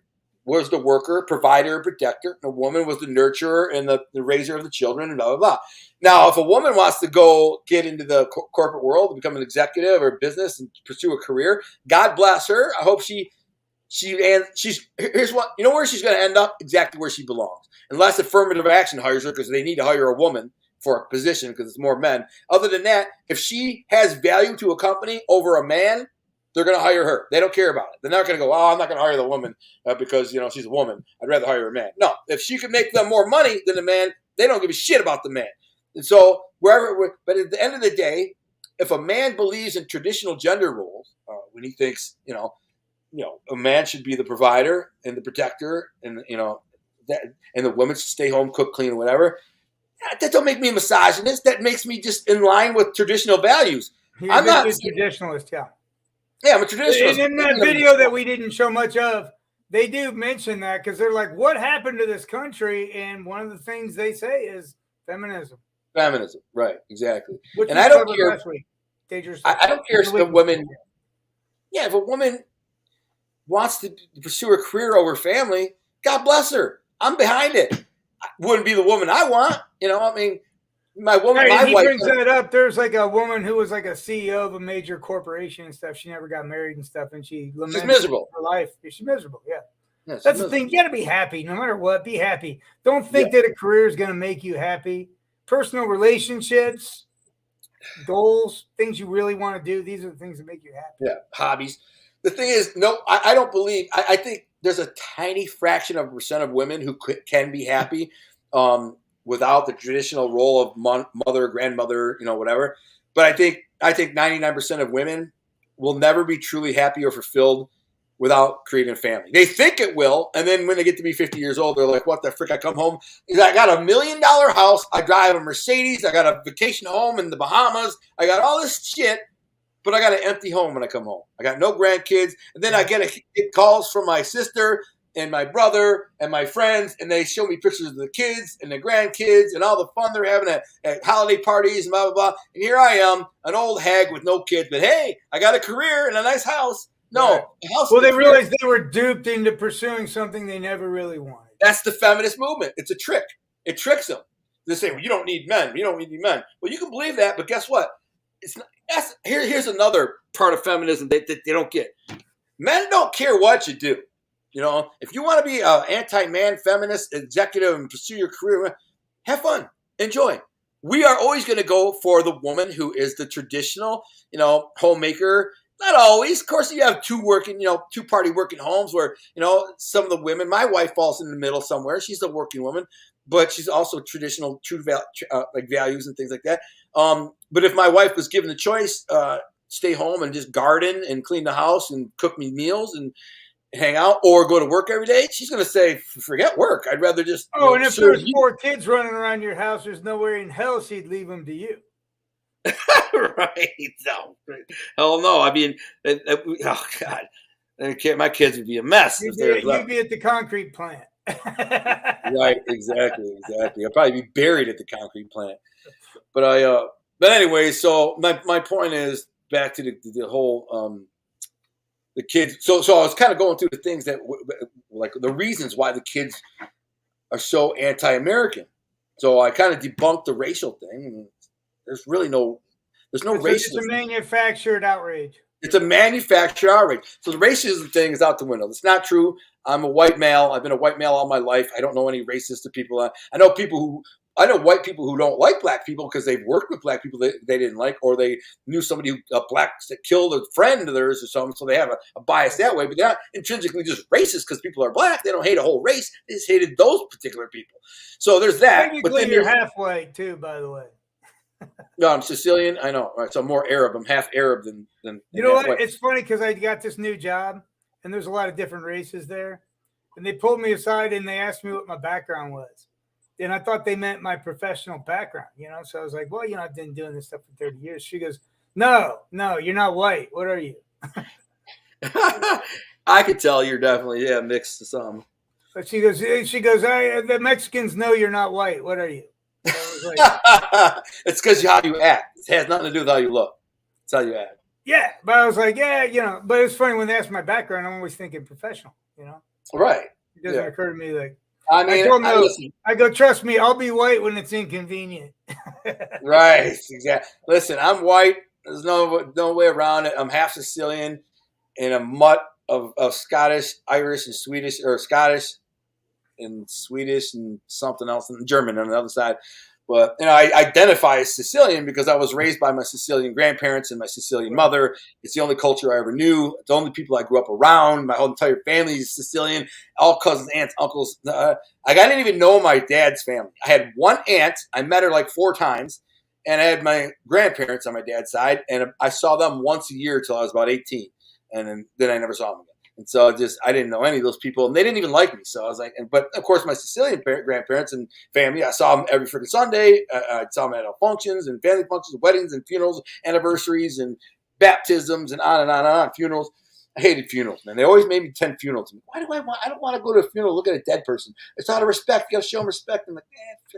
was the worker, provider, protector, and a woman was the nurturer and the raiser of the children, and blah, blah, blah. Now, if a woman wants to go get into the corporate world, become an executive or business and pursue a career, God bless her. I hope here's what, where she's going to end up? Exactly where she belongs. Unless affirmative action hires her because they need to hire a woman for a position because it's more men. Other than that, if she has value to a company over a man, they're going to hire her. They don't care about it. They're not going to go, I'm not going to hire the woman because, she's a woman. I'd rather hire a man. No, if she can make them more money than the man, they don't give a shit about the man. And so but at the end of the day, if a man believes in traditional gender roles, when he thinks, a man should be the provider and the protector and, and the woman should stay home, cook, clean, whatever. That don't make me a misogynist. That makes me just in line with traditional values. I'm not a traditionalist, yeah. Yeah, I'm a traditionalist. And in that video that we didn't show much of, they do mention that because they're like, what happened to this country? And one of the things they say is feminism. Feminism, right, exactly. And I don't care. I don't care if the women. Yeah, if a woman wants to pursue a career over family, God bless her. I'm behind it. Wouldn't be the woman I want. My woman, he brings that up. There's like a woman who was like a CEO of a major corporation and stuff. She never got married and stuff, and she's miserable. Her life. She's miserable. Yeah. That's the thing. You got to be happy, no matter what. Be happy. Don't think that a career is going to make you happy. Personal relationships, goals, things you really want to do. These are the things that make you happy. Yeah, hobbies. The thing is, no, I don't believe. I think there's a tiny fraction of percent of women who can be happy. Without the traditional role of mother, grandmother, whatever. But I think 99% of women will never be truly happy or fulfilled without creating a family. They think it will, and then when they get to be 50 years old, they're like, what the frick? I come home, I got $1 million house, I drive a Mercedes, I got a vacation home in the Bahamas, I got all this shit, but I got an empty home when I come home. I got no grandkids, and then I get calls from my sister and my brother and my friends, and they show me pictures of the kids and the grandkids and all the fun they're having at holiday parties and blah, blah, blah. And here I am, an old hag with no kids, but hey, I got a career and a nice house. No. Right. Well, they realized they were duped into pursuing something they never really wanted. That's the feminist movement. It's a trick. It tricks them. They say, well, you don't need men. You don't need men. Well, you can believe that, but guess what? It's not. Here's another part of feminism that they don't get. Men don't care what you do. You know, if you want to be an anti-man feminist executive and pursue your career, have fun. Enjoy. We are always going to go for the woman who is the traditional, homemaker. Not always. Of course, you have two-party working homes where, some of the women, my wife falls in the middle somewhere. She's a working woman, but she's also traditional, like values and things like that. But if my wife was given the choice, stay home and just garden and clean the house and cook me meals and hang out or go to work every day, she's going to say, forget work. I'd rather just. And if there's 4 kids running around your house, there's nowhere in hell she'd leave them to you. Right. No. Hell no. I mean, oh, God. My kids would be a mess. You'd be at the concrete plant. Right. Exactly. I'd probably be buried at the concrete plant. But anyway, so my point is back to the whole the kids. So I was kind of going through the things that like the reasons why the kids are so anti-American. So I kind of debunked the racial thing. And there's no racism. It's a manufactured outrage. It's a manufactured outrage. So the racism thing is out the window. It's not true. I'm a white male. I've been a white male all my life. I don't know any racist people. I know white people who don't like black people because they've worked with black people that they didn't like, or they knew somebody black that killed a friend of theirs or something. So they have a bias that way, but they're not intrinsically just racist because people are black. They don't hate a whole race. They just hated those particular people. So there's that. Technically, but then you're half white too, by the way. No, I'm Sicilian. I know. Right. So I'm more Arab. I'm half Arab than you know what? White. It's funny because I got this new job and there's a lot of different races there. And they pulled me aside and they asked me what my background was. And I thought they meant my professional background, So I was like, well, I've been doing this stuff for 30 years. She goes, no, you're not white. What are you? I could tell you're definitely, mixed to some. But she goes, the Mexicans know you're not white. What are you? Like, it's because how you act. It has nothing to do with how you look. It's how you act. Yeah, but I was like, but it's funny when they ask my background, I'm always thinking professional, Right. It doesn't occur to me like, I go, trust me, I'll be white when it's inconvenient. Right, exactly. Listen, I'm white. There's no way around it. I'm half Sicilian and a mutt of Scottish, Irish, and Swedish, or Scottish and Swedish and something else, and German on the other side. But I identify as Sicilian because I was raised by my Sicilian grandparents and my Sicilian mother. It's the only culture I ever knew. It's the only people I grew up around. My whole entire family is Sicilian. All cousins, aunts, uncles. I didn't even know my dad's family. I had one aunt. I met her like 4 times. And I had my grandparents on my dad's side. And I saw them once a year till I was about 18. And then I never saw them again. And so I didn't know any of those people, and they didn't even like me. So I was like, but of course, my Sicilian grandparents and family, I saw them every freaking Sunday. I saw them at all functions and family functions, weddings and funerals, anniversaries and baptisms and on and on and on. Funerals. I hated funerals, man. They always made me attend funerals. Why do I don't want to go to a funeral, look at a dead person. It's out of respect. You got to show them respect. I'm like,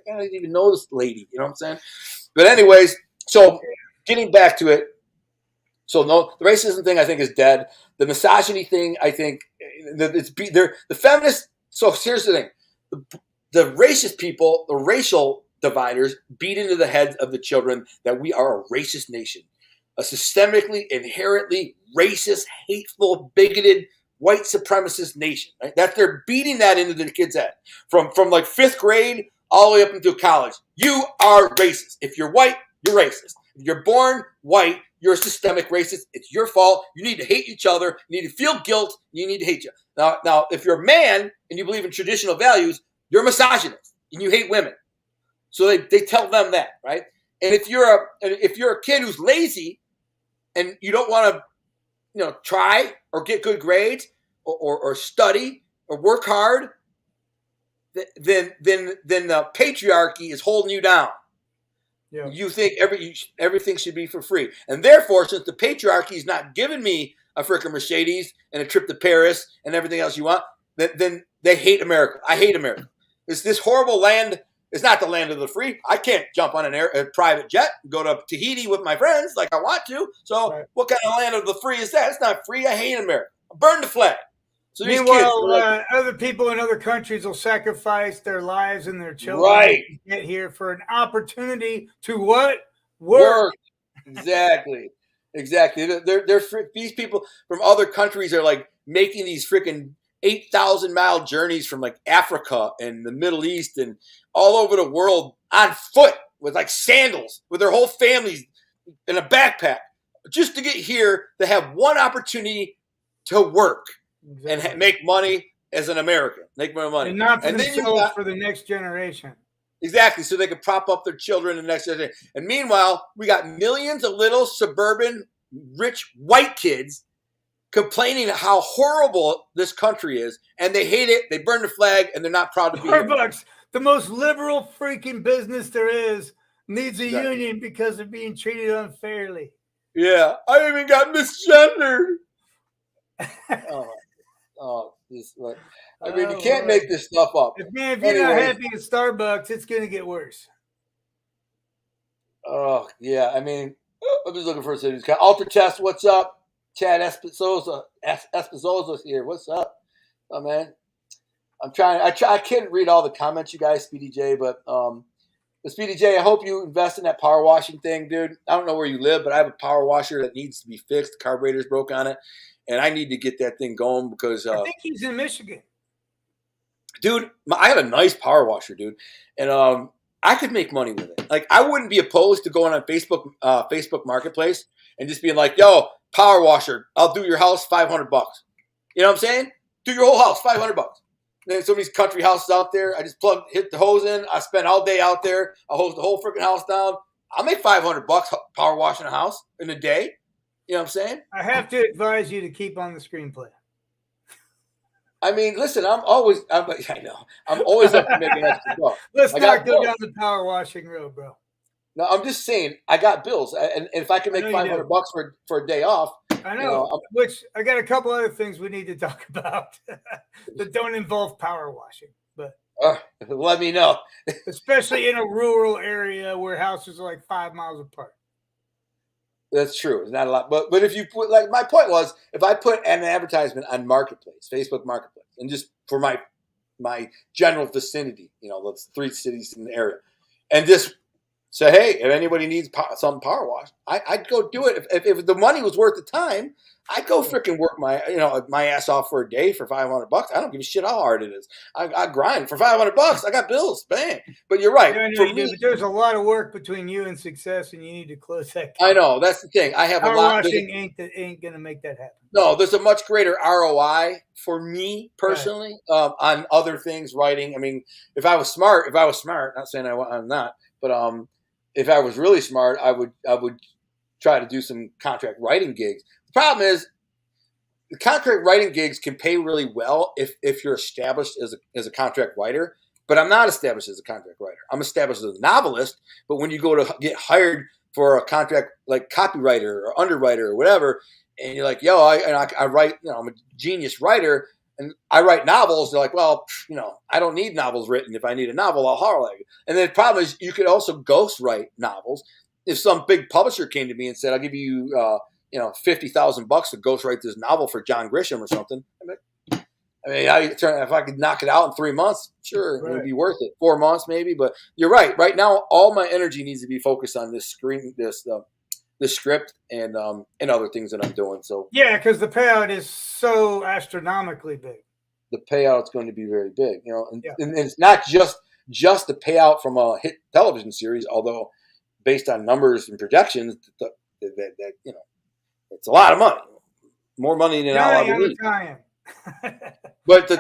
I don't even know this lady. You know what I'm saying? But anyways, so getting back to it. So no, the racism thing I think is dead. The misogyny thing, I think, the feminists. So here's the thing: the racist people, the racial dividers, beat into the heads of the children that we are a racist nation, a systemically, inherently racist, hateful, bigoted, white supremacist nation. Right? That they're beating that into the kids' head from like 5th grade all the way up into college. You are racist. If you're white, you're racist. If you're born white, you're a systemic racist. It's your fault. You need to hate each other. You need to feel guilt. You need to hate you. Now, if you're a man and you believe in traditional values, you're a misogynist and you hate women. So they tell them that, right? And if you're a kid who's lazy and you don't want to, try or get good grades or study or work hard, then the patriarchy is holding you down. Yeah. You think everything should be for free. And therefore, since the patriarchy is not giving me a freaking Mercedes and a trip to Paris and everything else you want, then They hate America. I hate America. It's this horrible land. It's not the land of the free. I can't jump on a private jet and go to Tahiti with my friends like I want to. So what kind of land of the free is that? It's not free. I hate America. Burn the flag. So meanwhile, other people in other countries will sacrifice their lives and their children to get here for an opportunity to what? Work. Exactly. These people from other countries are like making these freaking 8,000-mile journeys from like Africa and the Middle East and all over the world on foot with like sandals with their whole families in a backpack just to get here to have one opportunity to work and make money as an American. Make more money. And not for themselves, for the next generation. Exactly, so they could prop up their children in the next generation. And meanwhile, we got millions of little suburban, rich, white kids complaining how horrible this country is, and they hate it, they burn the flag, and they're not proud to be here. Starbucks, the most liberal freaking business there is, needs a union because they're being treated unfairly. Yeah, I even got misgendered. You can't make this stuff up. If you're not happy at Starbucks, it's going to get worse. Oh, yeah. I mean, I'm just looking for a city's car. Ultra Test, what's up? Chad Esposito's here. What's up? Oh, man. I can't read all the comments, you guys, Speedy J, but Speedy J, I hope you invest in that power washing thing, dude. I don't know where you live, but I have a power washer that needs to be fixed. The carburetor's broke on it, and I need to get that thing going because I think he's in Michigan. Dude, I have a nice power washer, dude, and I could make money with it. Like, I wouldn't be opposed to going on Facebook Marketplace and just being like, "Yo, power washer, I'll do your house $500." You know what I'm saying? Do your whole house $500. There's some of these country houses out there. I just hit the hose in. I spend all day out there. I hose the whole freaking house down. I'll make $500 power washing a house in a day. You know what I'm saying? I have to advise you to keep on the screenplay. I mean, listen, I know. I'm always up to making extra buck. Let's not go down the power washing road, bro. No, I'm just saying I got bills, and if I can make $500 for a day off, I know. Which I got a couple other things we need to talk about that don't involve power washing, but let me know. Especially in a rural area where houses are like 5 miles apart. That's true. It's not a lot, but if you put, like, my point was, if I put an advertisement on Marketplace, Facebook Marketplace, and just for my general vicinity, those 3 cities in the area, and just say, hey, if anybody needs some power wash, I'd go do it. If the money was worth the time, I'd go freaking work my ass off for a day for $500. I don't give a shit how hard it is. I grind for $500. I got bills, bang. But you're right. Yeah, but there's a lot of work between you and success, and you need to close that gap. I know, that's the thing. I have power a lot. Washing ain't gonna make that happen. No, there's a much greater ROI for me personally on other things, writing. I mean, if I was smart, not saying I'm not, but if I was really smart, I would try to do some contract writing gigs. The problem is, the contract writing gigs can pay really well if you're established as a contract writer. But I'm not established as a contract writer. I'm established as a novelist. But when you go to get hired for a contract like copywriter or underwriter or whatever, and you're like, yo, I write, I'm a genius writer, and I write novels. They're like, well, I don't need novels written. If I need a novel, I'll hire you. And then the problem is, you could also ghost write novels. If some big publisher came to me and said, I'll give you, $50,000 to ghost write this novel for John Grisham or something, if I could knock it out in 3 months, sure, it would be worth it. 4 months maybe, but you're right. Right now, all my energy needs to be focused on this script and other things that I'm doing. So yeah, because the payout is so astronomically big. The payout's going to be very big, and it's not just the payout from a hit television series, although based on numbers and projections, that it's a lot of money, more money than I'll ever need. But the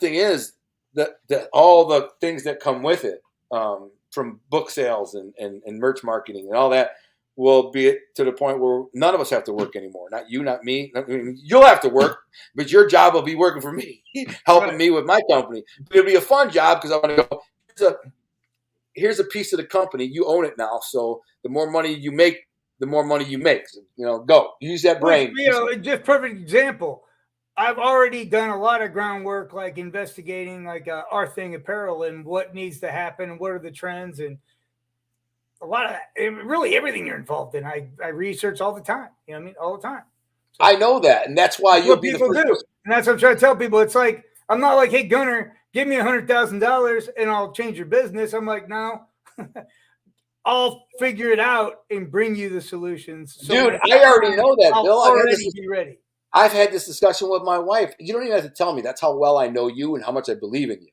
thing is that all the things that come with it, from book sales and merch marketing and all that, will be to the point where none of us have to work anymore. Not you, not me. You'll have to work, but your job will be working for me, helping me with my company. It'll be a fun job because I want to go, here's a piece of the company. You own it now. So the more money you make, the more money you make. So, go use that brain. Just perfect example. I've already done a lot of groundwork, like investigating like our thing apparel and what needs to happen and what are the trends and a lot of really everything you're involved in. I research all the time. You know what I mean? All the time. So I know that, and that's why you'll be the first person. And that's what I'm trying to tell people. It's like I'm not like, hey Gunner, give me $100,000 and I'll change your business. I'm like, no, I'll figure it out and bring you the solutions. So dude, I already know that, Bill. Be ready. I've had this discussion with my wife. You don't even have to tell me. That's how well I know you and how much I believe in you.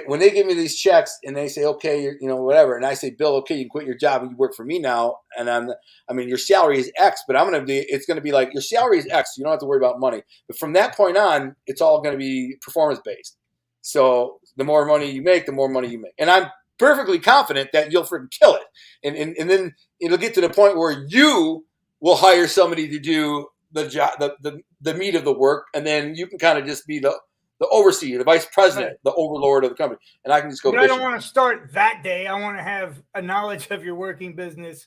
When they give me these checks and they say, okay, whatever, and I say, Bill, okay, you can quit your job and you work for me now, and your salary is X, but it's going to be like, your salary is X, you don't have to worry about money. But from that point on, it's all going to be performance based. So the more money you make, the more money you make. And I'm perfectly confident that you'll freaking kill it. And then it'll get to the point where you will hire somebody to do the job, the meat of the work, and then you can kind of just be the overseer, the vice president, right, the overlord of the company, and I can just go. But I don't want to start that day. I want to have a knowledge of your working business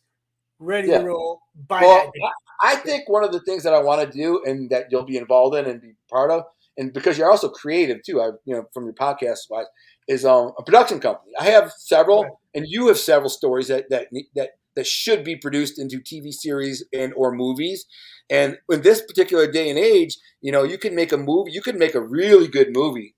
ready to roll by that day. I think one of the things that I want to do and that you'll be involved in and be part of, and because you're also creative too, from your podcast wise, is a production company. I have several, right, and you have several stories that should be produced into TV series and or movies. And in this particular day and age, you can make a movie. You can make a really good movie,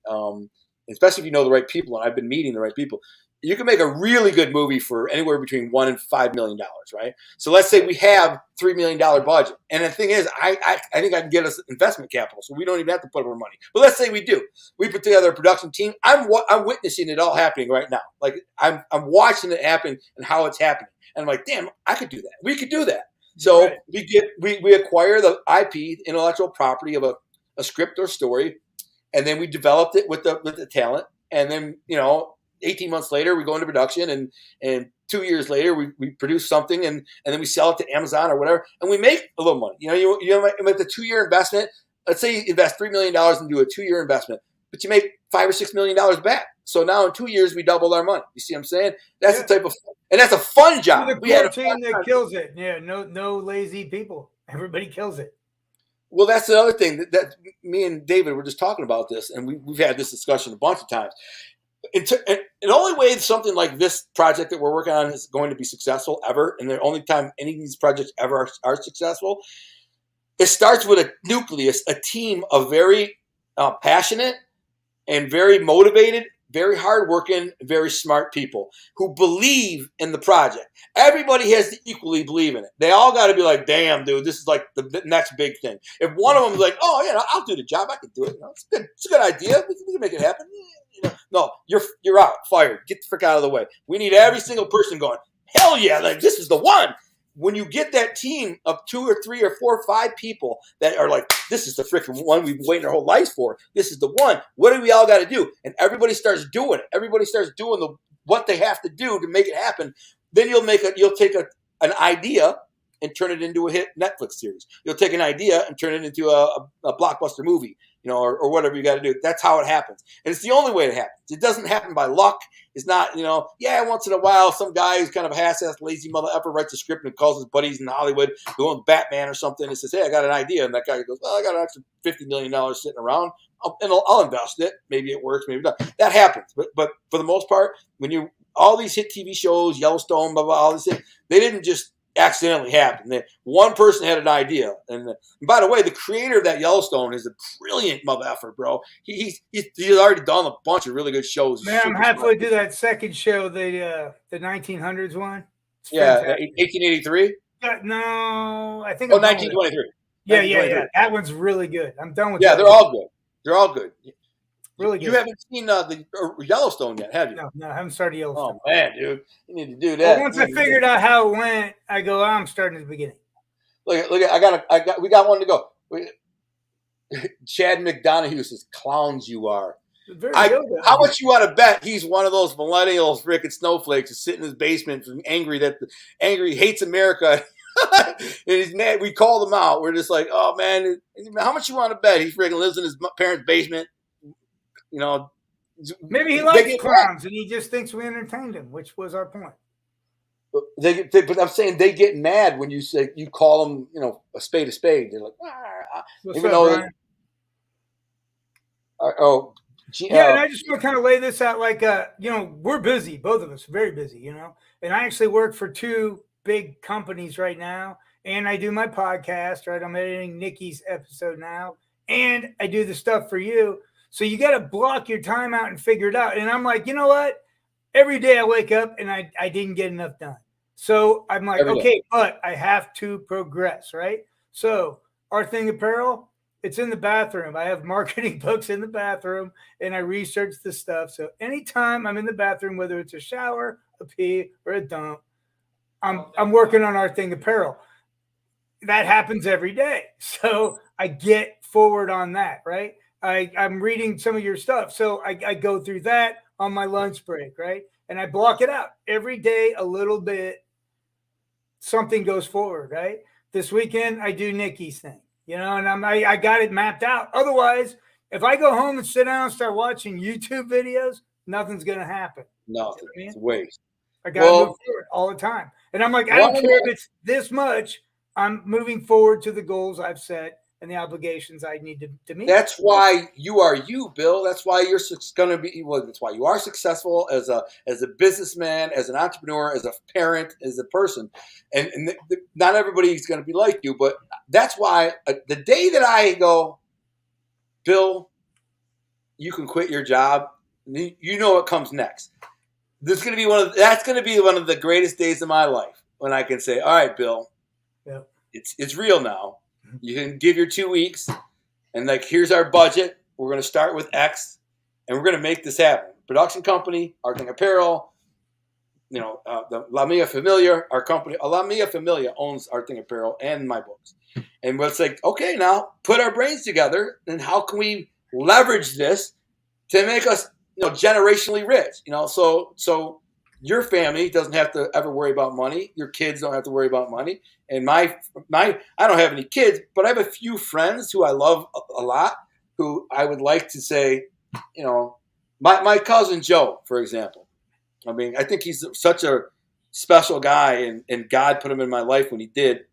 especially if you know the right people. And I've been meeting the right people. You can make a really good movie for anywhere between $1 and $5 million, right? So let's say we have $3 million budget. And the thing is, I think I can get us investment capital, so we don't even have to put up our money. But let's say we do. We put together a production team. I'm witnessing it all happening right now. Like I'm watching it happen and how it's happening. And I'm like, damn, I could do that. We could do that. So right, we acquire the IP, intellectual property of a script or story, and then we developed it with the talent. And then 18 months later, we go into production, and 2 years later, we produce something, and then we sell it to Amazon or whatever, and we make a little money. You make the 2-year investment. Let's say you invest $3 million and do a 2-year investment, but you make $5 or $6 million back. So now in 2 years, we doubled our money. You see what I'm saying? That's the type of, and that's a fun job. We had a team that kills it. Yeah, no lazy people. Everybody kills it. Well, that's the other thing that me and David were just talking about this, and we've had this discussion a bunch of times. And the only way something like this project that we're working on is going to be successful ever, and the only time any of these projects ever are successful, it starts with a nucleus, a team of very passionate and very motivated, very hardworking, very smart people who believe in the project. Everybody has to equally believe in it. They all got to be like, damn, dude, this is like the next big thing. If one of them is like, oh, I'll do the job. I can do it. It's good. It's a good idea. We can make it happen. No, you're out, fired. Get the frick out of the way. We need every single person going, hell yeah, like this is the one. When you get that team of 2 or 3 or 4 or 5 people that are like, this is the freaking one we've been waiting our whole lives for. This is the one. What do we all got to do? And everybody starts doing it. Everybody starts doing what they have to do to make it happen. Then you'll take an idea and turn it into a hit Netflix series. You'll take an idea and turn it into a blockbuster movie, or whatever you got to do. That's how it happens. And it's the only way it happens. It doesn't happen by luck. It's not, once in a while, some guy who's kind of a half-assed, lazy mother effer writes a script and calls his buddies in Hollywood, going with Batman or something, and says, hey, I got an idea. And that guy goes, well, I got an extra $50 million sitting around, and I'll invest it. Maybe it works, maybe not. That happens. But for the most part, all these hit TV shows, Yellowstone, blah, blah, all these things, they didn't just accidentally happen. One person had an idea. And by the way, the creator of that Yellowstone is a brilliant mother effer, bro. He's already done a bunch of really good shows. Man, I'm halfway through that second show, the 1900s one. It's 1883? No, I think. 1923. Yeah. That one's really good. I'm done with that. Yeah, they're all good. They're all good. Really good. You haven't seen the Yellowstone yet, have you? No, I haven't started Yellowstone. Oh, man, dude. You need to do that. Well, once I figured out how it went, I go, I'm starting at the beginning. Look, we got one to go. Chad McDonough says, clowns you are. How much you want to bet he's one of those millennials, frickin' snowflakes, who's sitting in his basement angry, hates America. And he's mad. We called him out. We're just like, oh, man, how much you want to bet he frickin' lives in his parents' basement? Maybe he likes clowns and he just thinks we entertained him, which was our point. But I'm saying they get mad when you call them, a spade a spade. They're like, Yeah, and I just want to kind of lay this out like, we're busy, both of us, very busy, and I actually work for 2 big companies right now, and I do my podcast, right? I'm editing Nikki's episode now, and I do the stuff for you. So you got to block your time out and figure it out. And I'm like, you know what? Every day I wake up and I didn't get enough done. So I'm like, okay, but I have to progress, right? So our thing apparel, it's in the bathroom. I have marketing books in the bathroom and I research the stuff. So anytime I'm in the bathroom, whether it's a shower, a pee, or a dump, I'm working on our thing apparel. That happens every day. So I get forward on that, right? I'm reading some of your stuff. So I go through that on my lunch break, right? And I block it out every day a little bit. Something goes forward, right? This weekend I do Nikki's thing, and I got it mapped out. Otherwise, if I go home and sit down and start watching YouTube videos, nothing's gonna happen. Nothing. It's a waste. I gotta move forward all the time. And I'm like, I don't care if it's this much, I'm moving forward to the goals I've set and the obligations I need to meet. That's why you are you, Bill. That's why you're going to be. Well, that's why you are successful as a businessman, as an entrepreneur, as a parent, as a person. And not everybody's going to be like you, but that's why the day that I go, Bill, you can quit your job. You know what comes next. That's going to be one of the greatest days of my life when I can say, all right, Bill, it's real now. You can give your 2 weeks and here's our budget. We're going to start with X and we're going to make this happen. Production company, Art Thing Apparel, the La Mia Familia, our company, La Mia Familia owns Art Thing Apparel and my books. And it's like, okay, now put our brains together and how can we leverage this to make us, generationally rich, so your family doesn't have to ever worry about money. Your kids don't have to worry about money. And I don't have any kids, but I have a few friends who I love a lot, who I would like to say, my cousin Joe, for example. I mean, I think he's such a special guy, and God put him in my life when he did.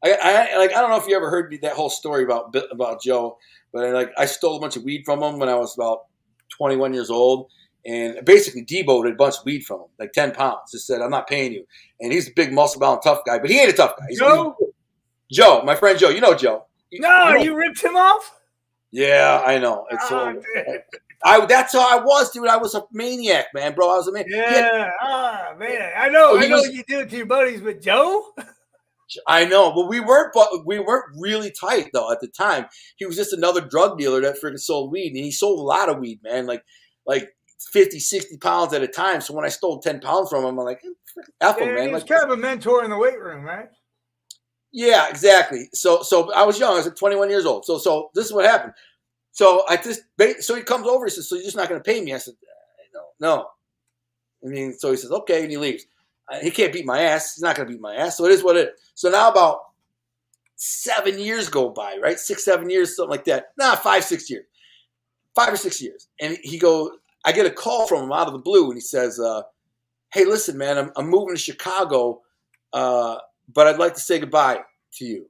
I don't know if you ever heard that whole story about Joe, but I stole a bunch of weed from him when I was about 21 years old. And basically Debo'd a bunch of weed from him, 10 pounds. Just said, I'm not paying you. And he's a big, muscle-bound, tough guy. But he ain't a tough guy. Joe, my friend Joe. You know Joe. You ripped him off? Yeah, I know. That's how I was, dude. I was a maniac, man, bro. I was a maniac. Yeah, man. I know what you do to your buddies, but Joe? I know, but we weren't really tight, though, at the time. He was just another drug dealer that freaking sold weed. And he sold a lot of weed, man. Like 50, 60 pounds at a time. So when I stole 10 pounds from him, I'm like, F him, man. He was kind of a mentor in the weight room, right? Yeah, exactly. So I was young. I was 21 years old. So this is what happened. So he comes over. He says, so you're just not going to pay me? I said, no. I mean, so he says, okay, and he leaves. He can't beat my ass. He's not going to beat my ass. So it is what it is. So now about 7 years go by, right? 6, 7 years, something like that. 5, 6 years. 5 or 6 years. And I get a call from him out of the blue, and he says, hey, listen, man, I'm moving to Chicago, but I'd like to say goodbye to you.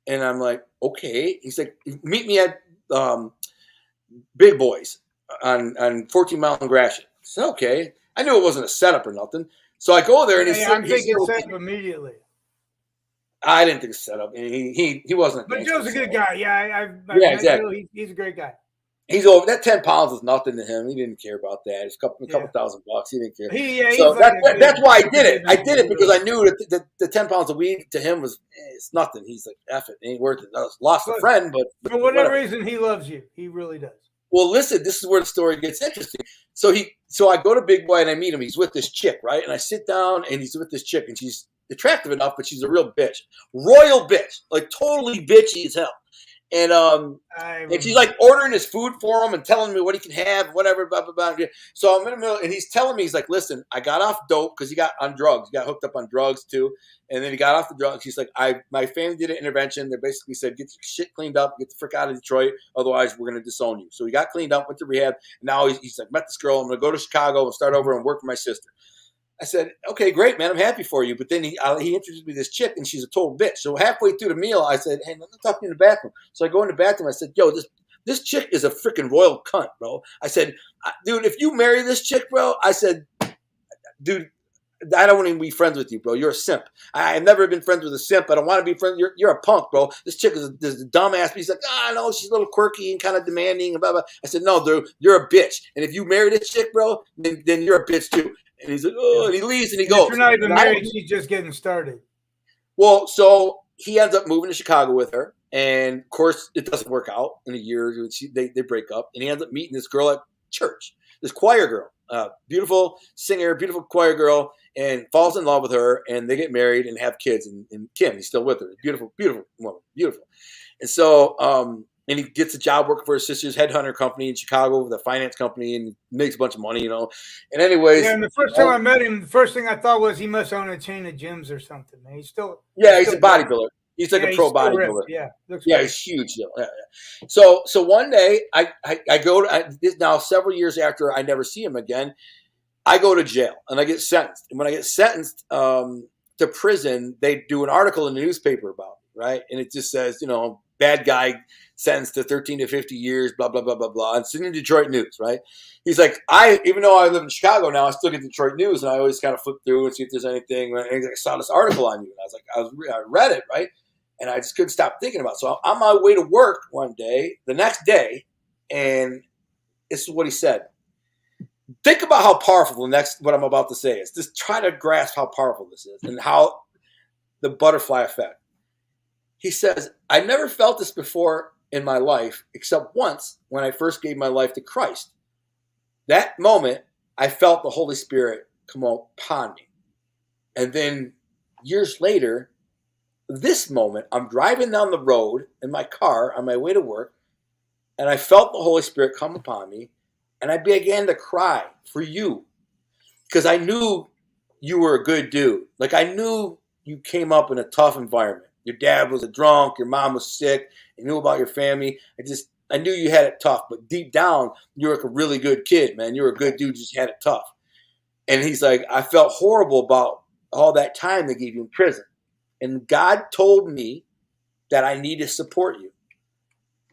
And I'm like, okay. He's like, meet me at Big Boys on 14 Mile and Gratiot. I said, okay. I knew it wasn't a setup or nothing. So I go there, and I'm thinking setup immediately. I didn't think setup. He wasn't. But Joe's a good guy. Yeah, exactly. He's a great guy. He's over that 10 pounds is nothing to him. He didn't care about that. It's a couple $1,000. He didn't care. So that's why I did it. I did it because I knew that the 10 pounds of weed to him was it's nothing. He's like, F it, it ain't worth it. I lost a friend, but for whatever reason, he loves you. He really does. Well, listen, this is where the story gets interesting. So I go to Big Boy and I meet him. He's with this chick, right? And I sit down and he's with this chick, and she's attractive enough, but she's a real bitch, royal bitch, totally bitchy as hell. And she's ordering his food for him and telling me what he can have, whatever, blah, blah, blah. So I'm in the middle, and he's telling me, he's like, listen, I got off dope because he got on drugs. He got hooked up on drugs too. And then he got off the drugs. He's like, my family did an intervention. They basically said, get your shit cleaned up, get the frick out of Detroit. Otherwise, we're going to disown you. So he got cleaned up, went to rehab. And now he's like, met this girl. I'm going to go to Chicago and start over and work for my sister. I said, okay, great, man. I'm happy for you. But then he introduced me to this chick, and she's a total bitch. So halfway through the meal, I said, hey, let me talk to you in the bathroom. So I go in the bathroom. I said, yo, this this chick is a freaking royal cunt, bro. I said, dude, if you marry this chick, bro, I said, dude, I don't want to be friends with you, bro. You're a simp. I've never been friends with a simp. I don't want to be friends. You're a punk, bro. This chick is a dumbass. He's like, no, she's a little quirky and kind of demanding and blah, blah. I said, no, dude, you're a bitch. And if you marry this chick, bro, then you're a bitch too. And he's like, oh, and he leaves and he goes. If you're not even married, she's just getting started. Well, so he ends up moving to Chicago with her. And of course, it doesn't work out in a year. They break up. And he ends up meeting this girl at church, this choir girl, beautiful singer, beautiful choir girl, and falls in love with her. And they get married and have kids. And Kim, he's still with her. Beautiful, beautiful woman, beautiful. And so, and he gets a job working for his sister's headhunter company in Chicago with a finance company and makes a bunch of money, you know. And anyways. Yeah, and the first time I met him, the first thing I thought was he must own a chain of gyms or something. Man. He's a bodybuilder. He's like a pro bodybuilder. Yeah, he's huge. Yeah. So one day I go to now several years after I never see him again. I go to jail and I get sentenced. And when I get sentenced to prison, they do an article in the newspaper about me, right? And it just says, you know, bad guy sentenced to 13 to 50 years, blah, blah, blah, blah, blah. It's in the Detroit News, right? He's like, even though I live in Chicago now, I still get Detroit News, and I always kind of flip through and see if there's anything. And I saw this article on you, and I read it, right? And I just couldn't stop thinking about it. So I'm on my way to work one day, the next day, and this is what he said. Think about how powerful what I'm about to say is. Just try to grasp how powerful this is and how the butterfly effect. He says, I never felt this before in my life except once when I first gave my life to Christ. That moment, I felt the Holy Spirit come upon me. And then years later, this moment, I'm driving down the road in my car on my way to work, and I felt the Holy Spirit come upon me, and I began to cry for you because I knew you were a good dude. Like, I knew you came up in a tough environment. Your dad was a drunk, your mom was sick, you knew about your family. I knew you had it tough, but deep down, you were like a really good kid, man. You were a good dude, just had it tough. And he's like, I felt horrible about all that time they gave you in prison. And God told me that I need to support you.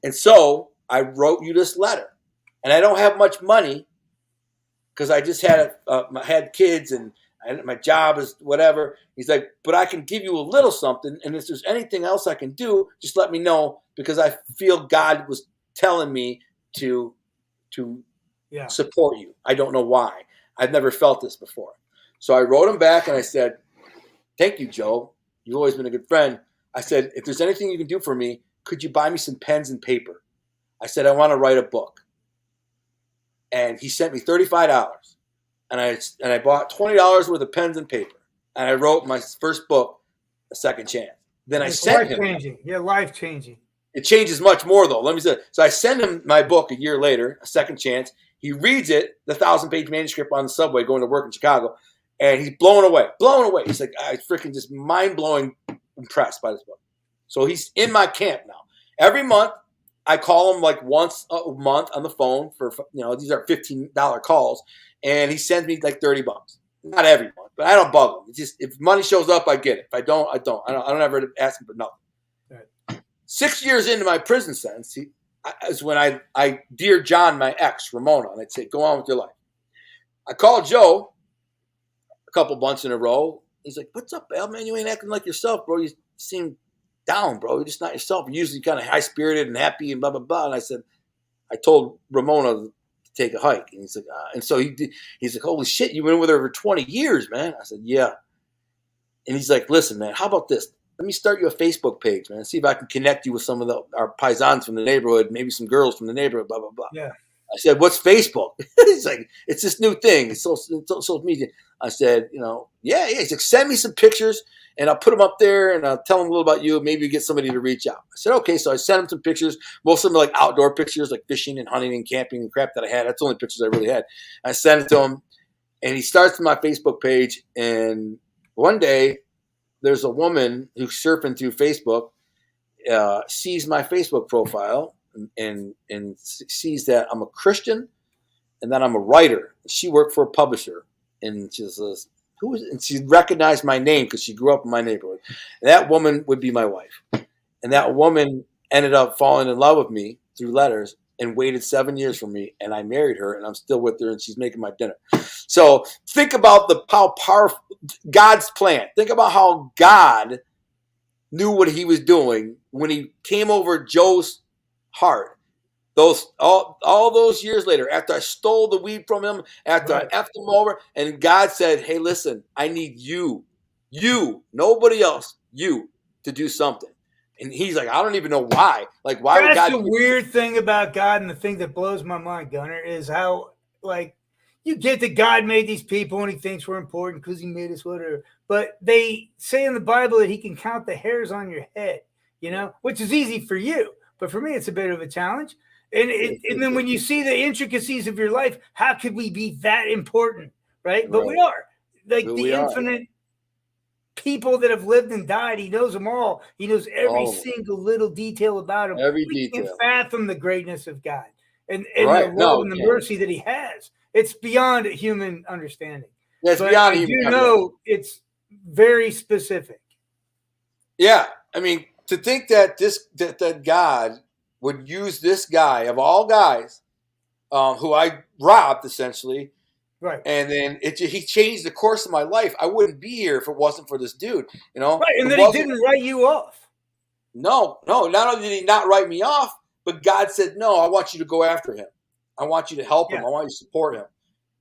And so I wrote you this letter. And I don't have much money because I just had kids and my job is whatever. He's like, but I can give you a little something. And if there's anything else I can do, just let me know because I feel God was telling me to support you. I don't know why. I've never felt this before. So I wrote him back and I said, thank you, Joe. You've always been a good friend. I said, if there's anything you can do for me, could you buy me some pens and paper? I said, I want to write a book. And he sent me $35. And I bought $20 worth of pens and paper. And I wrote my first book, A Second Chance. Then I sent him. Life-changing. Yeah, life-changing. It changes much more, though. Let me say. So I send him my book a year later, A Second Chance. He reads it, the 1,000-page manuscript on the subway going to work in Chicago. And he's blown away. He's like, I freaking just mind-blowing impressed by this book. So he's in my camp now. Every month, I call him like once a month on the phone for, these are $15 calls. And he sends me like $30. Not every month, but I don't bug him. It's just, if money shows up, I get it. If I don't, I don't. I don't ever ask him for nothing. Right. 6 years into my prison sentence, is when I Dear John, my ex, Ramona, and I'd say, go on with your life. I called Joe a couple months in a row. He's like, what's up, Al, man? You ain't acting like yourself, bro. You seem down, bro. You're just not yourself. You're usually kind of high-spirited and happy and blah, blah, blah. And I told Ramona to take a hike. And he's like, and so he's like, holy shit, you've been with her for 20 years, man. I said, yeah. And he's like, listen, man, how about this? Let me start you a Facebook page, man. See if I can connect you with some of our paisans from the neighborhood, maybe some girls from the neighborhood, blah, blah, blah. Yeah. I said, what's Facebook? He's like, it's this new thing. It's social media. I said, yeah. He's like, send me some pictures and I'll put them up there and I'll tell them a little about you. Maybe you get somebody to reach out. I said, okay. So I sent him some pictures. Most of them are like outdoor pictures, like fishing and hunting and camping and crap that I had. That's the only pictures I really had. I sent it to him and he starts my Facebook page. And one day there's a woman who's surfing through Facebook, sees my Facebook profile and sees that I'm a Christian and that I'm a writer. She worked for a publisher and she says, and she recognized my name because she grew up in my neighborhood. And that woman would be my wife. And that woman ended up falling in love with me through letters and waited 7 years for me, and I married her, and I'm still with her, and she's making my dinner. So think about how powerful God's plan. Think about how God knew what he was doing when he came over Joe's heart. All those years later, after I stole the weed from him, after I effed him over, and God said, hey, listen, I need you, nobody else, you, to do something. And he's like, I don't even know why. Like, why would God? That's the weird thing about God, and the thing that blows my mind, Gunner, is how, like, you get that God made these people and he thinks we're important because he made us, whatever. But they say in the Bible that he can count the hairs on your head, which is easy for you. But for me, it's a bit of a challenge. And then when you see the intricacies of your life, how could we be that important, right? But we are. Like the infinite people that have lived and died, he knows them all. He knows every single little detail about them. We can't fathom the greatness of God and the love and the mercy that he has. It's beyond human understanding. It's beyond human understanding. It's very specific. Yeah. I mean, to think that that God would use this guy of all guys, who I robbed essentially, right? And then he changed the course of my life. I wouldn't be here if it wasn't for this dude, Right, and then he didn't write you off. No. Not only did he not write me off, but God said, "No, I want you to go after him. I want you to help him. I want you to support him,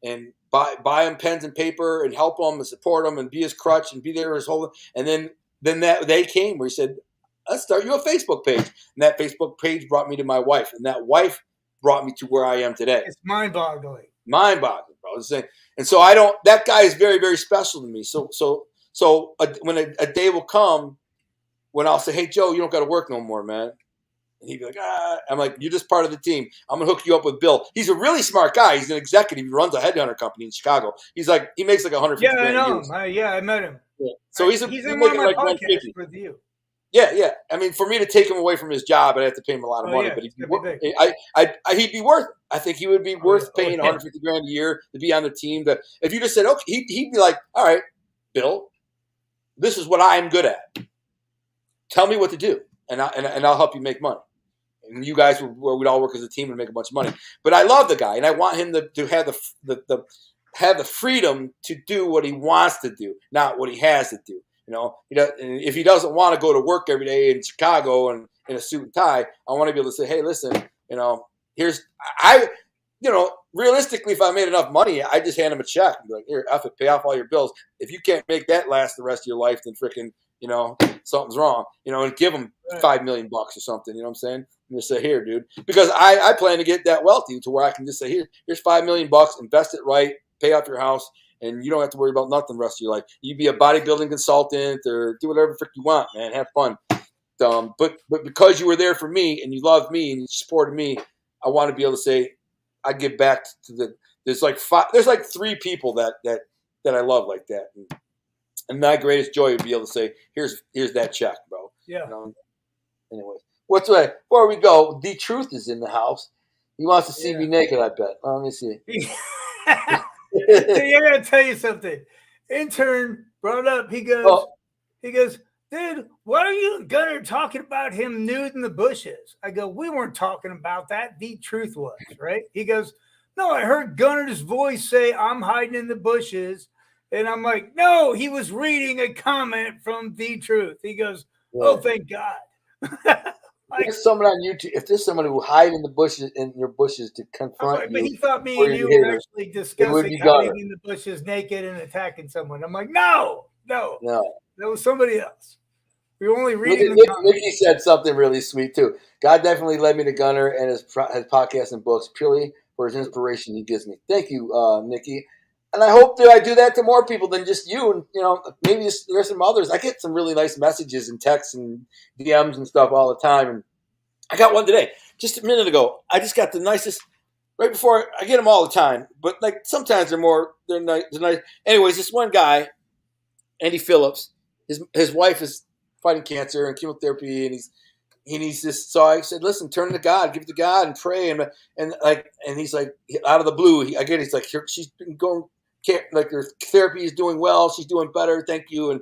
and buy him pens and paper and help him and support him and be his crutch and be there his whole." And then that day came where he said, let's start you a Facebook page. And that Facebook page brought me to my wife. And that wife brought me to where I am today. It's mind-boggling. Mind-boggling, bro. And so that guy is very, very special to me. So when a day will come when I'll say, hey, Joe, you don't got to work no more, man. And he'd be like, I'm like, you're just part of the team. I'm going to hook you up with Bill. He's a really smart guy. He's an executive. He runs a headhunter company in Chicago. He's like, he makes like $150,000. Yeah, I know him. I met him. Yeah. So he's in one of my podcasts with you. Yeah. I mean, for me to take him away from his job, I'd have to pay him a lot of money. But he'd be worth it. I think he would be worth paying $150,000 a year to be on the team. But if you just said, okay, he'd be like, all right, Bill, this is what I'm good at. Tell me what to do, and I'll help you make money. And you guys we'd all work as a team and make a bunch of money. But I love the guy, and I want him to have the freedom to do what he wants to do, not what he has to do. If he doesn't want to go to work every day in Chicago and in a suit and tie, I want to be able to say, hey, listen, realistically, if I made enough money, I just hand him a check and be like, here, F it, pay off all your bills. If you can't make that last the rest of your life, then freaking, something's wrong, and give him $5 million or something. You know what I'm saying? And just say, here, dude, because I plan to get that wealthy to where I can just say, here's $5 million, invest it right, pay off your house. And you don't have to worry about nothing the rest of your life. You be a bodybuilding consultant or do whatever the frick you want, man. Have fun. But because you were there for me and you loved me and you supported me, I want to be able to say, I give back to there's like 3 people that I love like that. And my greatest joy would be able to say, here's that check, bro. Yeah. Anyways, before we go, The Truth is in the house. He wants to see me naked, I bet. Let me see. I gotta tell you something. Intern brought up. He goes, dude, why are you and Gunner talking about him nude in the bushes? I go, we weren't talking about that. The Truth was, right? He goes, no, I heard Gunner's voice say I'm hiding in the bushes. And I'm like, no, he was reading a comment from The Truth. He goes, oh, thank God. There's someone on YouTube. If there's someone who hide in your bushes to confront you, but he thought me and you were actually discussing hiding in the bushes naked and attacking someone. I'm like, no, that was somebody else. We were only reading. Nikki said something really sweet too. God definitely led me to Gunner and his podcast and books purely for his inspiration he gives me. Thank you, Nikki. And I hope that I do that to more people than just you. And, maybe there's some others. I get some really nice messages and texts and DMs and stuff all the time. And I got one today, just a minute ago. I just got the nicest, right before, I get them all the time. But like sometimes they're nice. Anyways, this one guy, Andy Phillips, his wife is fighting cancer and chemotherapy. And he's just, so I said, listen, turn to God, give it to God and pray. And he's like, out of the blue, he's like, she's been going, like her therapy is doing well. She's doing better. Thank you.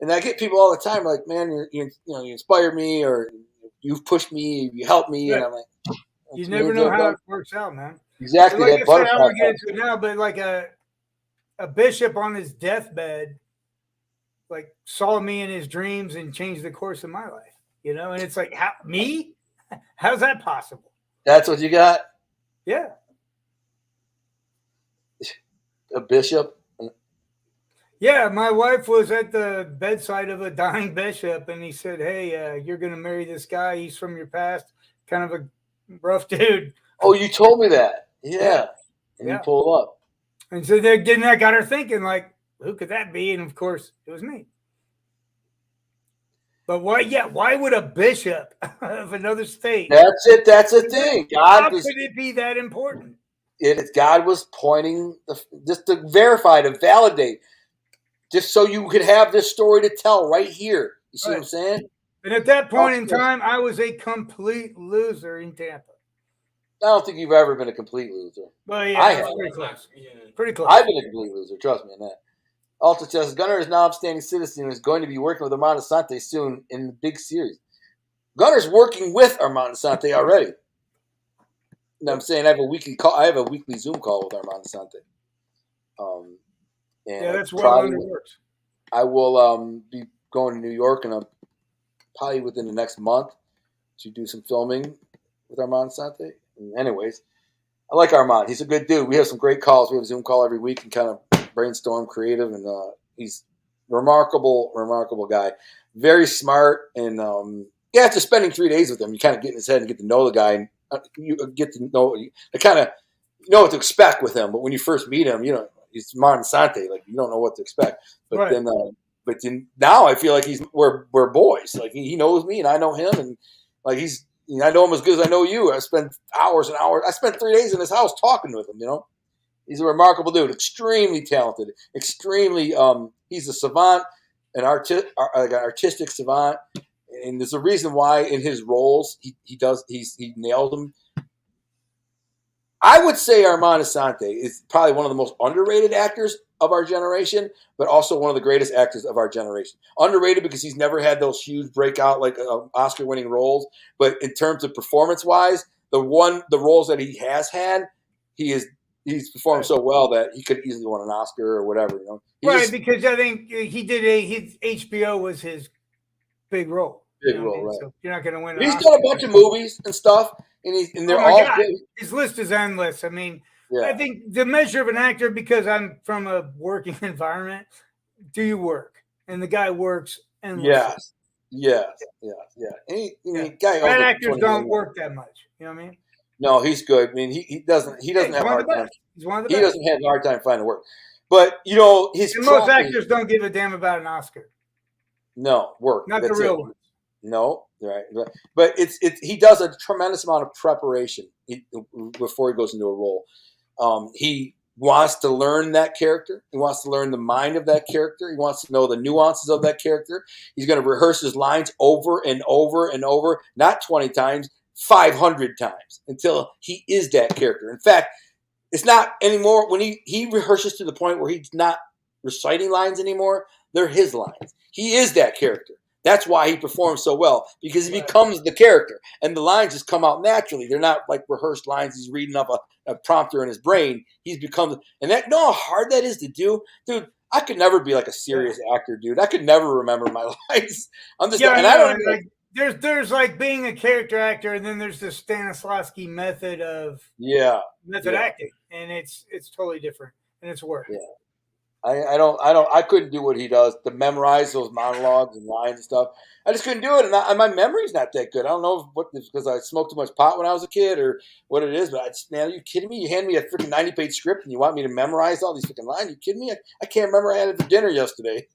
And I get people all the time like, man, you inspire me, or you've pushed me, you helped me. And I'm like, You never know how it works out, man. Exactly. Like I said, I don't want to get into it now, but like a bishop on his deathbed, like saw me in his dreams and changed the course of my life, and it's like, me? How's that possible? That's what you got? Yeah. A bishop? Yeah, my wife was at the bedside of a dying bishop, and he said, hey, you're going to marry this guy. He's from your past, kind of a rough dude. Oh, you told me that. Yeah. And you pulled up. And so then that got her thinking, like, who could that be? And, of course, it was me. But why would a bishop of another state? That's it. That's the thing. How could it be that important? God was pointing just to verify, to validate, just so you could have this story to tell right here. You see what I'm saying? And at that point in time, I was a complete loser in Tampa. I don't think you've ever been a complete loser. Well, yeah, I have. Pretty close. Pretty close. I've been a complete loser. Trust me on that. Also says, Gunner is now upstanding citizen and is going to be working with Armando Sante soon in the big series. Gunner's working with Armando Sante already. You know what I'm saying? I have a weekly call. I have a weekly Zoom call with Armando Sante. And that's well under works. I will be going to New York and probably within the next month to do some filming with Armando Sante. Anyways, I like Armand. He's a good dude. We have some great calls. We have a Zoom call every week and kind of brainstorm creative. And he's remarkable guy. Very smart. And after spending 3 days with him, you kind of get in his head and get to know the guy. And you get to know, kind of know what to expect with him. But when you first meet him, he's Armando Sante. Like, you don't know what to expect. But then now I feel like we're boys. Like, he knows me and I know him. And like, I know him as good as I know you. I spent hours and hours. I spent 3 days in his house talking with him, He's a remarkable dude, extremely talented, extremely, he's a savant, an artistic savant. And there's a reason why in his roles, he nailed them. I would say Armando Sante is probably one of the most underrated actors of our generation, but also one of the greatest actors of our generation. Underrated because he's never had those huge breakout, like Oscar-winning roles. But in terms of performance-wise, the roles that he has had, he's performed so well that he could easily win an Oscar or whatever. Because I think he did his HBO was his big role. Right? So you're not going to win. He's done a bunch of movies and stuff, and they're all good. His list is endless. I mean, I think the measure of an actor, because I'm from a working environment, do you work? And the guy works endlessly. Yes. Bad actors don't work that much. You know what I mean? No, he's good. I mean, he doesn't have a hard time. He's one of the best. He doesn't have a hard time finding work. But most actors don't give a damn about an Oscar. No, work. Not the real ones. No, right. But he does a tremendous amount of preparation before he goes into a role. He wants to learn that character. He wants to learn the mind of that character. He wants to know the nuances of that character. He's going to rehearse his lines over and over and over, not 20 times, 500 times until he is that character. In fact, it's not anymore when he rehearses to the point where he's not reciting lines anymore. They're his lines. He is that character. That's why he performs so well, because he becomes the character, and the lines just come out naturally. They're not like rehearsed lines. He's reading up a prompter in his know how hard that is to do, dude. I could never be like a serious actor, dude. I could never remember my lines. I'm just, I don't even. There's like being a character actor, and then there's the Stanislavski method of acting, and it's totally different, and it's work. Yeah. I couldn't do what he does to memorize those monologues and lines and stuff. I just couldn't do it, and my memory's not that good. I don't know what because I smoked too much pot when I was a kid or what it is, but man, are you kidding me? You hand me a freaking 90-page script and you want me to memorize all these freaking lines? Are you kidding me? I can't remember I had it for dinner yesterday.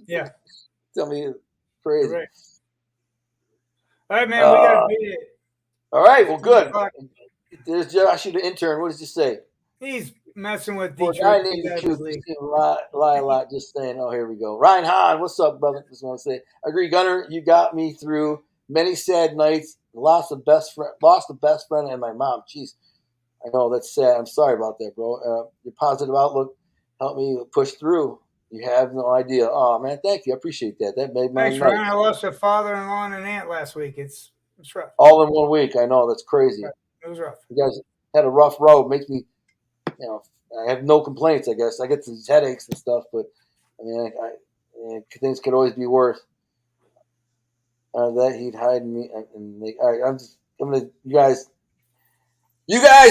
Yeah. Tell me, it's crazy. Right. All right, man, we got to beat it. All right, well, good. There's Josh, the intern. What does he say? He's messing with I need to lie a lot. Just saying. Oh, here we go. Ryan Hahn, what's up, brother? Just want to say, I agree, Gunner. You got me through many sad nights. Lost a best friend, and my mom. Jeez, I know that's sad. I'm sorry about that, bro. Your positive outlook helped me push through. You have no idea. Oh man, thank you. I appreciate that. That made my night. Ryan, I lost a father-in-law and an aunt last week. It's rough. All in 1 week. I know that's crazy. It was rough. You guys had a rough road. Makes me, I have no complaints. I guess I get these headaches and stuff, but I mean, things could always be worse. That he'd hide me and make. All right, I'm gonna you guys.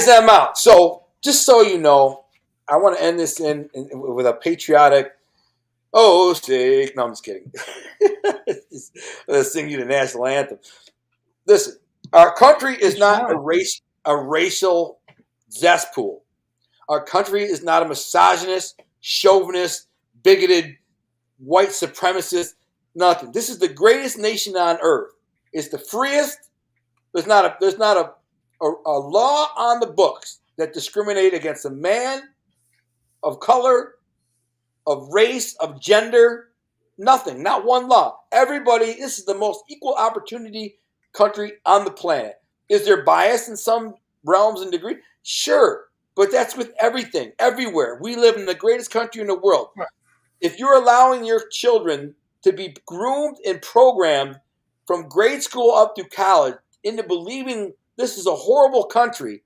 I'm out. So just so you know, I want to end this with a patriotic. Oh, sick. No, I'm just kidding. Let's sing you the national anthem. Listen, our country is not a racial cesspool. Our country is not a misogynist, chauvinist, bigoted, white supremacist, nothing. This is the greatest nation on earth. It's the freest. There's not a law on the books that discriminate against a man of color, of race, of gender. Nothing. Not one law. Everybody, this is the most equal opportunity country on the planet. Is there bias in some realms and degrees? Sure. But that's with everything, everywhere. We live in the greatest country in the world. Right. If you're allowing your children to be groomed and programmed from grade school up to college into believing this is a horrible country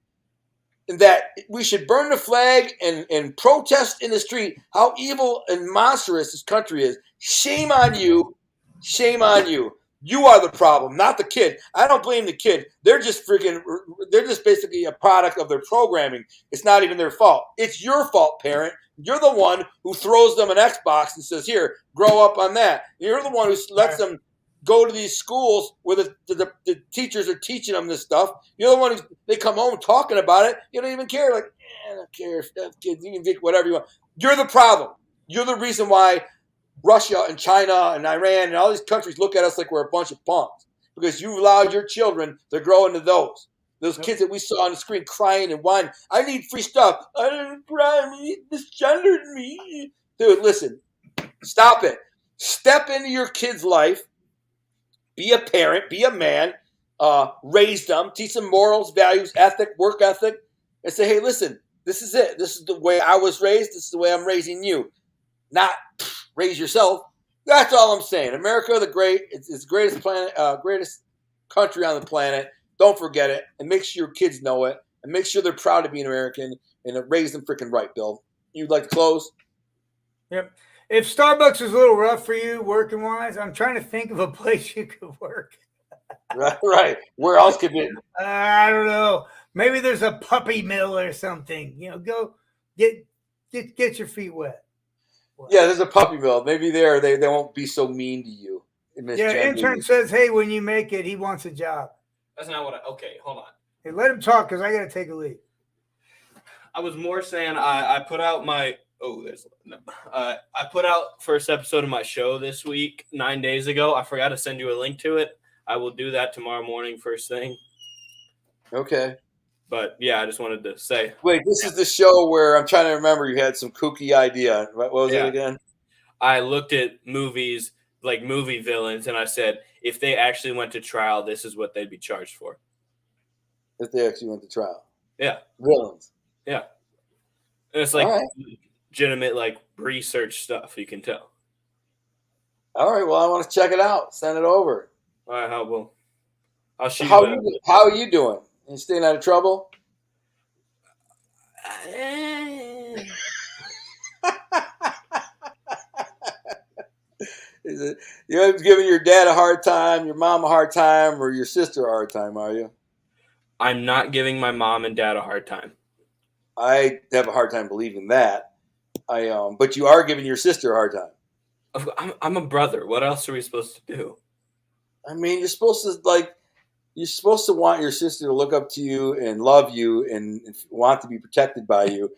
and that we should burn the flag and protest in the street how evil and monstrous this country is, shame on you. Shame on you. You are the problem, not the kid. I don't blame the kid. They're just basically a product of their programming. It's not even their fault. It's your fault, parent. You're the one who throws them an Xbox and says, here, grow up on that. You're the one who lets them go to these schools where the teachers are teaching them this stuff. You're the one they come home talking about it. You don't even care. Like, I don't care if that kid, you can think whatever you want. You're the problem. You're the reason why Russia and China and Iran and all these countries look at us like we're a bunch of punks because you allowed your children to grow into those kids that we saw on the screen crying and whining. I need free stuff. I didn't cry. He misgendered me. Dude, listen. Stop it. Step into your kid's life. Be a parent. Be a man. Raise them. Teach them morals, values, ethic, work ethic. And say, hey, listen, this is it. This is the way I was raised. This is the way I'm raising you. Not raise yourself. That's all I'm saying. America, it's the greatest planet, greatest country on the planet. Don't forget it, and make sure your kids know it, and make sure they're proud to be an American, and raise them freaking right, Bill. You'd like to close? Yep. If Starbucks is a little rough for you working wise, I'm trying to think of a place you could work. Right. Where else could be? I don't know. Maybe there's a puppy mill or something. Go get your feet wet. Yeah, there's a puppy mill. Maybe they won't be so mean to you. Intern says, hey, when you make it, he wants a job. That's not what okay, hold on. Hey, let him talk because I got to take a leak. I was more saying I put out my I put out first episode of my show this week 9 days ago. I forgot to send you a link to it. I will do that tomorrow morning first thing. Okay. But yeah, I just wanted to say. Wait, this is the show where I'm trying to remember you had some kooky idea. What was it again? I looked at movies, like movie villains, and I said, if they actually went to trial, this is what they'd be charged for. If they actually went to trial. Yeah. Villains. Yeah. And it's like legitimate, like research stuff, you can tell. All right, well, I want to check it out. Send it over. All right, I'll shoot how you. How are you doing? You staying out of trouble? You're giving your dad a hard time, your mom a hard time, or your sister a hard time, are you? I'm not giving my mom and dad a hard time. I have a hard time believing that. But you are giving your sister a hard time. I'm a brother. What else are we supposed to do? I mean, you're supposed to want your sister to look up to you and love you and want to be protected by you,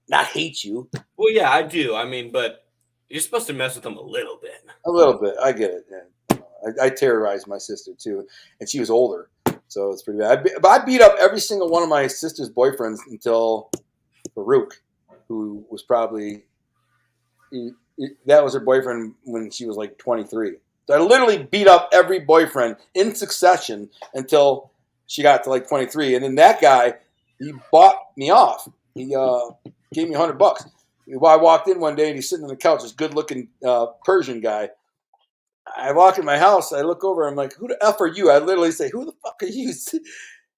not hate you. Well, yeah, I do. I mean, but you're supposed to mess with them a little bit. A little bit. I get it. Yeah. I terrorized my sister, too, and she was older, so it's pretty bad. But I beat up every single one of my sister's boyfriends until Farouk, who was probably that was her boyfriend when she was like 23. So I literally beat up every boyfriend in succession until she got to like 23. And then that guy, he bought me off. He gave me $100. I walked in one day and he's sitting on the couch, this good-looking Persian guy. I walk in my house. I look over. I'm like, who the F are you? I literally say, who the fuck are you?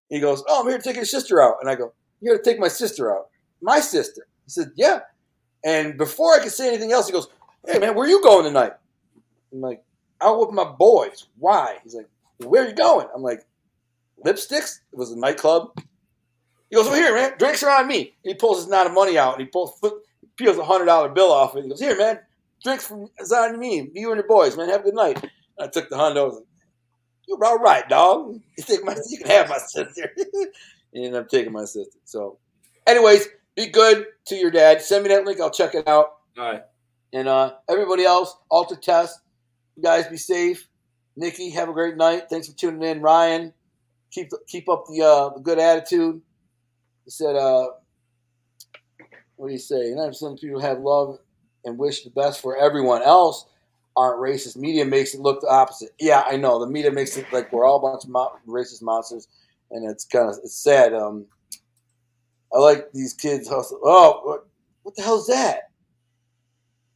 He goes, "Oh, I'm here to take your sister out." And I go, "You're here to take my sister out?" "My sister." He said, "Yeah." And before I could say anything else, he goes, "Hey, man, where are you going tonight?" I'm like, "Out with my boys." "Why?" He's like, "Where are you going?" I'm like, "Lipsticks?" It was a nightclub. He goes, "Well, here, man, drinks are on me." He pulls his knot of money out, and he peels $100 bill off it. He goes, "Here, man, drinks is on me. You and your boys, man. Have a good night." And I took the $100. I was like, "You're all right, dog. You can have my sister." He ended up taking my sister. So, anyways, be good to your dad. Send me that link. I'll check it out. All right. And everybody else, Alter Test. You guys be safe. Nikki, have a great night. Thanks for tuning in. Ryan, keep up the good attitude. He said, what do you say? Some people have love and wish the best for everyone else. Aren't racist. Media makes it look the opposite. Yeah, I know. The media makes it like we're all a bunch of racist monsters, and it's sad. I like these kids hustle. Oh, what the hell is that?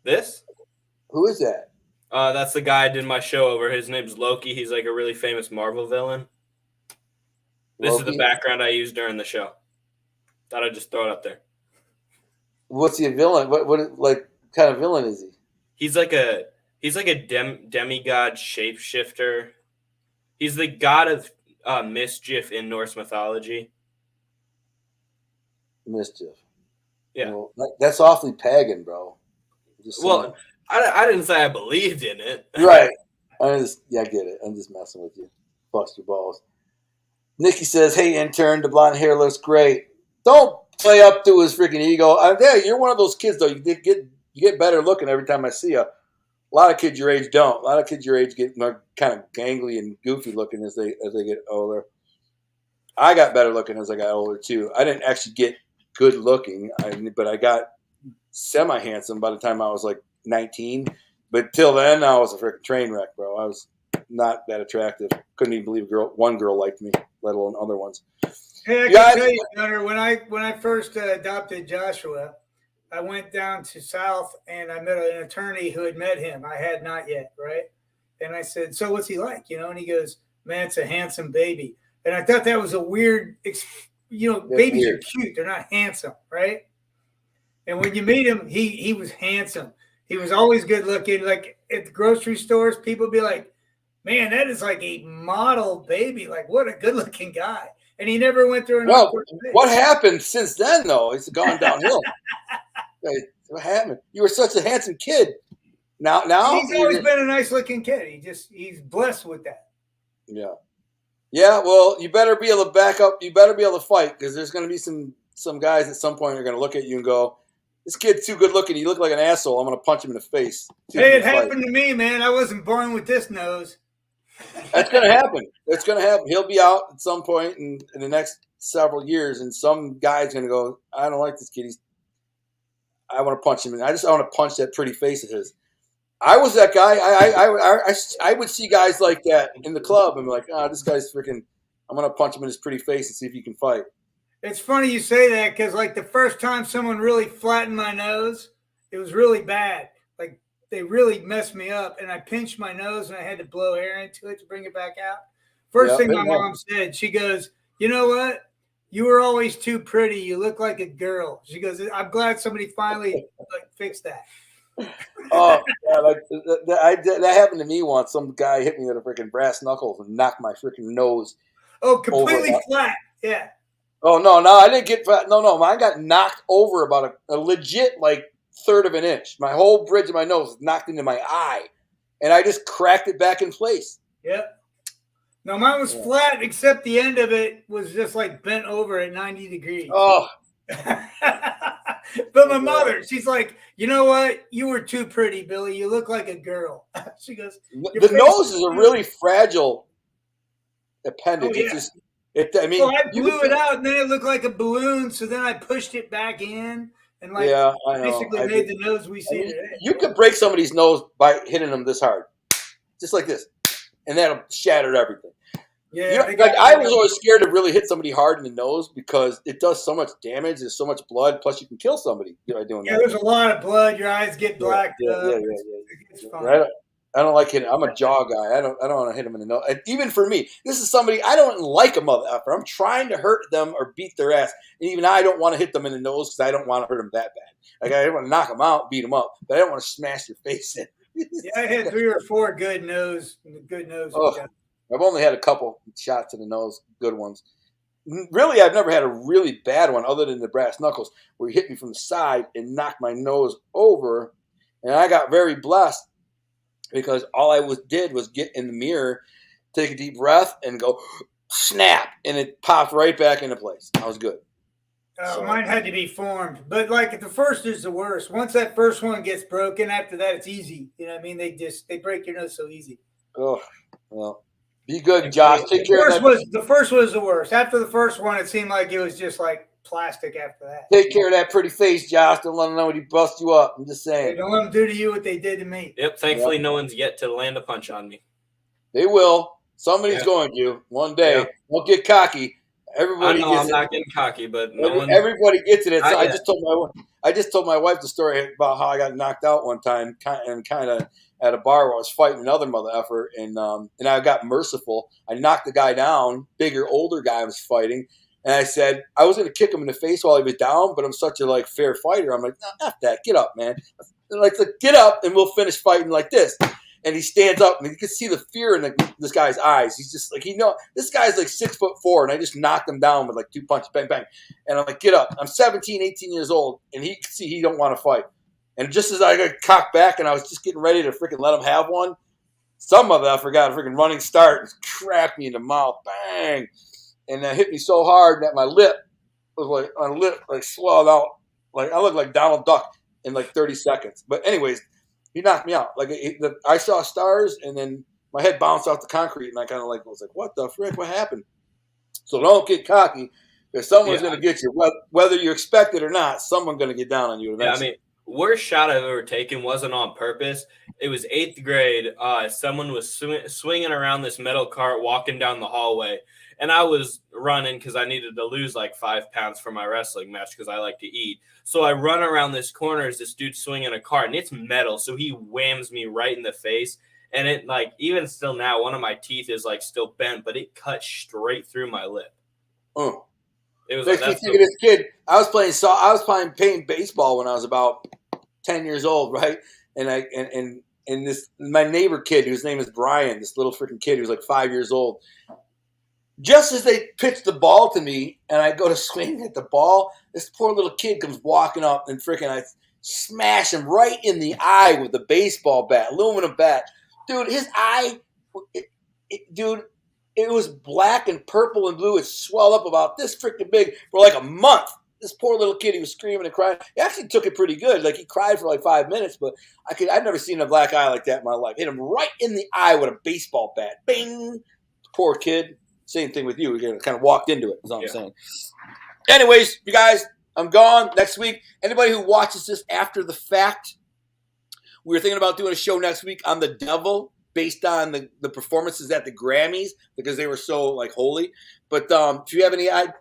This? Who is that? That's the guy I did my show over. His name's Loki. He's like a really famous Marvel villain. This is the background I used during the show. Thought I'd just throw it up there. What's he a villain? What like kind of villain is he? He's like a demigod shapeshifter. He's the god of mischief in Norse mythology. Mischief. Yeah. Well, that's awfully pagan, bro. Well, I didn't say I believed in it. Right. I get it. I'm just messing with you. Bust your balls. Nikki says, "Hey, intern, the blonde hair looks great." Don't play up to his freaking ego. Yeah, you're one of those kids, though. You get better looking every time I see you. A lot of kids your age don't. A lot of kids your age get more kind of gangly and goofy looking as they get older. I got better looking as I got older, too. I didn't actually get good looking, but I got semi-handsome by the time I was like 19. But till then, I was a freaking train wreck, bro. I was not that attractive. Couldn't even believe one girl liked me, let alone other ones. Hey, I can tell you, Gunner, when I first adopted Joshua, I went down to South and I met an attorney who had met him. I had not yet, right? And I said, "So what's he like?" And he goes, "Man, it's a handsome baby." And I thought that was a weird, babies weird. Are cute. They're not handsome, right? And when you meet him, he was handsome. He was always good looking. Like at the grocery stores, people would be like, "Man, that is like a model baby. Like, what a good looking guy." And he never went through an awkward phase. What happened since then, though? It's gone downhill. What happened? You were such a handsome kid. Now he's always been a nice looking kid. He's blessed with that. Yeah. Yeah, well, you better be able to back up. You better be able to fight, because there's going to be some guys at some point who are going to look at you and go, "This kid's too good looking. He looked like an asshole. I'm going to punch him in the face." Hey, it happened to me, man. I wasn't born with this nose. That's going to happen. It's going to happen. He'll be out at some point in the next several years, and some guy's going to go, "I don't like this kid. I want to punch him. I want to punch that pretty face of his." I was that guy. I would see guys like that in the club and be like, "This guy's freaking, I'm going to punch him in his pretty face and see if he can fight." It's funny you say that, because like the first time someone really flattened my nose, it was really bad. Like they really messed me up, and I pinched my nose and I had to blow air into it to bring it back out. First thing my mom said, she goes, "You know what? You were always too pretty. You look like a girl." She goes, "I'm glad somebody finally fixed that." Oh, yeah, that happened to me once. Some guy hit me with a freaking brass knuckles and knocked my freaking nose. Oh, completely flat. Yeah. Oh, no, I didn't get flat. No, mine got knocked over about a legit third of an inch. My whole bridge of my nose was knocked into my eye, and I just cracked it back in place. Yep. No, mine was flat, except the end of it was just bent over at 90 degrees. Oh. But my mother, she's like, "You know what? You were too pretty, Billy. You look like a girl." She goes, "The nose is a really fragile appendage." Oh, yeah. I blew it out, and then it looked like a balloon. So then I pushed it back in, and basically made the nose we see today. You could break somebody's nose by hitting them this hard, just like this, and that'll shatter everything. Yeah, I was always scared to really hit somebody hard in the nose because it does so much damage. There's so much blood. Plus, you can kill somebody by doing that. Yeah, there's a lot of blood. Your eyes get black. Yeah. Right. I don't like hitting. I'm a jaw guy. I don't want to hit them in the nose. And even for me, this is somebody I don't like a mother effer. I'm trying to hurt them or beat their ass, and even I don't want to hit them in the nose because I don't want to hurt them that bad. Like I want to knock them out, beat them up, but I don't want to smash their face in. Yeah, I had 3 or 4 good nose. Oh, I've only had a couple shots to the nose, good ones. Really, I've never had a really bad one other than the brass knuckles, where he hit me from the side and knocked my nose over, and I got very blessed. Because all I did was get in the mirror, take a deep breath, and go snap, and it popped right back into place. I was good. Mine had to be formed, but like the first is the worst. Once that first one gets broken, after that it's easy. You know what I mean? They break your nose so easy. Oh, well, be good, Josh. Take care of that. The first was the worst. After the first one, it seemed like it was just like plastic after that. Take care of that pretty face, Josh. Don't let them know when he bust you up. I'm just saying. Don't let them do to you what they did to me. Yep. Thankfully, no one's yet to land a punch on me. They will. Somebody's going to one day. Yeah. Don't get cocky. Everybody. I'm not getting cocky, but everybody gets it. So I just told my wife the story about how I got knocked out one time, and kind of at a bar where I was fighting another mother effer, and I got merciful. I knocked the guy down, bigger, older guy I was fighting. And I said, I was going to kick him in the face while he was down, but I'm such a fair fighter. I'm like, no, not that. Get up, man. Like, get up and we'll finish fighting like this. And he stands up and you can see the fear in this guy's eyes. He's just like, this guy's like 6'4", and I just knocked him down with 2 punches, bang, bang. And I'm like, get up. I'm 17, 18 years old, and he can see he don't want to fight. And just as I got cocked back and I was just getting ready to freaking let him have one, some of it I forgot a freaking running start and cracked me in the mouth. Bang. And that hit me so hard that my lip swelled out. Like I looked like Donald Duck in 30 seconds. But anyways, he knocked me out. I saw stars, and then my head bounced off the concrete, and I kind of was like, what the frick? What happened? So don't get cocky, because someone's going to get you. Whether you expect it or not, someone's going to get down on you eventually. Yeah, worst shot I've ever taken wasn't on purpose. It was 8th grade. Someone was swinging around this metal cart walking down the hallway. And I was running because I needed to lose 5 pounds for my wrestling match because I like to eat. So I run around this corner as this dude swinging a cart, and it's metal. So he whams me right in the face. And it even still now, one of my teeth is still bent, but it cut straight through my lip. Oh, it was makes me think of this kid. I was playing baseball when I was about 10 years old, right? And my neighbor kid, whose name is Brian, this little freaking kid who was 5 years old. Just as they pitched the ball to me and I go to swing at the ball, this poor little kid comes walking up and I smash him right in the eye with a baseball bat, aluminum bat. Dude, his eye, it was black and purple and blue. It swelled up about this freaking big for a month. This poor little kid, he was screaming and crying. He actually took it pretty good. He cried for 5 minutes, but I've never seen a black eye like that in my life. Hit him right in the eye with a baseball bat. Bing! Poor kid. Same thing with you. We kind of walked into it, is all I'm saying. Anyways, you guys, I'm gone next week. Anybody who watches this after the fact, we were thinking about doing a show next week on the devil based on the performances at the Grammys because they were so holy. But if you have any idea,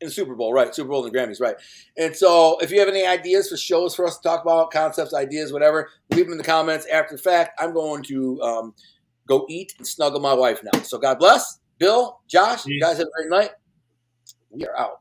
in the Super Bowl, right? Super Bowl and the Grammys, right? And so if you have any ideas for shows for us to talk about, concepts, ideas, whatever, leave them in the comments after the fact. I'm going to go eat and snuggle my wife now. So God bless. Bill, Josh, you guys have a great night. We are out.